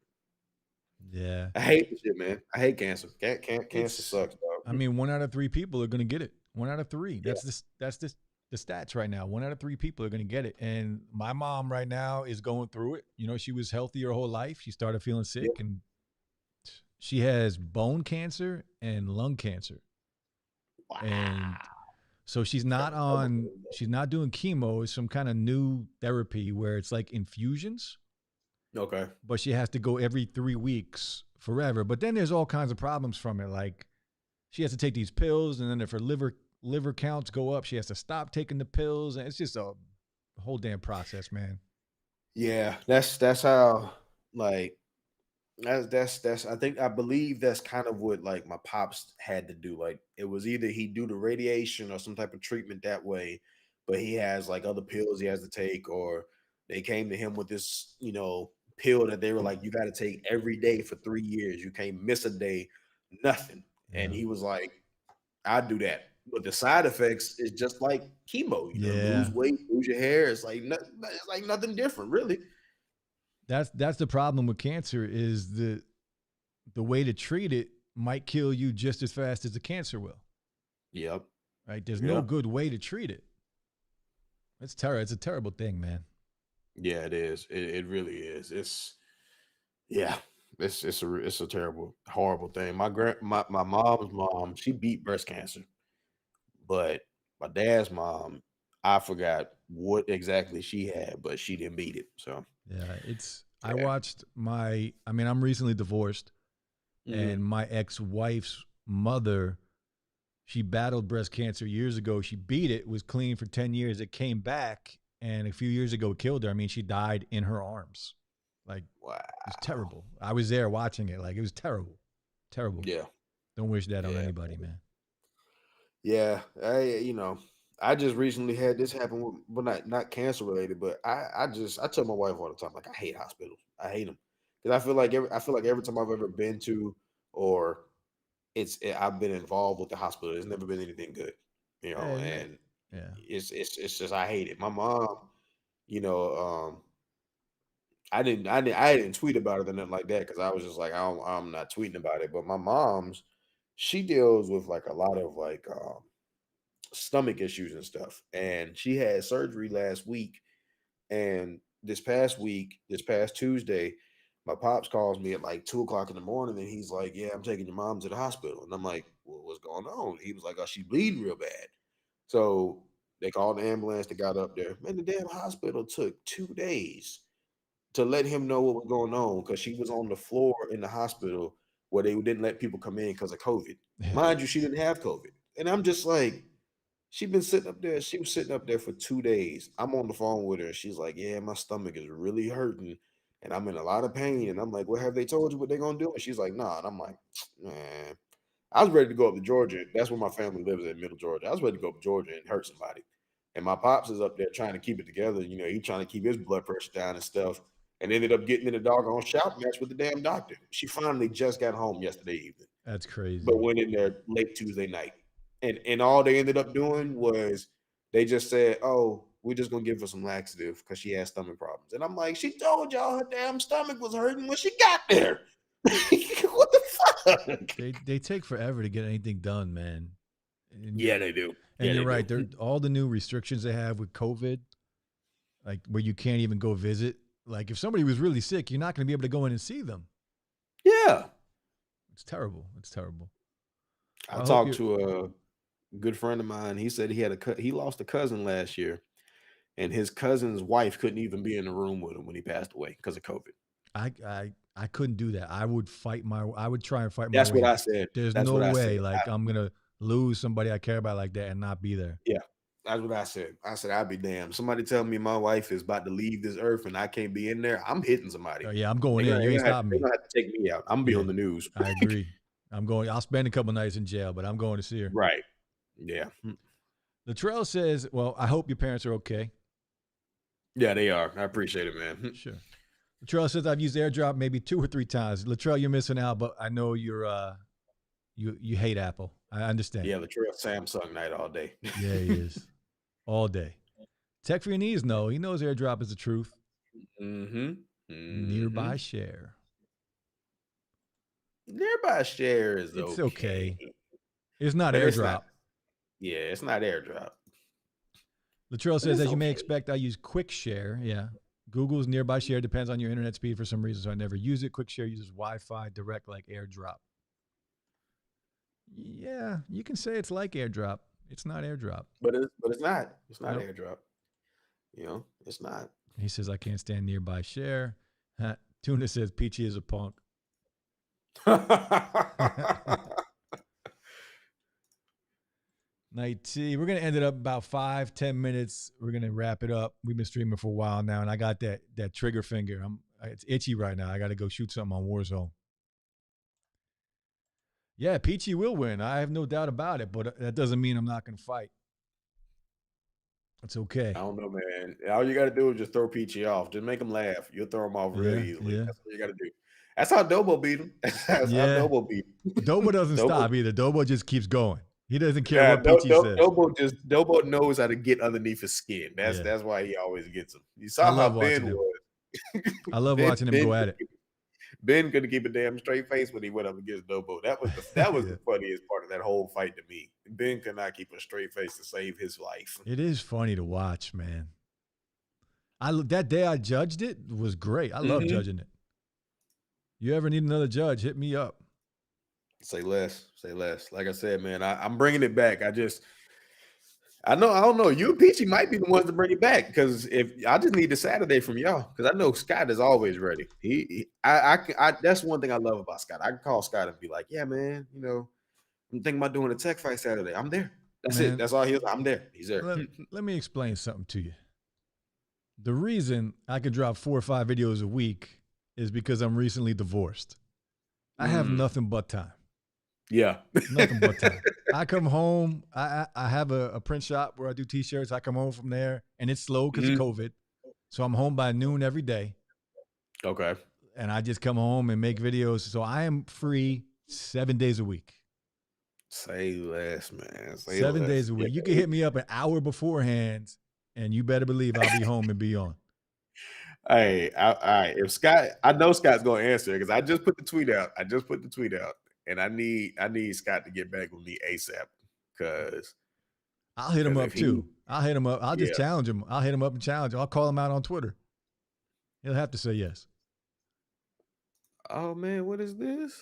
yeah, I hate this shit, man. I hate cancer. Cancer sucks, dog. I mean, 1 out of 3 people are gonna get it. 1 out of 3. That's the stats right now. 1 out of 3 people are going to get it. And my mom right now is going through it. She was healthy her whole life. She started feeling sick and she has bone cancer and lung cancer. Wow. And so she's not doing chemo. It's some kind of new therapy where it's like infusions. Okay. But she has to go every 3 weeks forever. But then there's all kinds of problems from it. Like she has to take these pills, and then if her liver counts go up, she has to stop taking the pills, and it's just a whole damn process, man. Yeah, that's how like that's I believe that's kind of what like my pops had to do. Like it was either he do the radiation or some type of treatment that way, but he has like other pills he has to take, or they came to him with this pill that they were like, you got to take every day for 3 years. You can't miss a day, nothing. And he was like, I do that. But the side effects is just like chemo. Lose weight, lose your hair. It's like nothing different, really. That's the problem with cancer is the way to treat it might kill you just as fast as the cancer will. Yep. Right? There's no good way to treat it. It's a terrible thing, man. Yeah, it is. It really is. It's a terrible, horrible thing. My mom's mom, she beat breast cancer. But my dad's mom, I forgot what exactly she had, but she didn't beat it. So I watched I'm recently divorced, and my ex-wife's mother, She battled breast cancer years ago. She beat it, was clean for 10 years. It came back, and a few years ago it killed her. I mean, she died in her arms. Like, Wow. it's terrible. I was there watching it. Like, it was terrible. Terrible. Yeah. Don't wish that on Yeah. anybody, man. Yeah. I just recently had this happen with, well, not cancer related, but I tell my wife all the time, like, I hate hospitals. I hate them. Because I feel like every time I've ever been to, or I've been involved with the hospital, it's never been anything good. You know, Yeah, and yeah. it's just I hate it. My mom, you know, I didn't tweet about it or nothing like that because I was just like, I'm not tweeting about it. But my mom's, she deals with like a lot of like stomach issues and stuff. And she had surgery last week. And this past Tuesday, my pops calls me at like 2 o'clock in the morning and he's like, yeah, I'm taking your mom to the hospital. And I'm like, well, what's going on? He was like, oh, she's bleeding real bad. So they called the ambulance, they got up there. Man, the damn hospital took 2 days to let him know what was going on because she was on the floor in the hospital where they didn't let people come in because of COVID. Yeah. Mind you, she didn't have COVID. And I'm just like, she was sitting up there for 2 days. I'm on the phone with her. And she's like, yeah, my stomach is really hurting and I'm in a lot of pain. And I'm like, well, have they told you what they're going to do? And she's like, nah. And I'm like, man, I was ready to go up to Georgia. That's where my family lives in Middle Georgia. I was ready to go up to Georgia and hurt somebody. And my pops is up there trying to keep it together. You know, he's trying to keep his blood pressure down and stuff. And ended up getting in a doggone shout match with the damn doctor. She finally just got home yesterday evening. That's crazy. But went in there late Tuesday night. And all they ended up doing was they just said, oh, we're just going to give her some laxative because she has stomach problems. And I'm like, she told y'all her damn stomach was hurting when she got there. What the fuck? They take forever to get anything done, man. And yeah, they do. And yeah, you're right. All the new restrictions they have with COVID, like where you can't even go visit. Like if somebody was really sick, you're not going to be able to go in and see them. Yeah. It's terrible. It's terrible. I talked to a good friend of mine. He said he lost a cousin last year, and his cousin's wife couldn't even be in the room with him when he passed away because of COVID. I couldn't do that. I would try and fight my That's way. what I said. There's That's no what I way said. like I'm going to lose somebody I care about like that and not be there. Yeah. That's what I said. I said, I'd be damned. Somebody tell me my wife is about to leave this earth and I can't be in there. I'm hitting somebody. Oh, yeah, I'm going in. You ain't stopping me. They're going to have to take me out. I'm going to be on the news. I agree. I'll spend a couple nights in jail, but I'm going to see her. Right. Yeah. Latrell says, well, I hope your parents are okay. Yeah, they are. I appreciate it, man. Sure. Latrell says, I've used AirDrop maybe 2 or 3 times. Latrell, you're missing out, but I know you're you hate Apple. I understand. Yeah, Latrell Samsung night all day. Yeah, he is. All day. Tech for your knees, no. He knows AirDrop is the truth. Nearby share. Nearby share is it's okay. It's not AirDrop. It's not AirDrop. Latrell says, as you may expect, I use Quick Share. Yeah. Google's Nearby Share depends on your internet speed for some reason, so I never use it. Quick Share uses Wi-Fi direct like AirDrop. Yeah, you can say it's like AirDrop. It's not AirDrop. But it's not. It's not AirDrop. You know, it's not. He says, I can't stand Nearby Share. Tuna says, Peachy is a punk. Night tea. We're going to end it up about 5-10 minutes. We're going to wrap it up. We've been streaming for a while now, and I got that trigger finger. It's itchy right now. I got to go shoot something on Warzone. Yeah, Peachy will win. I have no doubt about it, but that doesn't mean I'm not going to fight. It's okay. I don't know, man. All you got to do is just throw Peachy off. Just make him laugh. You'll throw him off real easily. Yeah. That's what you got to do. That's how Dobo beat him. That's how Dobo beat him. Dobo doesn't stop either. Dobo just keeps going. He doesn't care what Peachy says. Dobo knows how to get underneath his skin. That's why he always gets him. You saw how Ben was. I love watching him go at it. Ben couldn't keep a damn straight face when he went up against Dobo. That was the funniest part of that whole fight to me. Ben could not keep a straight face to save his life. It is funny to watch, man. That day I judged it was great. I love judging it. You ever need another judge, hit me up. Say less. Like I said, man, I'm bringing it back. I don't know. You and Peachy might be the ones to bring it back because I just need the Saturday from y'all because I know Scott is always ready. I that's one thing I love about Scott. I can call Scott and be like, yeah, man, you know, I'm thinking about doing a tech fight Saturday. I'm there. That's Man. it. That's all he was. I'm there. He's there. Let me explain something to you. The reason I could drop 4 or 5 videos a week is because I'm recently divorced. I have nothing but time. Yeah. Nothing but time. I come home. I have a print shop where I do T-shirts. I come home from there, and it's slow because of COVID. So I'm home by noon every day. Okay. And I just come home and make videos. So I am free 7 days a week. Say less, man. Say 7 less. days a week. You can hit me up an hour beforehand, and you better believe I'll be home and be on. Hey, all right. If Scott, I know Scott's gonna answer because I just put the tweet out. And I need Scott to get back with me ASAP because I'll hit him up too. I'll hit him up. I'll just challenge him. I'll hit him up and challenge him. I'll call him out on Twitter. He'll have to say yes. Oh man, what is this?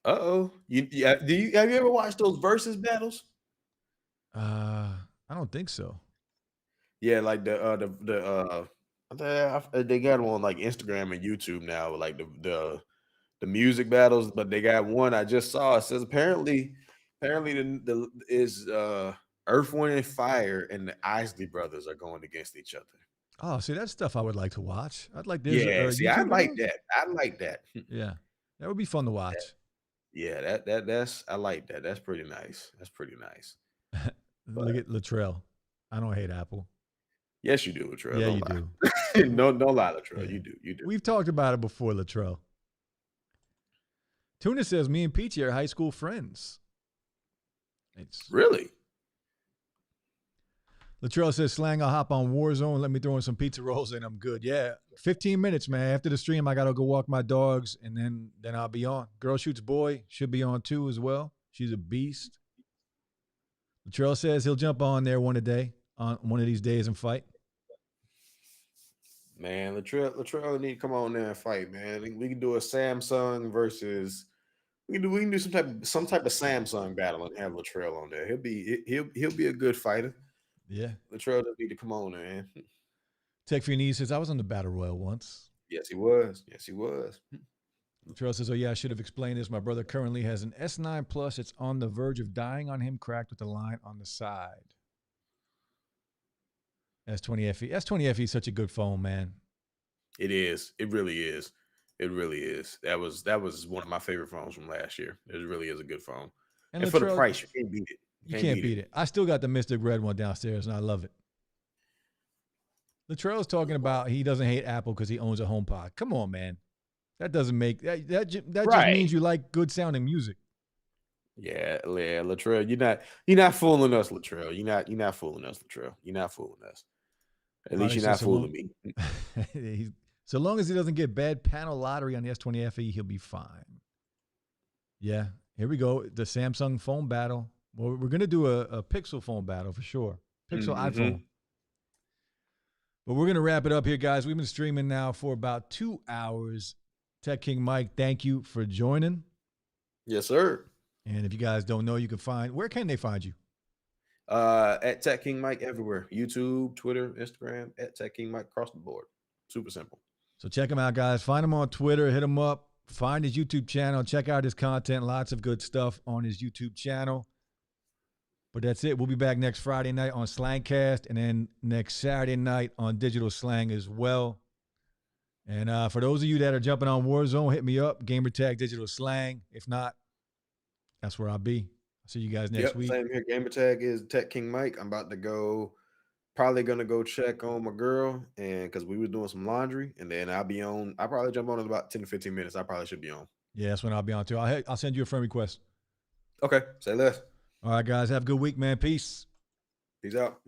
Have you ever watched those versus battles? I don't think so. Yeah, like they got them on like Instagram and YouTube now, like the music battles. But they got one I just saw. It says apparently Earth, Wind, and Fire and the Isley Brothers are going against each other. Oh, see, that's stuff I would like to watch. I'd like this. Yeah, see, I like that. I like that. Yeah, that would be fun to watch. Yeah, that's I like that. That's pretty nice. Look at Latrell. I don't hate Apple. Yes, you do, Latrell. Yeah, don't you lie. do. No lie, Latrell. Yeah. You do. We've talked about it before, Latrell. Tuna says, me and Peachy are high school friends. Really? Latrell says, Slang, I'll hop on Warzone. Let me throw in some pizza rolls and I'm good. Yeah, 15 minutes, man. After the stream, I got to go walk my dogs, and then I'll be on. Girl Shoots Boy should be on too as well. She's a beast. Latrell says he'll jump on there one of these days and fight. Man, Latrell need to come on there and fight, man. We can do a Samsung versus. We can do some type of Samsung battle and have Latrell on there. He'll be a good fighter. Yeah, Latrell doesn't need to come on, man. Tech for your knees says I was on the Battle Royal once. Yes, he was. Latrell says, oh yeah, I should have explained this. My brother currently has an S9 Plus. It's on the verge of dying on him, cracked with a line on the side. S20FE. S20FE is such a good phone, man. It is. It really is. That was one of my favorite phones from last year. It really is a good phone. And for the price, you can't beat it. You can't beat it. I still got the Mystic Red one downstairs, and I love it. Latrell's talking about he doesn't hate Apple because he owns a HomePod. Come on, man. That doesn't make that just means you like good sounding music. Yeah, Latrell, you're not fooling us, Latrell. You're not fooling us, Latrell. You're not fooling us. At least you're not fooling me. So long as he doesn't get bad panel lottery on the S20FE, he'll be fine. Yeah, here we go. The Samsung phone battle. Well, we're going to do a Pixel phone battle for sure. Pixel iPhone. But we're going to wrap it up here, guys. We've been streaming now for about 2 hours. Tech King Mike, thank you for joining. Yes, sir. And if you guys don't know, where can they find you? At Tech King Mike everywhere. YouTube, Twitter, Instagram, at Tech King Mike across the board. Super simple. So check him out, guys. Find him on Twitter. Hit him up. Find his YouTube channel. Check out his content. Lots of good stuff on his YouTube channel. But that's it. We'll be back next Friday night on Slangcast, and then next Saturday night on Digital Slang as well. And for those of you that are jumping on Warzone, hit me up, Gamertag Digital Slang. If not, that's where I'll be. I'll see you guys next week. Same here. Gamertag is Tech King Mike. I'm about to probably gonna go check on my girl, and because we were doing some laundry, and then I'll probably jump on in about 10 to 15 minutes. I probably should be on. Yeah, that's when I'll be on too. I'll send you a friend request. Okay, say less. All right, guys. Have a good week, man. Peace. Peace out.